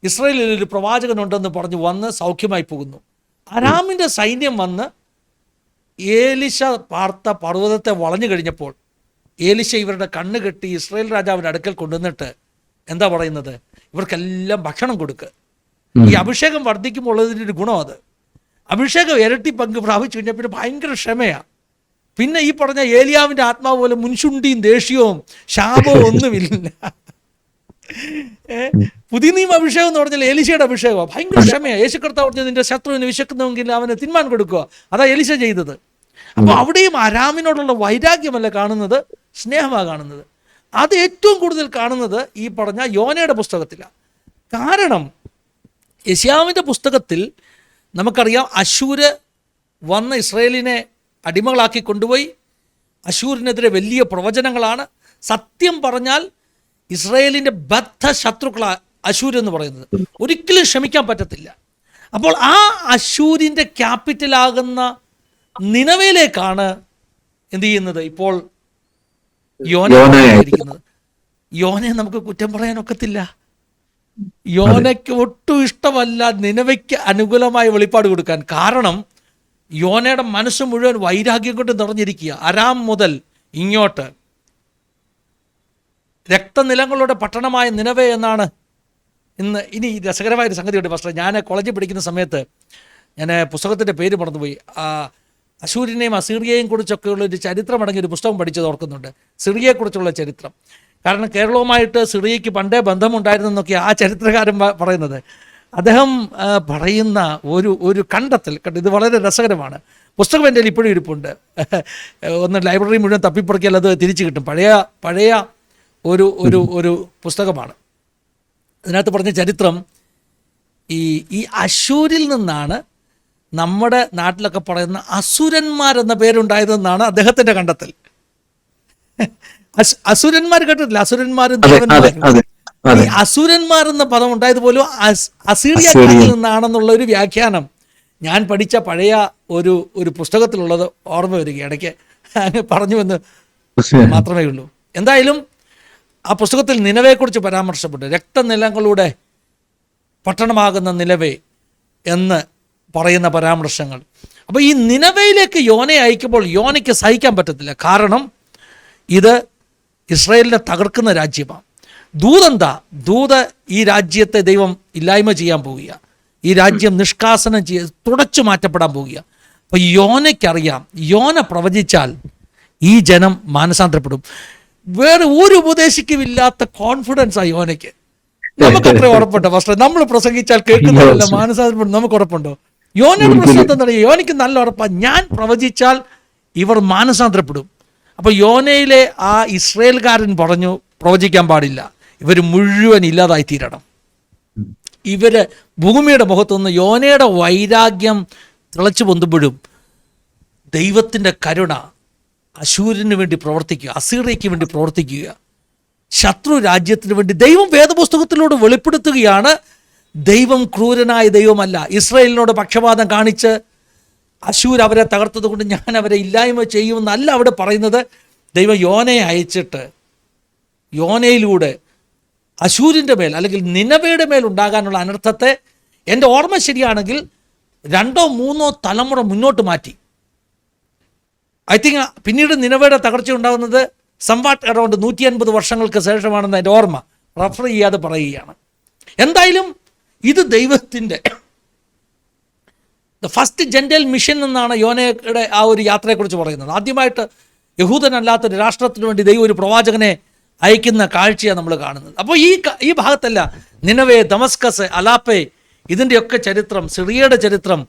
ഇസ്രായേലിൽ ഒരു പ്രവാചകനുണ്ടെന്ന് പറഞ്ഞ് വന്ന് സൗഖ്യമായി പോകുന്നു. അരാമിൻ്റെ സൈന്യം വന്ന് ഏലിശ പാർത്ത പർവ്വതത്തെ വളഞ്ഞു കഴിഞ്ഞപ്പോൾ ഏലിശ ഇവരുടെ കണ്ണ് കെട്ടി ഇസ്രായേൽ രാജാവിൻ്റെ അടുക്കൽ കൊണ്ടുവന്നിട്ട് എന്താ പറയുന്നത്? ഇവർക്കെല്ലാം ഭക്ഷണം കൊടുക്കുക. ഈ അഭിഷേകം വർദ്ധിക്കുമ്പോൾ ഉള്ളതിൻ്റെ ഒരു ഗുണം അത്. അഭിഷേകം ഇരട്ടി പങ്ക് പ്രാപിച്ചു കഴിഞ്ഞാൽ പിന്നെ ഭയങ്കര ക്ഷമയാണ്. പിന്നെ ഈ പറഞ്ഞ ഏലിയാവിൻ്റെ ആത്മാവ് പോലെ മുൻശുണ്ടിയും ദേഷ്യവും ശാപവും ഒന്നുമില്ല. പുതിയ നിയമ അഭിഷേകം എന്ന് പറഞ്ഞാൽ എലീശയുടെ അഭിഷേകമാണ്. ഭയങ്കര ക്ഷമയാണ്. യേശു കർത്താവ് പറഞ്ഞത് നിന്റെ ശത്രുവിന് വിശക്കുന്നുവെങ്കിൽ അവന് തിന്മാൻ കൊടുക്കുക. അതാ എലീശ ചെയ്തത്. അപ്പോൾ അവിടെയും അരാമിനോടുള്ള വൈരാഗ്യമല്ല കാണുന്നത്, സ്നേഹമാണ് കാണുന്നത്. അത് ഏറ്റവും കൂടുതൽ കാണുന്നത് ഈ പറഞ്ഞ യോനയുടെ പുസ്തകത്തിലാണ്. കാരണം യെശയ്യാവിൻ്റെ പുസ്തകത്തിൽ നമുക്കറിയാം, അശൂര് വന്ന് ഇസ്രായേലിനെ അടിമകളാക്കി കൊണ്ടുപോയി. അശൂരിനെതിരെ വലിയ പ്രവചനങ്ങളാണ്. സത്യം പറഞ്ഞാൽ ഇസ്രായേലിൻ്റെ ബദ്ധ ശത്രുക്കളാണ് അശൂരെന്ന് പറയുന്നത്. ഒരിക്കലും ക്ഷമിക്കാൻ പറ്റത്തില്ല. അപ്പോൾ ആ അശൂരിൻ്റെ ക്യാപിറ്റലാകുന്ന നിനവയിലേക്കാണ് എന്ത് ചെയ്യുന്നത്? ഇപ്പോൾ യോനയിരിക്കുന്നത്. യോനയെ നമുക്ക് കുറ്റം പറയാനൊക്കത്തില്ല. യോനയ്ക്ക് ഒട്ടും ഇഷ്ടമല്ല നിനവയ്ക്ക് അനുകൂലമായ വെളിപ്പാട് കൊടുക്കാൻ. കാരണം യോനയുടെ മനസ്സ് മുഴുവൻ വൈരാഗ്യം കൊണ്ട് നിറഞ്ഞിരിക്കുക. അരാം മുതൽ ഇങ്ങോട്ട് രക്തനിലങ്ങളുടെ പട്ടണമായ നിനവേ എന്നാണ് ഇനി രസകരമായൊരു സംഗതിയുണ്ട് പക്ഷേ. ഞാൻ കോളേജിൽ പഠിക്കുന്ന സമയത്ത് ഞാൻ പുസ്തകത്തിൻ്റെ പേര് മറന്നുപോയി. അശൂരിനെയും അസീറിയയും കുറിച്ചൊക്കെയുള്ള ഒരു ചരിത്രമടങ്ങിയ ഒരു പുസ്തകം പഠിച്ചത് ഓർക്കുന്നുണ്ട്, സിറിയയെക്കുറിച്ചുള്ള ചരിത്രം. കാരണം കേരളവുമായിട്ട് സിറിയയ്ക്ക് പണ്ടേ ബന്ധമുണ്ടായിരുന്നെന്നൊക്കെ ആ ചരിത്രകാരൻ പറയുന്നത്. അദ്ദേഹം പറയുന്ന ഒരു കണ്ടെത്തൽ ഇത് വളരെ രസകരമാണ്. പുസ്തകം എൻ്റെ ഇപ്പോഴും ഇരിപ്പുണ്ട്. ഒന്ന് ലൈബ്രറി മുഴുവൻ തപ്പിപ്പറക്കിയാൽ അത് തിരിച്ചു കിട്ടും. പഴയ ഒരു പുസ്തകമാണ്. അതിനകത്ത് പറഞ്ഞ ചരിത്രം ഈ അശൂരിൽ നിന്നാണ് നമ്മുടെ നാട്ടിലൊക്കെ പറയുന്ന അസുരന്മാരെന്ന പേരുണ്ടായതെന്നാണ് അദ്ദേഹത്തിൻ്റെ കണ്ടെത്തൽ. അസുരന്മാർ കേട്ടിട്ടില്ല? അസുരന്മാരും ദേവന്മാരും. ഈ അസുരന്മാരെന്ന പദം ഉണ്ടായത് പോലും അസീറിയയിൽ നിന്നാണെന്നുള്ള ഒരു വ്യാഖ്യാനം ഞാൻ പഠിച്ച പഴയ ഒരു പുസ്തകത്തിലുള്ളത് ഓർമ്മ വരിക. ഇടയ്ക്ക് പറഞ്ഞു എന്ന് മാത്രമേ ഉള്ളൂ. എന്തായാലും ആ പുസ്തകത്തിൽ നിലവയെക്കുറിച്ച് പരാമർശപ്പെട്ടു. രക്തനിലങ്ങളുടെ പട്ടണമാകുന്ന നിലവേ എന്ന് പറയുന്ന പരാമർശങ്ങൾ. അപ്പോൾ ഈ നിനവയിലേക്ക് യോനയെ അയക്കുമ്പോൾ യോനയ്ക്ക് സഹിക്കാൻ പറ്റത്തില്ല. കാരണം ഇത് ഇസ്രായേലിനെ തകർക്കുന്ന രാജ്യമാണ്. ദൂത് ഈ രാജ്യത്തെ ദൈവം ഇല്ലായ്മ ചെയ്യാൻ പോവുക. ഈ രാജ്യം നിഷ്കാസനം തുടച്ചു മാറ്റപ്പെടാൻ പോവുക. അപ്പോൾ യോനയ്ക്കറിയാം, യോന പ്രവചിച്ചാൽ ഈ ജനം മാനസാന്തരപ്പെടും. വേറെ ഒരു ഉപദേശിക്കുമില്ലാത്ത കോൺഫിഡൻസാണ് യോനയ്ക്ക്. നമുക്കത്ര ഉറപ്പുണ്ടോ ഫസ്റ്റ്? നമ്മൾ പ്രസംഗിച്ചാൽ കേൾക്കുന്നവരല്ല മാനസാന്തരപ്പെടും, നമുക്ക് ഉറപ്പുണ്ടോ? യോനയുടെ പ്രശ്നം ഒരിക്കലും. എന്താണെന്നറിയോ? യോനയ്ക്ക് നല്ല ഉറപ്പാണ്, ഞാൻ പ്രവചിച്ചാൽ ഇവർ മാനസാന്തരപ്പെടും. അപ്പോൾ യോനയിലെ ആ ഇസ്രയേൽക്കാരൻ പറഞ്ഞു പ്രവചിക്കാൻ പാടില്ല, ഇവർ മുഴുവൻ ഇല്ലാതായി തീരണം. ഇവർ ഭൂമിയുടെ മുഖത്തുനിന്ന് യോനയുടെ വൈരാഗ്യം തിളച്ചു പൊന്തുമ്പോഴും ദൈവത്തിൻ്റെ കരുണ അശൂരിന് വേണ്ടി പ്രവർത്തിക്കുക, അസീറിയയ്ക്ക് വേണ്ടി പ്രവർത്തിക്കുക, ശത്രു രാജ്യത്തിന് വേണ്ടി ദൈവം വേദപുസ്തകത്തിലൂടെ വെളിപ്പെടുത്തുകയാണ്. ദൈവം ക്രൂരനായ ദൈവമല്ല. ഇസ്രായേലിനോട് പക്ഷപാതം കാണിച്ച് അശൂർ അവരെ തകർത്തത് കൊണ്ട് ഞാൻ അവരെ ഇല്ലായ്മ ചെയ്യുമെന്നല്ല അവിടെ പറയുന്നത്. ദൈവം യോനയെ അയച്ചിട്ട് യോനയിലൂടെ അശൂരിൻ്റെ മേൽ അല്ലെങ്കിൽ നിനവയുടെ മേൽ ഉണ്ടാകാനുള്ള അനർത്ഥത്തെ, എൻ്റെ ഓർമ്മ ശരിയാണെങ്കിൽ 2 or 3 തലമുറ മുന്നോട്ട് മാറ്റി. ഐ തിങ്ക് പിന്നീട് നിനവയുടെ തകർച്ച ഉണ്ടാകുന്നത് സംവാട്ട് അറൗണ്ട് 150 വർഷങ്ങൾക്ക് ശേഷമാണെന്ന് എൻ്റെ ഓർമ്മ, റഫർ ചെയ്യാതെ പറയുകയാണ്. എന്തായാലും ഇത് ദൈവത്തിൻ്റെ ദ ഫസ്റ്റ് ജെൻറ്റൈൽ മിഷൻ എന്നാണ് യോനയുടെ ആ ഒരു യാത്രയെക്കുറിച്ച് പറയുന്നത്. ആദ്യമായിട്ട് യഹൂദനല്ലാത്തൊരു രാഷ്ട്രത്തിന് വേണ്ടി ദൈവം ഒരു പ്രവാചകനെ അയക്കുന്ന കാഴ്ചയാണ് നമ്മൾ കാണുന്നത്. അപ്പോൾ ഈ ഭാഗത്തല്ല, നിനവേ, ദമസ്കസ്, അലാപ്പെ, ഇതിൻ്റെയൊക്കെ ചരിത്രം, സിറിയയുടെ ചരിത്രം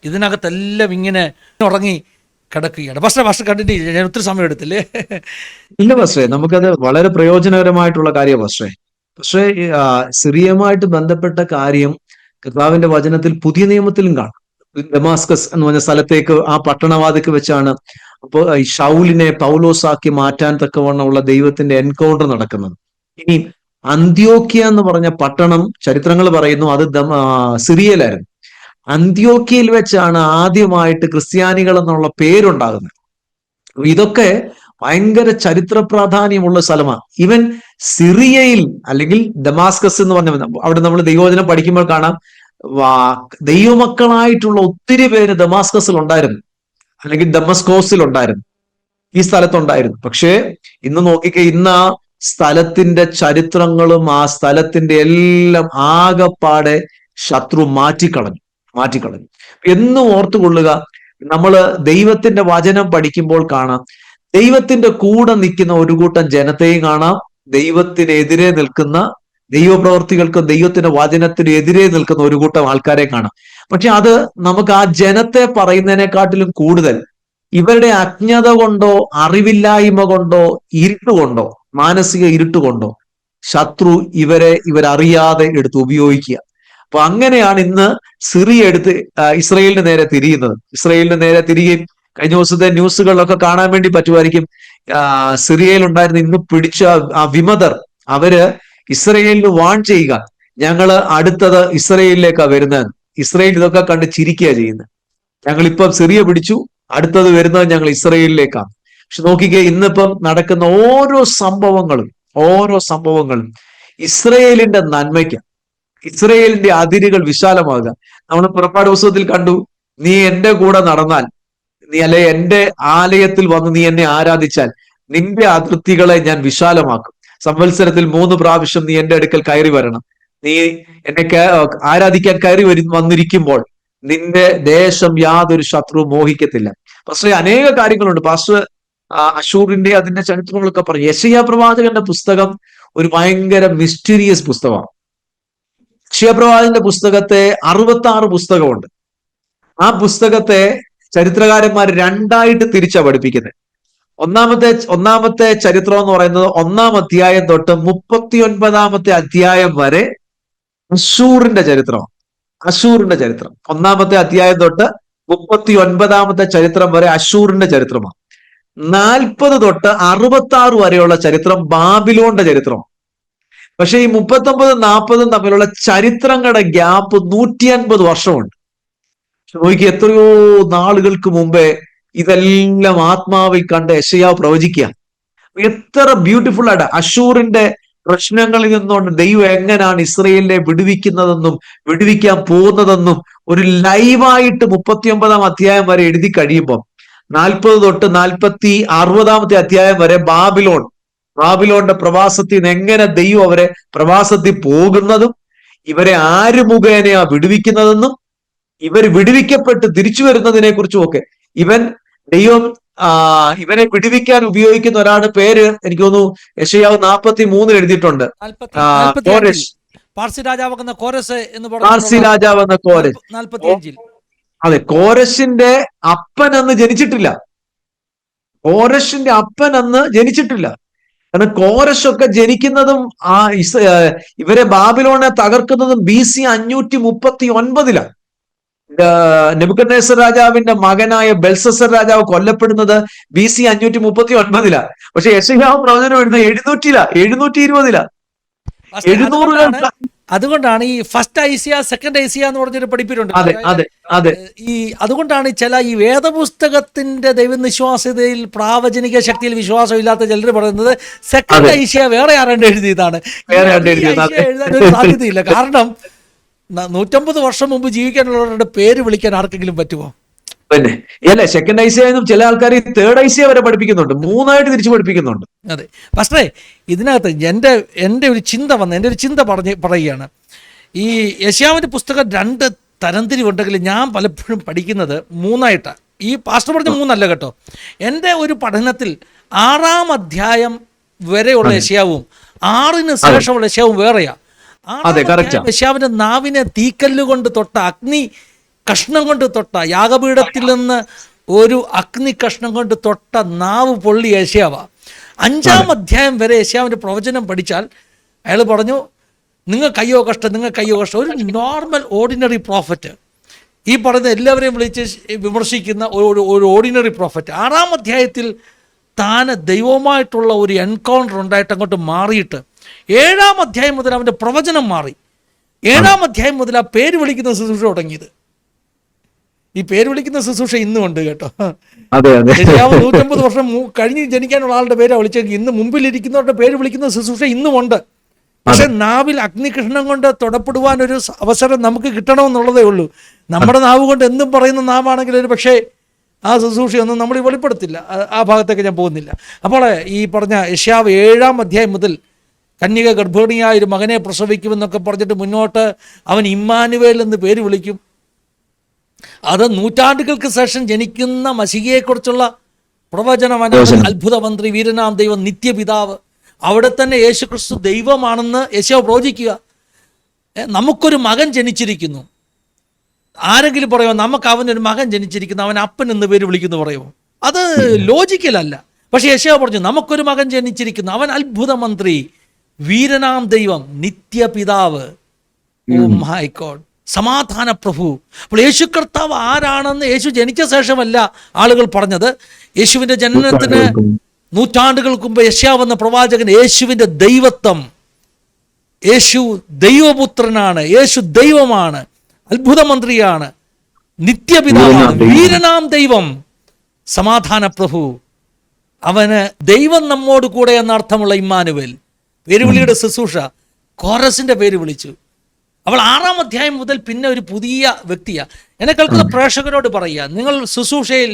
ഇതിനകത്തെല്ലാം ഇങ്ങനെ ഉറങ്ങി കിടക്കുകയാണ്. പക്ഷേ കണ്ടിന്യൂ ചെയ്യാം, ഞാൻ ഒത്തിരി സമയം എടുത്തില്ലേ? ഇല്ല പക്ഷേ നമുക്കത് വളരെ പ്രയോജനകരമായിട്ടുള്ള കാര്യം പക്ഷേ. പക്ഷേ സിറിയയുമായിട്ട് ബന്ധപ്പെട്ട കാര്യം കർത്താവിന്റെ വചനത്തിൽ പുതിയ നിയമത്തിലും കാണാം. ഡമാസ്കസ് എന്ന് പറഞ്ഞ സ്ഥലത്തേക്ക്, ആ പട്ടണവാതിക്ക് വെച്ചാണ് അപ്പോൾ ഈ ഷൗലിനെ പൗലോസാക്കി മാറ്റാൻ തക്കവണ്ണമുള്ള ദൈവത്തിന്റെ എൻകൗണ്ടർ നടക്കുന്നത്. ഇനി അന്ത്യോക്യ എന്ന് പറഞ്ഞ പട്ടണം ചരിത്രങ്ങൾ പറയുന്നു അത് സിറിയയിലായിരുന്നു. അന്ത്യോക്യയിൽ വെച്ചാണ് ആദ്യമായിട്ട് ക്രിസ്ത്യാനികൾ എന്നുള്ള പേരുണ്ടാകുന്നത്. ഇതൊക്കെ ഭയങ്കര ചരിത്ര പ്രാധാന്യമുള്ള സ്ഥലമാണ്. ഈവൻ സിറിയയിൽ അല്ലെങ്കിൽ ഡമാസ്കസ് എന്ന് പറഞ്ഞ അവിടെ നമ്മൾ ദൈവവചനം പഠിക്കുമ്പോൾ കാണാം, ദൈവമക്കളായിട്ടുള്ള ഒത്തിരി പേര് ദമാസ്കസിൽ ഉണ്ടായിരുന്നു, അല്ലെങ്കിൽ ഡമസ്കോസിൽ ഉണ്ടായിരുന്നു, ഈ സ്ഥലത്തുണ്ടായിരുന്നു. പക്ഷേ ഇന്ന് നോക്കിക്കേ, ഇന്ന് ആ സ്ഥലത്തിന്റെ ചരിത്രങ്ങളും ആ സ്ഥലത്തിന്റെ എല്ലാം ആകപ്പാടെ ശത്രു മാറ്റിക്കളഞ്ഞു. എന്നും ഓർത്തുകൊള്ളുക, നമ്മള് ദൈവത്തിന്റെ വചനം പഠിക്കുമ്പോൾ കാണാം, ദൈവത്തിന്റെ കൂടെ നിൽക്കുന്ന ഒരു കൂട്ടം ജനത്തെയും കാണാം, ദൈവത്തിനെതിരെ നിൽക്കുന്ന, ദൈവപ്രവർത്തികൾക്കും ദൈവത്തിന്റെ വചനത്തിന് എതിരെ നിൽക്കുന്ന ഒരു കൂട്ടം ആൾക്കാരെ കാണാം. പക്ഷെ അത് നമുക്ക് ആ ജനത്തെ പറയുന്നതിനെക്കാട്ടിലും കൂടുതൽ ഇവരുടെ അജ്ഞത കൊണ്ടോ അറിവില്ലായ്മ കൊണ്ടോ ഇരുട്ടുകൊണ്ടോ മാനസിക ഇരുട്ടുകൊണ്ടോ ശത്രു ഇവരറിയാതെ എടുത്ത് ഉപയോഗിക്കുക. അപ്പൊ അങ്ങനെയാണ് ഇന്ന് സിറിയ എടുത്ത് ഇസ്രയേലിന് നേരെ തിരികെയും കഴിഞ്ഞ ദിവസത്തെ ന്യൂസുകളിലൊക്കെ കാണാൻ വേണ്ടി പറ്റുമായിരിക്കും. സിറിയയിൽ ഉണ്ടായിരുന്ന ഇന്ന് പിടിച്ച ആ വിമതർ, അവര് ഇസ്രയേലിന് വാൺ ചെയ്യുക, ഞങ്ങള് അടുത്തത് ഇസ്രയേലിലേക്കാണ് വരുന്നത്. ഇസ്രയേൽ ഇതൊക്കെ കണ്ട് ചിരിക്കുക ചെയ്യുന്നത്. ഞങ്ങളിപ്പം സിറിയ പിടിച്ചു, അടുത്തത് വരുന്നത് ഞങ്ങൾ ഇസ്രയേലിലേക്കാണ്. പക്ഷെ നോക്കിക്കേ, ഇന്നിപ്പം നടക്കുന്ന ഓരോ സംഭവങ്ങളും ഇസ്രയേലിന്റെ നന്മയ്ക്ക്, ഇസ്രയേലിന്റെ അതിരുകൾ വിശാലമാകുക. നമ്മൾ പുറപ്പാട് പുസ്തകത്തിൽ കണ്ടു, നീ എന്റെ കൂടെ നടന്നാൽ, നീ അല്ലെ എന്റെ ആലയത്തിൽ വന്ന് നീ എന്നെ ആരാധിച്ചാൽ നിന്റെ അതിർത്തികളെ ഞാൻ വിശാലമാക്കും. സംവത്സരത്തിൽ 3 പ്രാവശ്യം നീ എന്റെ അടുക്കൽ കയറി വരണം. നീ എന്നെ ആരാധിക്കാൻ വന്നിരിക്കുമ്പോൾ നിന്റെ ദേശം യാതൊരു ശത്രുവും മോഹിക്കത്തില്ല. പക്ഷേ അനേക കാര്യങ്ങളുണ്ട്. പാസ്റ്റർ അശൂറിന്റെ അതിന്റെ ചരിത്രങ്ങളൊക്കെ പറഞ്ഞു. യെശയ്യാ പ്രവാചകന്റെ പുസ്തകം ഒരു ഭയങ്കര മിസ്റ്റീരിയസ് പുസ്തകമാണ്. യെശയ്യാ പ്രവാചകന്റെ പുസ്തകത്തെ 66 പുസ്തകമുണ്ട്. ആ പുസ്തകത്തെ ചരിത്രകാരന്മാർ 2ആയിട്ട് തിരിച്ചാ പഠിപ്പിക്കുന്നത്. ഒന്നാമത്തെ ചരിത്രം എന്ന് പറയുന്നത് 1-ാം അധ്യായം തൊട്ട് 39-ാമത്തെ അധ്യായം വരെ അശൂറിന്റെ ചരിത്രം. 1-ാമത്തെ അധ്യായം തൊട്ട് 39-ാമത്തെ ചരിത്രം വരെ അശൂറിന്റെ ചരിത്രമാണ്. 40 തൊട്ട് 66 വരെയുള്ള ചരിത്രം ബാബിലോണിന്റെ ചരിത്രമാണ്. പക്ഷെ ഈ 39-40 തമ്മിലുള്ള ചരിത്രങ്ങളുടെ ഗ്യാപ്പ് 150 വർഷമുണ്ട്. നോക്കി, എത്രയോ നാളുകൾക്ക് മുമ്പേ ഇതെല്ലാം ആത്മാവിൽ കണ്ട് യെശയ്യാവ് പ്രവചിക്കുക. എത്ര ബ്യൂട്ടിഫുൾ ആയിട്ട് അശൂറിന്റെ പ്രശ്നങ്ങളിൽ നിന്നുകൊണ്ട് ദൈവം എങ്ങനെയാണ് ഇസ്രയേലിനെ വിടുവിക്കുന്നതെന്നും വിടുവിക്കാൻ പോകുന്നതെന്നും ഒരു ലൈവായിട്ട് 39-ാം അധ്യായം വരെ എഴുതി കഴിയുമ്പോൾ 40 തൊട്ട് 60-ാമത്തെ അധ്യായം വരെ ബാബിലോണിന്റെ പ്രവാസത്തിൽ നിന്ന് എങ്ങനെ ദൈവം അവരെ പ്രവാസത്തിൽ പോകുന്നതും ഇവരെ ആര് മുഖേനയാ വിടുവിക്കുന്നതെന്നും ഇവർ വിടുവിക്കപ്പെട്ട് തിരിച്ചു വരുന്നതിനെ കുറിച്ചും ഒക്കെ ദൈവം ഇവനെ വിടുവിക്കാൻ ഉപയോഗിക്കുന്ന ഒരാളുടെ പേര് എനിക്ക് തോന്നുന്നു യെശയ്യാവ് 43 എഴുതിയിട്ടുണ്ട്. പാർസി രാജാവാകുന്ന കോരസ് എന്ന് പാർസി രാജാവെന്ന കോരസ്. 45-ൽ അതെ, കോരശിന്റെ അപ്പൻ അന്ന് ജനിച്ചിട്ടില്ല. കോരശിന്റെ അപ്പൻ അന്ന് ജനിച്ചിട്ടില്ല. കാരണം കോരശൊക്കെ ജനിക്കുന്നതും ഇവരെ ബാബിലോണെ തകർക്കുന്നതും BC 539 നെബൂഖദ്നേസർ രാജാവിന്റെ മകനായ ബെൽസസർ രാജാവ് കൊല്ലപ്പെടുന്നത് BC 539. പക്ഷെ യെശയ്യാവ് പ്രവചനം എഴുതുന്നത് 720. അതുകൊണ്ടാണ് ഈ ഫസ്റ്റ് ഐസിയ സെക്കൻഡ് ഐസിയ എന്ന് പറഞ്ഞൊരു പഠിപ്പിലുണ്ട്. അതെ അതെ അതെ. അതുകൊണ്ടാണ് ചില ഈ വേദപുസ്തകത്തിന്റെ ദൈവനിശ്വാസ്യതയിൽ പ്രാവചനിക ശക്തിയിൽ വിശ്വാസം ഇല്ലാത്ത ചിലർ പറയുന്നത് സെക്കൻഡ് ഐസിയ വേറെ ആരാണ്ട് എഴുതിയതാണ്. എഴുതാൻ ഒരു സാധ്യതയില്ല. കാരണം 150 വർഷം മുമ്പ് ജീവിക്കാനുള്ളവരുടെ പേര് വിളിക്കാൻ ആർക്കെങ്കിലും പറ്റുമോ? പിന്നെ അല്ലെ, സെക്കൻഡ് ഐസിയ എന്നും ചില ആൾക്കാർ തേർഡ് ഐസിയ വരെ പഠിപ്പിക്കുന്നുണ്ട്, 3ആയിട്ട് തിരിച്ചു പഠിപ്പിക്കുന്നുണ്ട്. അതെ പക്ഷേ ഇതിനകത്ത് എൻ്റെ ഒരു ചിന്ത പറയുകയാണ്. ഈ യെശയ്യാവിന്റെ പുസ്തകം 2 തരംതിരിവുണ്ടെങ്കിൽ ഞാൻ പലപ്പോഴും പഠിക്കുന്നത് 3ആയിട്ടാണ്. ഈ പാസ്റ്റർ പറഞ്ഞ 3 കേട്ടോ. എൻ്റെ ഒരു പഠനത്തിൽ 6-ാം അധ്യായം വരെയുള്ള യെശയ്യാവും 6-ന് ശേഷമുള്ള യെശയ്യാവും വേറെയാ. യെശയ്യാവിന്റെ നാവിനെ തീക്കല്ലുകൊണ്ട് തൊട്ട, അഗ്നി കഷ്ണം കൊണ്ട് തൊട്ട, യാഗപീഠത്തിൽ നിന്ന് ഒരു അഗ്നി കഷ്ണം കൊണ്ട് തൊട്ട നാവ് പൊള്ളി യെശയ്യാവ. 5-ാം അധ്യായം വരെ യെശയ്യാവിന്റെ പ്രവചനം പഠിച്ചാൽ അയാൾ പറഞ്ഞു, നിങ്ങൾക്കയ്യോ കഷ്ടം. ഒരു നോർമൽ ഓർഡിനറി പ്രോഫറ്റ്, ഈ പറയുന്ന എല്ലാവരെയും വിളിച്ച് വിമർശിക്കുന്ന ഒരു ഓർഡിനറി പ്രോഫറ്റ് 6-ാം അധ്യായത്തിൽ താൻ ദൈവവുമായിട്ടുള്ള ഒരു എൻകൗണ്ടർ ഉണ്ടായിട്ട് അങ്ങോട്ട് മാറിയിട്ട് 7-ാം അധ്യായം മുതൽ അവൻ്റെ പ്രവചനം മാറി. 7-ാം അധ്യായം മുതൽ ആ പേര് വിളിക്കുന്ന ശുശ്രൂഷ തുടങ്ങിയത്. ഈ പേര് വിളിക്കുന്ന ശുശ്രൂഷ ഇന്നും ഉണ്ട് കേട്ടോ. 150 വർഷം കഴിഞ്ഞ് ജനിക്കാനുള്ള ആളുടെ പേരാണ് വിളിച്ചെങ്കിൽ ഇന്ന് മുമ്പിലിരിക്കുന്നവരുടെ പേര് വിളിക്കുന്ന ശുശ്രൂഷ ഇന്നും ഉണ്ട്. പക്ഷെ നാവിൽ അഗ്നികൃഷ്ണം കൊണ്ട് തൊടപ്പെടുവാൻ ഒരു അവസരം നമുക്ക് കിട്ടണമെന്നുള്ളതേ ഉള്ളൂ. നമ്മുടെ നാവ് കൊണ്ട് എന്തും പറയുന്ന നാവാണെങ്കിൽ ഒരു പക്ഷേ ആ ശുശ്രൂഷയൊന്നും നമ്മൾ വെളിപ്പെടുത്തില്ല. ആ ഭാഗത്തേക്ക് ഞാൻ പോകുന്നില്ല. അപ്പോൾ ഈ പറഞ്ഞ യെശയ്യാവ് 7-ാം അധ്യായം മുതൽ കന്യക ഗർഭിണിയായ ഒരു മകനെ പ്രസവിക്കുമെന്നൊക്കെ പറഞ്ഞിട്ട് മുന്നോട്ട് അവൻ ഇമ്മാനുവേൽ എന്ന് പേര് വിളിക്കും. അത് നൂറ്റാണ്ടുകൾക്ക് ശേഷം ജനിക്കുന്ന മശിഹയെക്കുറിച്ചുള്ള പ്രവചനമാണ്. അത്ഭുത മന്ത്രി, വീരനാം ദൈവം, നിത്യപിതാവ്. അവിടെ തന്നെ യേശുക്രിസ്തു ദൈവമാണെന്ന് യെശയ്യാവ് പ്രവചിക്കുക. നമുക്കൊരു മകൻ ജനിച്ചിരിക്കുന്നു. ആരെങ്കിലും പറയുമോ നമുക്ക് അവനൊരു മകൻ ജനിച്ചിരിക്കുന്നു, അവൻ അപ്പൻ എന്ന് പേര് വിളിക്കുന്നു പറയുമോ? അത് ലോജിക്കലല്ല. പക്ഷെ യെശയ്യാവ് പറഞ്ഞു നമുക്കൊരു മകൻ ജനിച്ചിരിക്കുന്നു, അവൻ അത്ഭുത മന്ത്രി, വീരനാം ദൈവം, നിത്യപിതാവ്, ഓ മൈ ഗോഡ്, സമാധാന പ്രഭു. അപ്പോൾ യേശു കർത്താവ് ആരാണെന്ന് യേശു ജനിച്ച ശേഷമല്ല ആളുകൾ പറഞ്ഞത്. യേശുവിൻ്റെ ജനനത്തിന് നൂറ്റാണ്ടുകൾക്ക് മുമ്പ് യെശയ്യാവ് എന്ന പ്രവാചകൻ യേശുവിൻ്റെ ദൈവത്വം, യേശു ദൈവപുത്രനാണ്, യേശു ദൈവമാണ്, അത്ഭുത മന്ത്രിയാണ്, നിത്യപിതാവാണ്, വീരനാം ദൈവം, സമാധാന പ്രഭു, അവന് ദൈവം നമ്മോട് കൂടെ എന്നർത്ഥമുള്ള ഇമ്മാനുവേൽ. പേരുവിളിയുടെ ശുശ്രൂഷ കോറസിന്റെ പേര് വിളിച്ചു. അവൾ 6-ാം അധ്യായം മുതൽ പിന്നെ ഒരു പുതിയ വ്യക്തിയാണ്. എന്നെ കേൾക്കുന്ന പ്രേക്ഷകരോട് പറയുക, നിങ്ങൾ ശുശ്രൂഷയിൽ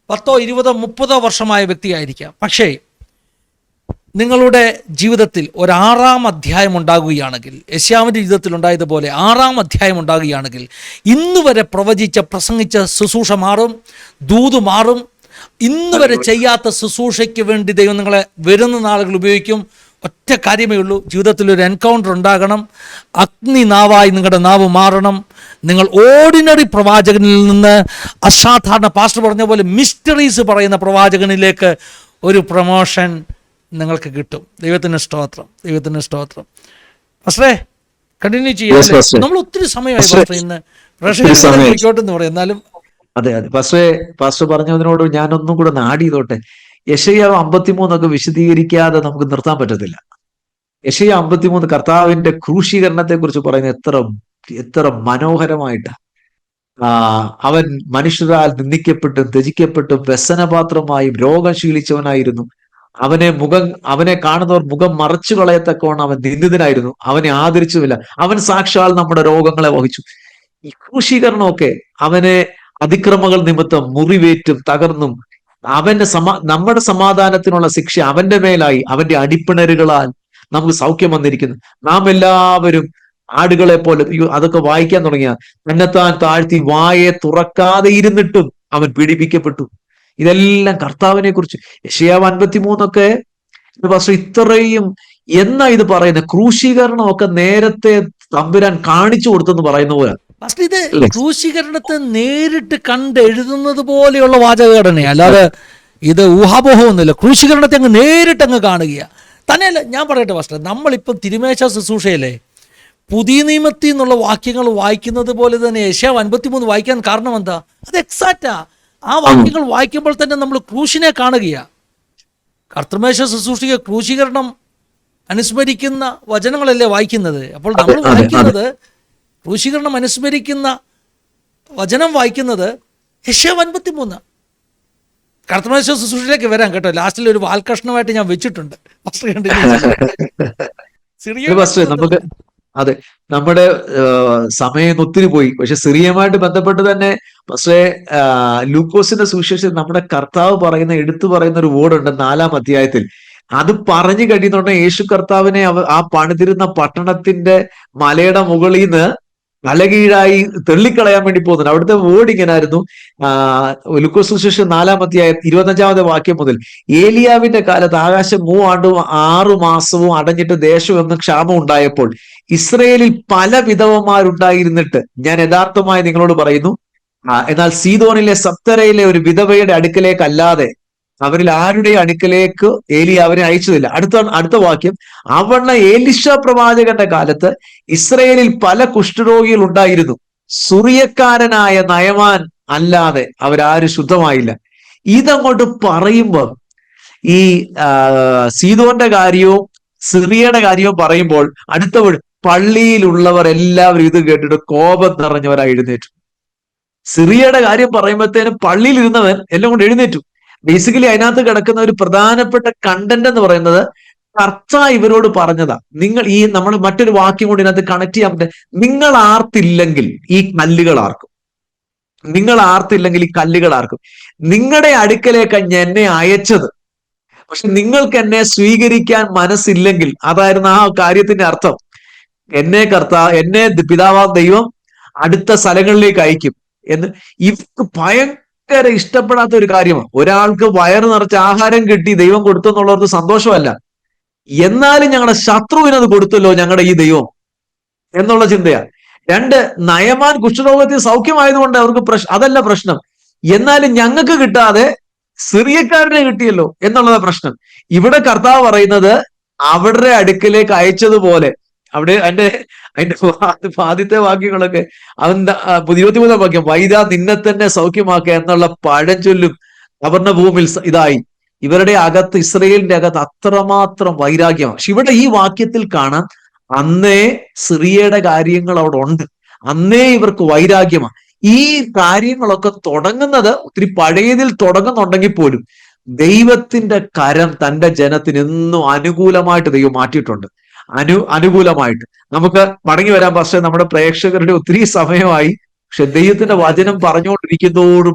10, 20, 30 വർഷമായ വ്യക്തിയായിരിക്കാം. പക്ഷേ നിങ്ങളുടെ ജീവിതത്തിൽ ഒരു 6-ാം അധ്യായം ഉണ്ടാകുകയാണെങ്കിൽ, യെശയ്യാവിൻ്റെ ജീവിതത്തിൽ ഉണ്ടായതുപോലെ 6-ാം അധ്യായം ഉണ്ടാകുകയാണെങ്കിൽ, ഇന്ന് വരെ പ്രവചിച്ച പ്രസംഗിച്ച ശുശ്രൂഷ മാറും, ദൂത് മാറും. ഇന്ന് വരെ ചെയ്യാത്ത ശുശ്രൂഷയ്ക്ക് വേണ്ടി ദൈവം നിങ്ങളെ വരുന്ന നാളുകൾ ഉപയോഗിക്കും. ഒറ്റ കാര്യമേ ഉള്ളൂ, ജീവിതത്തിൽ ഒരു എൻകൗണ്ടർ ഉണ്ടാകണം. അഗ്നി നാവായി നിങ്ങളുടെ നാവ് മാറണം. നിങ്ങൾ ഓർഡിനറി പ്രവാചകനിൽ നിന്ന് അസാധാരണ, പാസ്റ്റർ പറഞ്ഞ പോലെ മിസ്റ്ററീസ് പറയുന്ന പ്രവാചകനിലേക്ക് ഒരു പ്രൊമോഷൻ നിങ്ങൾക്ക് കിട്ടും. ദൈവത്തിന് സ്തോത്രം, ദൈവത്തിന് സ്തോത്രം. പാസ്റ്ററേ കണ്ടിന്യൂ ചെയ്യാം. നമ്മൾ ഒത്തിരി സമയമായി പാസ്റ്റർ ഇന്ന് പ്രേക്ഷകോട്ടെന്ന് പറയും. എന്നാലും അതെ പാസ്റ്റർ പറഞ്ഞതിനോട് ഞാനൊന്നും കൂടെ ആഡ് ചെയ്തോട്ടെ. യെശയ്യാവ് 53 വിശദീകരിക്കാതെ നമുക്ക് നിർത്താൻ പറ്റത്തില്ല. യെശയ്യാവ് 53 കർത്താവിന്റെ ക്രൂശീകരണത്തെ കുറിച്ച് പറയുന്നത് എത്ര മനോഹരമായിട്ടാ. അവൻ മനുഷ്യരാൽ നിന്ദിക്കപ്പെട്ടും ത്യജിക്കപ്പെട്ടും വ്യസനപാത്രമായും രോഗം ശീലിച്ചവനായിരുന്നു. അവനെ കാണുന്നവർ മുഖം മറച്ചു കളയത്തക്കവണ്ണം അവൻ നിന്ദിതനായിരുന്നു. അവനെ ആദരിച്ചുമില്ല. അവൻ സാക്ഷാൽ നമ്മുടെ രോഗങ്ങളെ വഹിച്ചു. ഈ ക്രൂശീകരണമൊക്കെ അവനെ അതിക്രമങ്ങൾ നിമിത്തം മുറിവേറ്റും തകർന്നും നമ്മുടെ സമാധാനത്തിനുള്ള ശിക്ഷ അവന്റെ മേലായി, അവന്റെ അടിപ്പിണരുകളാൽ നമുക്ക് സൗഖ്യം വന്നിരിക്കുന്നു. നാം എല്ലാവരും ആടുകളെ പോലെ, അതൊക്കെ വായിക്കാൻ തുടങ്ങിയ, തന്നെത്താൻ താഴ്ത്തി വായെ തുറക്കാതെ ഇരുന്നിട്ടും അവൻ പീഡിപ്പിക്കപ്പെട്ടു. ഇതെല്ലാം കർത്താവിനെ കുറിച്ച്. യെശയ്യാവ് 53 ഇത്രയും എന്നാ ഇത് പറയുന്നത്? ക്രൂശീകരണമൊക്കെ നേരത്തെ തമ്പുരാൻ കാണിച്ചു കൊടുത്തെന്ന് പറയുന്ന പോലെ. ഫസ്റ്റ് ഇത് ക്രൂശീകരണത്തെ നേരിട്ട് കണ്ട് എഴുതുന്നത് പോലെയുള്ള വാചകഘടനയാണ്, അല്ലാതെ ഇത് ഊഹാപോഹമൊന്നുമില്ല. ക്രൂശീകരണത്തെ അങ്ങ് നേരിട്ട് അങ്ങ് കാണുകയാണ്. തന്നെയല്ല, ഞാൻ പറയട്ടെ ഫസ്റ്റ്, നമ്മളിപ്പം തിരുമേശ ശുശ്രൂഷയിലെ പുതിയ നിയമത്തിൽ നിന്നുള്ള വാക്യങ്ങൾ വായിക്കുന്നത് പോലെ തന്നെ യെശയ്യാവ് 53 വായിക്കാൻ കാരണം എന്താ? അത് എക്സാക്റ്റാ. ആ വാക്യങ്ങൾ വായിക്കുമ്പോൾ തന്നെ നമ്മൾ ക്രൂശിനെ കാണുകയാണ്. കർത്തൃമേശ ശുശ്രൂഷയ്ക്ക് ക്രൂശീകരണം അനുസ്മരിക്കുന്ന വചനങ്ങളല്ലേ വായിക്കുന്നത്. അപ്പോൾ നമ്മൾ വായിക്കുന്നത് ക്രൂശീകരണം അനുസ്മരിക്കുന്ന വചനം വായിക്കുന്നത് യെശയ്യാവ് 53. കർത്തൃമേശ ശുശ്രൂഷയിലേക്ക് വരാം കേട്ടോ. ലാസ്റ്റിൽ ഒരു വാൽകഷ്ണമായിട്ട് ഞാൻ വെച്ചിട്ടുണ്ട്. നമുക്ക് അതെ, നമ്മുടെ സമയം ഒത്തിരി പോയി. പക്ഷെ സിറിയയുമായിട്ട് ബന്ധപ്പെട്ട് തന്നെ പക്ഷേ ലൂക്കോസിന്റെ സുവിശേഷത്തിൽ നമ്മുടെ കർത്താവ് പറയുന്ന, എടുത്തു പറയുന്ന ഒരു വേർഡുണ്ട് 4-ാം അധ്യായത്തിൽ. അത് പറഞ്ഞു കഴിയുന്നുണ്ടെങ്കിൽ യേശു കർത്താവിനെ ആ പണിതിരുന്ന പട്ടണത്തിന്റെ മലയുടെ മുകളിൽ നിന്ന് തലകീഴായി തെള്ളിക്കളയാൻ വേണ്ടി പോകുന്നുണ്ട്. അവിടുത്തെ വേർഡ് ഇങ്ങനായിരുന്നു. ലൂക്കോസ് സുവിശേഷം 4-ാം അധ്യായം 25-ാമത്തെ വാക്യം മുതൽ, ഏലിയാവിന്റെ കാലത്ത് ആകാശം 3 ആണ്ടും 6 മാസവും അടഞ്ഞിട്ട് ദേശമെന്ന് ക്ഷാമം ഉണ്ടായപ്പോൾ ഇസ്രയേലിൽ പല വിധവമാരുണ്ടായിരുന്നിട്ട് ഞാൻ യഥാർത്ഥമായി നിങ്ങളോട് പറയുന്നു, എന്നാൽ സീദോനിലെ സപ്തരയിലെ ഒരു വിധവയുടെ അടുക്കലേക്ക് അല്ലാതെ അവരിൽ ആരുടെ അടുക്കലേക്ക് ഏലിയാവിനെ അയച്ചതില്ല. അടുത്ത വാക്യം, അവണ്ണ ഏലിശ പ്രവാചകന്റെ കാലത്ത് ഇസ്രയേലിൽ പല കുഷ്ഠരോഗികൾ ഉണ്ടായിരുന്നു, സുറിയക്കാരനായ നയമാൻ അല്ലാതെ അവരാരും ശുദ്ധമായില്ല. ഇതങ്ങോട്ട് പറയുമ്പോൾ ഈ സീദോന്റെ കാര്യവും സിറിയയുടെ കാര്യവും പറയുമ്പോൾ അടുത്ത പള്ളിയിലുള്ളവർ എല്ലാവരും ഇത് കേട്ടിട്ട് കോപം നിറഞ്ഞവരായി എഴുന്നേറ്റു. സിറിയയുടെ കാര്യം പറയുമ്പോഴത്തേനും പള്ളിയിൽ ഇരുന്നവൻ എല്ലാം കൊണ്ട് എഴുന്നേറ്റു. ബേസിക്കലി അതിനകത്ത് കിടക്കുന്ന ഒരു പ്രധാനപ്പെട്ട കണ്ടന്റ് എന്ന് പറയുന്നത് കർത്താവ് ഇവരോട് പറഞ്ഞതാ. നിങ്ങൾ ഈ നമ്മൾ മറ്റൊരു വാക്യം കൊണ്ട് ഇതിനകത്ത് കണക്ട് ചെയ്യാൻ പറ്റും. നിങ്ങൾ ആർത്തില്ലെങ്കിൽ ഈ കല്ലുകൾ ആർക്കും. നിങ്ങൾ ആർത്തില്ലെങ്കിൽ ഈ കല്ലുകൾ ആർക്കും. നിങ്ങളുടെ അടുക്കലേക്ക് എന്നെ അയച്ചത്, പക്ഷെ നിങ്ങൾക്ക് എന്നെ സ്വീകരിക്കാൻ മനസ്സില്ലെങ്കിൽ, അതായിരുന്നു ആ കാര്യത്തിന്റെ അർത്ഥം. എന്നെ പിതാവാം ദൈവം അടുത്ത സ്ഥലങ്ങളിലേക്ക് അയക്കും എന്ന് ഇവർക്ക് ഭയങ്കര ഇഷ്ടപ്പെടാത്ത ഒരു കാര്യമാണ്. ഒരാൾക്ക് വയറ് നിറച്ച് ആഹാരം കിട്ടി ദൈവം കൊടുത്തു എന്നുള്ളവർക്ക് സന്തോഷമല്ല. എന്നാലും ഞങ്ങളുടെ ശത്രുവിനത് കൊടുത്തല്ലോ ഞങ്ങളുടെ ഈ ദൈവം എന്നുള്ള ചിന്തയാണ്. 2, നയമാൻ കുഷ്ഠരോഗത്തിൽ സൗഖ്യമായതുകൊണ്ട് അവർക്ക് അതല്ല പ്രശ്നം. എന്നാലും ഞങ്ങൾക്ക് കിട്ടാതെ സിറിയക്കാരനെ കിട്ടിയല്ലോ എന്നുള്ളത് പ്രശ്നം. ഇവിടെ കർത്താവ് പറയുന്നത് അവരുടെ അടുക്കലേക്ക് അയച്ചതുപോലെ, അവിടെ അതിന്റെ ആദ്യത്തെ വാക്യങ്ങളൊക്കെ അവന്റെ 23-ാം വാക്യം, വൈദാ നിന്നെ തന്നെ സൗഖ്യമാക്കുക എന്നുള്ള പഴഞ്ചൊല്ലും അവർണ ഭൂമിയിൽ ഇതായി. ഇവരുടെ അകത്ത്, ഇസ്രയേലിന്റെ അകത്ത് അത്രമാത്രം വൈരാഗ്യമാണ്. പക്ഷെ ഇവിടെ ഈ വാക്യത്തിൽ കാണാം, അന്നേ സിറിയയുടെ കാര്യങ്ങൾ അവിടെ ഉണ്ട്, അന്നേ ഇവർക്ക് വൈരാഗ്യമാണ്. ഈ കാര്യങ്ങളൊക്കെ തുടങ്ങുന്നത് ഒത്തിരി പഴയതിൽ തുടങ്ങുന്നുണ്ടെങ്കിൽ പോലും ദൈവത്തിന്റെ കരം തന്റെ ജനത്തിന് എന്നും അനുകൂലമായിട്ട് ദൈവം മാറ്റിയിട്ടുണ്ട്. അനുകൂലമായിട്ട് നമുക്ക് മടങ്ങി വരാം. പക്ഷേ നമ്മുടെ പ്രേക്ഷകരുടെ ഒത്തിരി സമയമായി. പക്ഷെ ദൈവത്തിന്റെ വചനം പറഞ്ഞുകൊണ്ടിരിക്കുന്നതോടും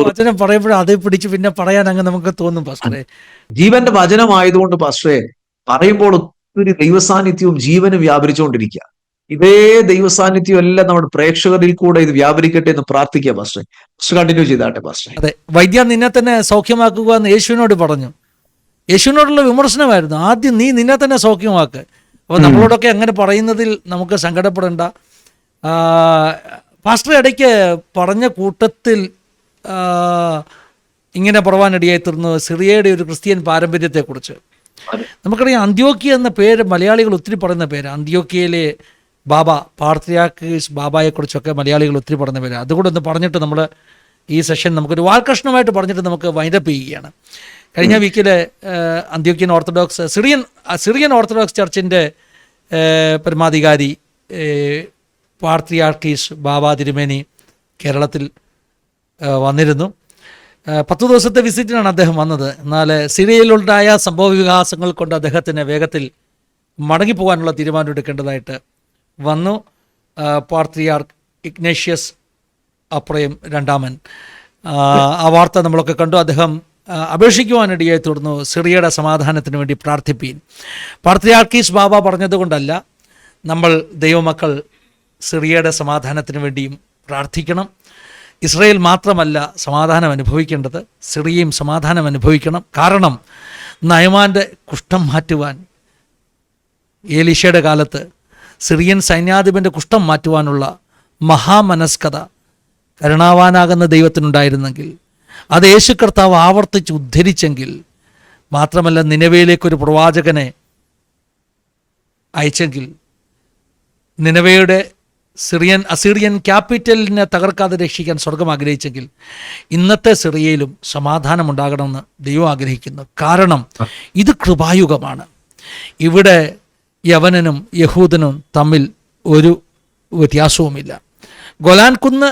വചനം പറയുമ്പോഴും അതേ പിടിച്ച് പിന്നെ പറയാൻ അങ്ങ് നമുക്ക് തോന്നും പാസ്റ്ററെ. ജീവന്റെ വചനമായതുകൊണ്ട് പാസ്റ്ററെ പറയുമ്പോൾ ഒത്തിരി ദൈവസാന്നിധ്യവും ജീവനും വ്യാപരിച്ചുകൊണ്ടിരിക്കുക. ഇതേ ദൈവസാന്നിധ്യം എല്ലാം നമ്മുടെ പ്രേക്ഷകരിൽ കൂടെ ഇത് വ്യാപരിക്കട്ടെ എന്ന് പ്രാർത്ഥിക്കുക പാസ്റ്ററെ. കണ്ടിന്യൂ ചെയ്താട്ടെ പാസ്റ്ററെ. അതെ, വൈദ്യ നിന്നെ തന്നെ സൗഖ്യമാക്കുക എന്ന് യേശുവിനോട് പറഞ്ഞു. യേശുവിനോടുള്ള വിമർശനമായിരുന്നു, ആദ്യം നീ നിന്നെ തന്നെ സൗഖ്യമാക്ക്. അപ്പോൾ നമ്മളോടൊക്കെ അങ്ങനെ പറയുന്നതിൽ നമുക്ക് സങ്കടപ്പെടേണ്ട. പാസ്റ്റർ ഇടയ്ക്ക് പറഞ്ഞ കൂട്ടത്തിൽ ഇങ്ങനെ പറവാനിടയായി തീർന്നു സിറിയയുടെ ഒരു ക്രിസ്ത്യൻ പാരമ്പര്യത്തെക്കുറിച്ച്. നമുക്കറിയാം, അന്ത്യോക്യ എന്ന പേര് മലയാളികൾ ഒത്തിരി പറയുന്ന പേര്. അന്ത്യോക്യയിലെ ബാബ, പാർത്രിയാർക്കീസ് ബാബായെക്കുറിച്ചൊക്കെ മലയാളികൾ ഒത്തിരി പറയുന്ന പേര്. അതുകൂടെ ഒന്ന് പറഞ്ഞിട്ട് നമ്മൾ ഈ സെഷൻ നമുക്കൊരു വാൽകഷ്ണമായിട്ട് പറഞ്ഞിട്ട് നമുക്ക് വൈൻഡപ്പ് ചെയ്യുകയാണ്. കഴിഞ്ഞ വീക്കിൽ അന്ത്യോക്യൻ ഓർത്തഡോക്സ് സിറിയൻ ഓർത്തഡോക്സ് ചർച്ചിൻ്റെ പരമാധികാരി പാർത്രിയാർക്കീസ് ബാബ തിരുമേനി കേരളത്തിൽ വന്നിരുന്നു. 10 ദിവസത്തെ വിസിറ്റിനാണ് അദ്ദേഹം വന്നത്. എന്നാൽ സിറിയയിലുണ്ടായ സംഭവ വികാസങ്ങൾ കൊണ്ട് അദ്ദേഹത്തിന് വേഗത്തിൽ മടങ്ങിപ്പോകാനുള്ള തീരുമാനം എടുക്കേണ്ടതായിട്ട് വന്നു. പാർത്രിയാർക്ക് ഇഗ്നേഷ്യസ് അപ്രയം രണ്ടാമൻ ആ വാർത്ത നമ്മളൊക്കെ കണ്ടു. അദ്ദേഹം അപേക്ഷിക്കുവാനിടയായി തീർന്നു, സിറിയയുടെ സമാധാനത്തിന് വേണ്ടി പ്രാർത്ഥിപ്പീൻ. പാർത്രിയാർക്കീസ് ബാബ പറഞ്ഞതുകൊണ്ടല്ല, നമ്മൾ ദൈവമക്കൾ സിറിയയുടെ സമാധാനത്തിന് വേണ്ടിയും പ്രാർത്ഥിക്കണം. ഇസ്രയേൽ മാത്രമല്ല സമാധാനം അനുഭവിക്കേണ്ടത്, സിറിയയും സമാധാനം അനുഭവിക്കണം. കാരണം നയമാൻ്റെ കുഷ്ഠം മാറ്റുവാൻ ഏലീശയുടെ കാലത്ത് സിറിയൻ സൈന്യാധിപൻ്റെ കുഷ്ഠം മാറ്റുവാനുള്ള മഹാമനസ്കത കരുണാവാനാകുന്ന ദൈവത്തിനുണ്ടായിരുന്നെങ്കിൽ, അത് യേശു കർത്താവ് ആവർത്തിച്ച് ഉദ്ധരിച്ചെങ്കിൽ, മാത്രമല്ല നിനവയിലേക്കൊരു പ്രവാചകനെ അയച്ചെങ്കിൽ, നിനവയുടെ അസീറിയൻ ക്യാപിറ്റലിനെ തകർക്കാതെ രക്ഷിക്കാൻ സ്വർഗം ആഗ്രഹിച്ചെങ്കിൽ, ഇന്നത്തെ സിറിയയിലും സമാധാനം ഉണ്ടാകണമെന്ന് ദൈവം ആഗ്രഹിക്കുന്നു. കാരണം ഇത് കൃപായുഗമാണ്. ഇവിടെ യവനനും യഹൂദനും തമ്മിൽ ഒരു വ്യത്യാസവുമില്ല. ഗോലാൻ കുന്ന്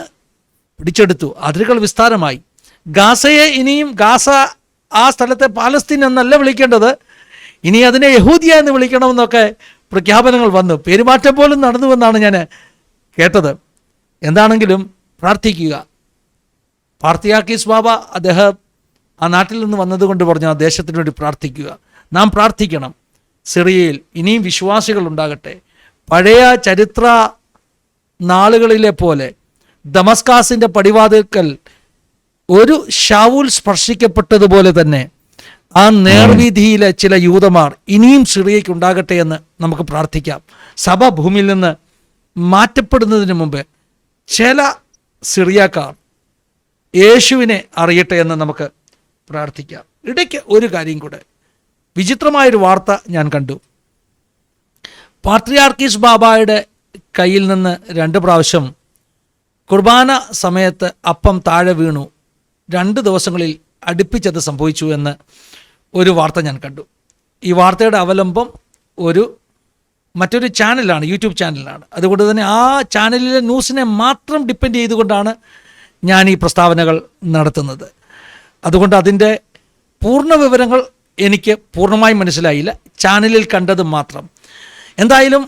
പിടിച്ചെടുത്തു, അതിരുകൾ വിസ്താരമായി. ഗാസയെ ഇനിയും ഗാസ ആ സ്ഥലത്തെ പാലസ്തീൻ എന്നല്ല വിളിക്കേണ്ടത്, ഇനി അതിനെ യഹൂദിയ എന്ന് വിളിക്കണമെന്നൊക്കെ പ്രഖ്യാപനങ്ങൾ വന്നു. പെരുമാറ്റം പോലും നടന്നുവെന്നാണ് ഞാൻ കേട്ടത്. എന്താണെങ്കിലും പ്രാർത്ഥിക്കുക. പാർത്തിയാക്കീസ് ബാബ അദ്ദേഹം ആ നാട്ടിൽ നിന്ന് വന്നതുകൊണ്ട് പറഞ്ഞു, ആ ദേശത്തിന് വേണ്ടി പ്രാർത്ഥിക്കുക. നാം പ്രാർത്ഥിക്കണം. സിറിയയിൽ ഇനിയും വിശ്വാസികൾ ഉണ്ടാകട്ടെ. പഴയ ചരിത്ര നാളുകളിലെ പോലെ ദമസ്കാസിൻ്റെ പടിവാതിൽക്കൽ ഒരു ശൗൽ സ്പർശിക്കപ്പെട്ടതുപോലെ തന്നെ ആ നേർവീതിയിലെ ചില യൂതന്മാർ ഇനിയും സിറിയയ്ക്ക് ഉണ്ടാകട്ടെ എന്ന് നമുക്ക് പ്രാർത്ഥിക്കാം. സഭ ഭൂമിയിൽ നിന്ന് മാറ്റപ്പെടുന്നതിന് മുമ്പ് ചില സിറിയക്കാർ യേശുവിനെ അറിയട്ടെ എന്ന് നമുക്ക് പ്രാർത്ഥിക്കാം. ഇടയ്ക്ക് ഒരു കാര്യം കൂടെ, വിചിത്രമായൊരു വാർത്ത ഞാൻ കണ്ടു. പാട്രിയാർക്കീസ് ബാബായുടെ കയ്യിൽ നിന്ന് 2 പ്രാവശ്യം കുർബാന സമയത്ത് അപ്പം താഴെ വീണു. 2 ദിവസങ്ങളിൽ അടുപ്പിച്ചത് സംഭവിച്ചു എന്ന് ഒരു വാർത്ത ഞാൻ കണ്ടു. ഈ വാർത്തയുടെ അവലംബം മറ്റൊരു ചാനലാണ്, യൂട്യൂബ് ചാനലാണ്. അതുകൊണ്ട് തന്നെ ആ ചാനലിലെ ന്യൂസിനെ മാത്രം ഡിപ്പെൻഡ് ചെയ്തുകൊണ്ടാണ് ഞാൻ ഈ പ്രസ്താവനകൾ നടത്തുന്നത്. അതുകൊണ്ട് അതിൻ്റെ പൂർണ്ണ വിവരങ്ങൾ എനിക്ക് പൂർണ്ണമായും മനസ്സിലായില്ല, ചാനലിൽ കണ്ടത് മാത്രം. എന്തായാലും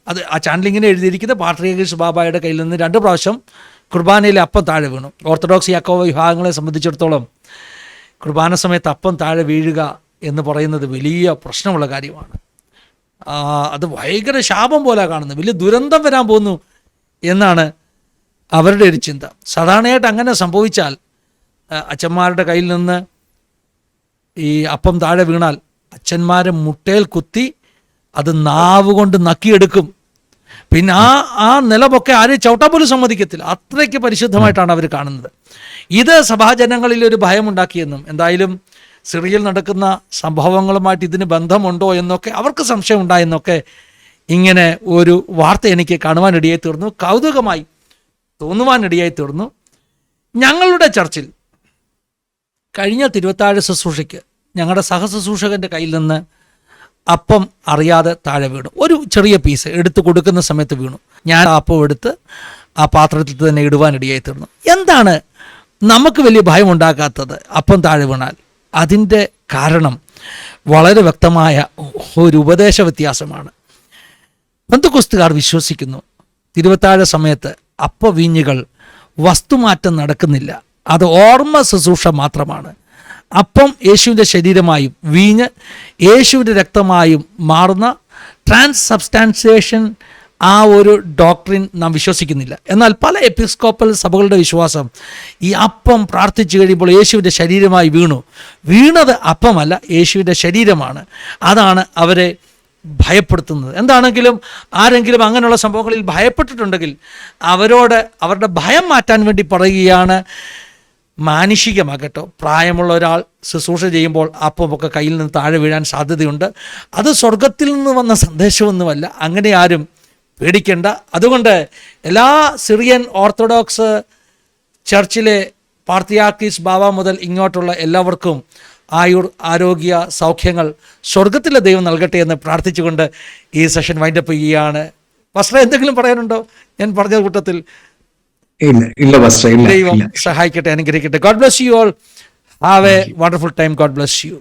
അത് ആ ചാനലിങ്ങനെ എഴുതിയിരിക്കുന്നത്, പാട്രിയാർക്കീസ് ബാബായുടെ കയ്യിൽ നിന്ന് 2 പ്രാവശ്യം കുർബാനയിലെ അപ്പം താഴെ വീണു. ഓർത്തഡോക്സ് യാക്കോബ വിഭാഗങ്ങളെ സംബന്ധിച്ചിടത്തോളം കുർബാന സമയത്ത് അപ്പം താഴെ വീഴുക എന്ന് പറയുന്നത് വലിയ പ്രശ്നമുള്ള കാര്യമാണ്. അത് ഭയങ്കര ശാപം പോലെ കാണുന്നത്, വലിയ ദുരന്തം വരാൻ പോകുന്നു എന്നാണ് അവരുടെ ഒരു ചിന്ത. സാധാരണയായിട്ട് അങ്ങനെ സംഭവിച്ചാൽ അച്ഛന്മാരുടെ കയ്യിൽ നിന്ന് ഈ അപ്പം താഴെ വീണാൽ അച്ഛന്മാരെ മുട്ടയിൽ കുത്തി അത് നാവ് കൊണ്ട് നക്കിയെടുക്കും. പിന്നെ ആ നിലമൊക്കെ ആരും ചവിട്ടാൻ പോലും സമ്മതിക്കത്തില്ല. അത്രയ്ക്ക് പരിശുദ്ധമായിട്ടാണ് അവർ കാണുന്നത്. ഇത് സഭാജനങ്ങളിൽ ഒരു ഭയമുണ്ടാക്കിയെന്നും, എന്തായാലും സിറിയയിൽ നടക്കുന്ന സംഭവങ്ങളുമായിട്ട് ഇതിന് ബന്ധമുണ്ടോ എന്നൊക്കെ അവർക്ക് സംശയം ഉണ്ടായെന്നൊക്കെ ഇങ്ങനെ ഒരു വാർത്ത എനിക്ക് കാണുവാനിടയായി തീർന്നു, കൗതുകമായി തോന്നുവാനിടയായി തീർന്നു. ഞങ്ങളുടെ ചർച്ചിൽ കഴിഞ്ഞ തിരുവത്താഴ് ശുശ്രൂഷയ്ക്ക് ഞങ്ങളുടെ സഹശുശ്രൂഷകൻ്റെ കയ്യിൽ നിന്ന് അപ്പം അറിയാതെ താഴെ വീണു. ഒരു ചെറിയ പീസ് എടുത്ത് കൊടുക്കുന്ന സമയത്ത് വീണു. ഞാൻ അപ്പം എടുത്ത് ആ പാത്രത്തിൽ തന്നെ ഇടുവാനിടയായി തീർന്നു. എന്താണ് നമുക്ക് വലിയ ഭയമുണ്ടാക്കാത്തത് അപ്പം താഴെ വീണാൽ? അതിൻ്റെ കാരണം വളരെ വ്യക്തമായ ഒരു ഉപദേശ വ്യത്യാസമാണ്. പെന്തക്കോസ്തുകാർ വിശ്വസിക്കുന്നു തിരുവത്താഴ സമയത്ത് അപ്പവീഞ്ഞുകൾ വസ്തുമാറ്റം നടക്കുന്നില്ല, അത് ഓർമ്മ ശുശ്രൂഷ മാത്രമാണ്. അപ്പം യേശുവിൻ്റെ ശരീരമായും വീഞ്ഞ് യേശുവിൻ്റെ രക്തമായും മാറുന്ന ട്രാൻസ്സബ്സ്റ്റാൻസിയേഷൻ, ആ ഒരു ഡോക്ട്രിൻ നാം വിശ്വസിക്കുന്നില്ല. എന്നാൽ പല എപ്പിസ്കോപ്പൽ സഭകളുടെ വിശ്വാസം ഈ അപ്പം പ്രാർത്ഥിച്ചു കഴിയുമ്പോൾ യേശുവിൻ്റെ ശരീരമായി വീണത് അപ്പമല്ല, യേശുവിൻ്റെ ശരീരമാണ്. അതാണ് അവരെ ഭയപ്പെടുത്തുന്നത്. എന്താണെങ്കിലും ആരെങ്കിലും അങ്ങനെയുള്ള സംഭവങ്ങളിൽ ഭയപ്പെട്ടിട്ടുണ്ടെങ്കിൽ അവരോട് അവരുടെ ഭയം മാറ്റാൻ വേണ്ടി പറയുകയാണ്, മാനുഷികമാകട്ടോ, പ്രായമുള്ള ഒരാൾ ശുശ്രൂഷ ചെയ്യുമ്പോൾ അപ്പമൊക്കെ കയ്യിൽ നിന്ന് താഴെ വീഴാൻ സാധ്യതയുണ്ട്. അത് സ്വർഗത്തിൽ നിന്ന് വന്ന സന്ദേശമൊന്നുമല്ല, അങ്ങനെ ആരും പേടിക്കേണ്ട. അതുകൊണ്ട് എല്ലാ സിറിയൻ ഓർത്തഡോക്സ് ചർച്ചിലെ പാർത്തിയാർക്കീസ് ബാബ മുതൽ ഇങ്ങോട്ടുള്ള എല്ലാവർക്കും ആരോഗ്യ സൗഖ്യങ്ങൾ സ്വർഗത്തിലെ ദൈവം നൽകട്ടെ എന്ന് പ്രാർത്ഥിച്ചുകൊണ്ട് ഈ സെഷൻ വൈൻഡപ്പ് ചെയ്യുകയാണ്. വസ്ത്ര എന്തെങ്കിലും പറയാനുണ്ടോ? ഞാൻ പറഞ്ഞ കൂട്ടത്തിൽ ദൈവം സഹായിക്കട്ടെ, അനുഗ്രഹിക്കട്ടെ. God bless you all. Have A wonderful time. God bless you.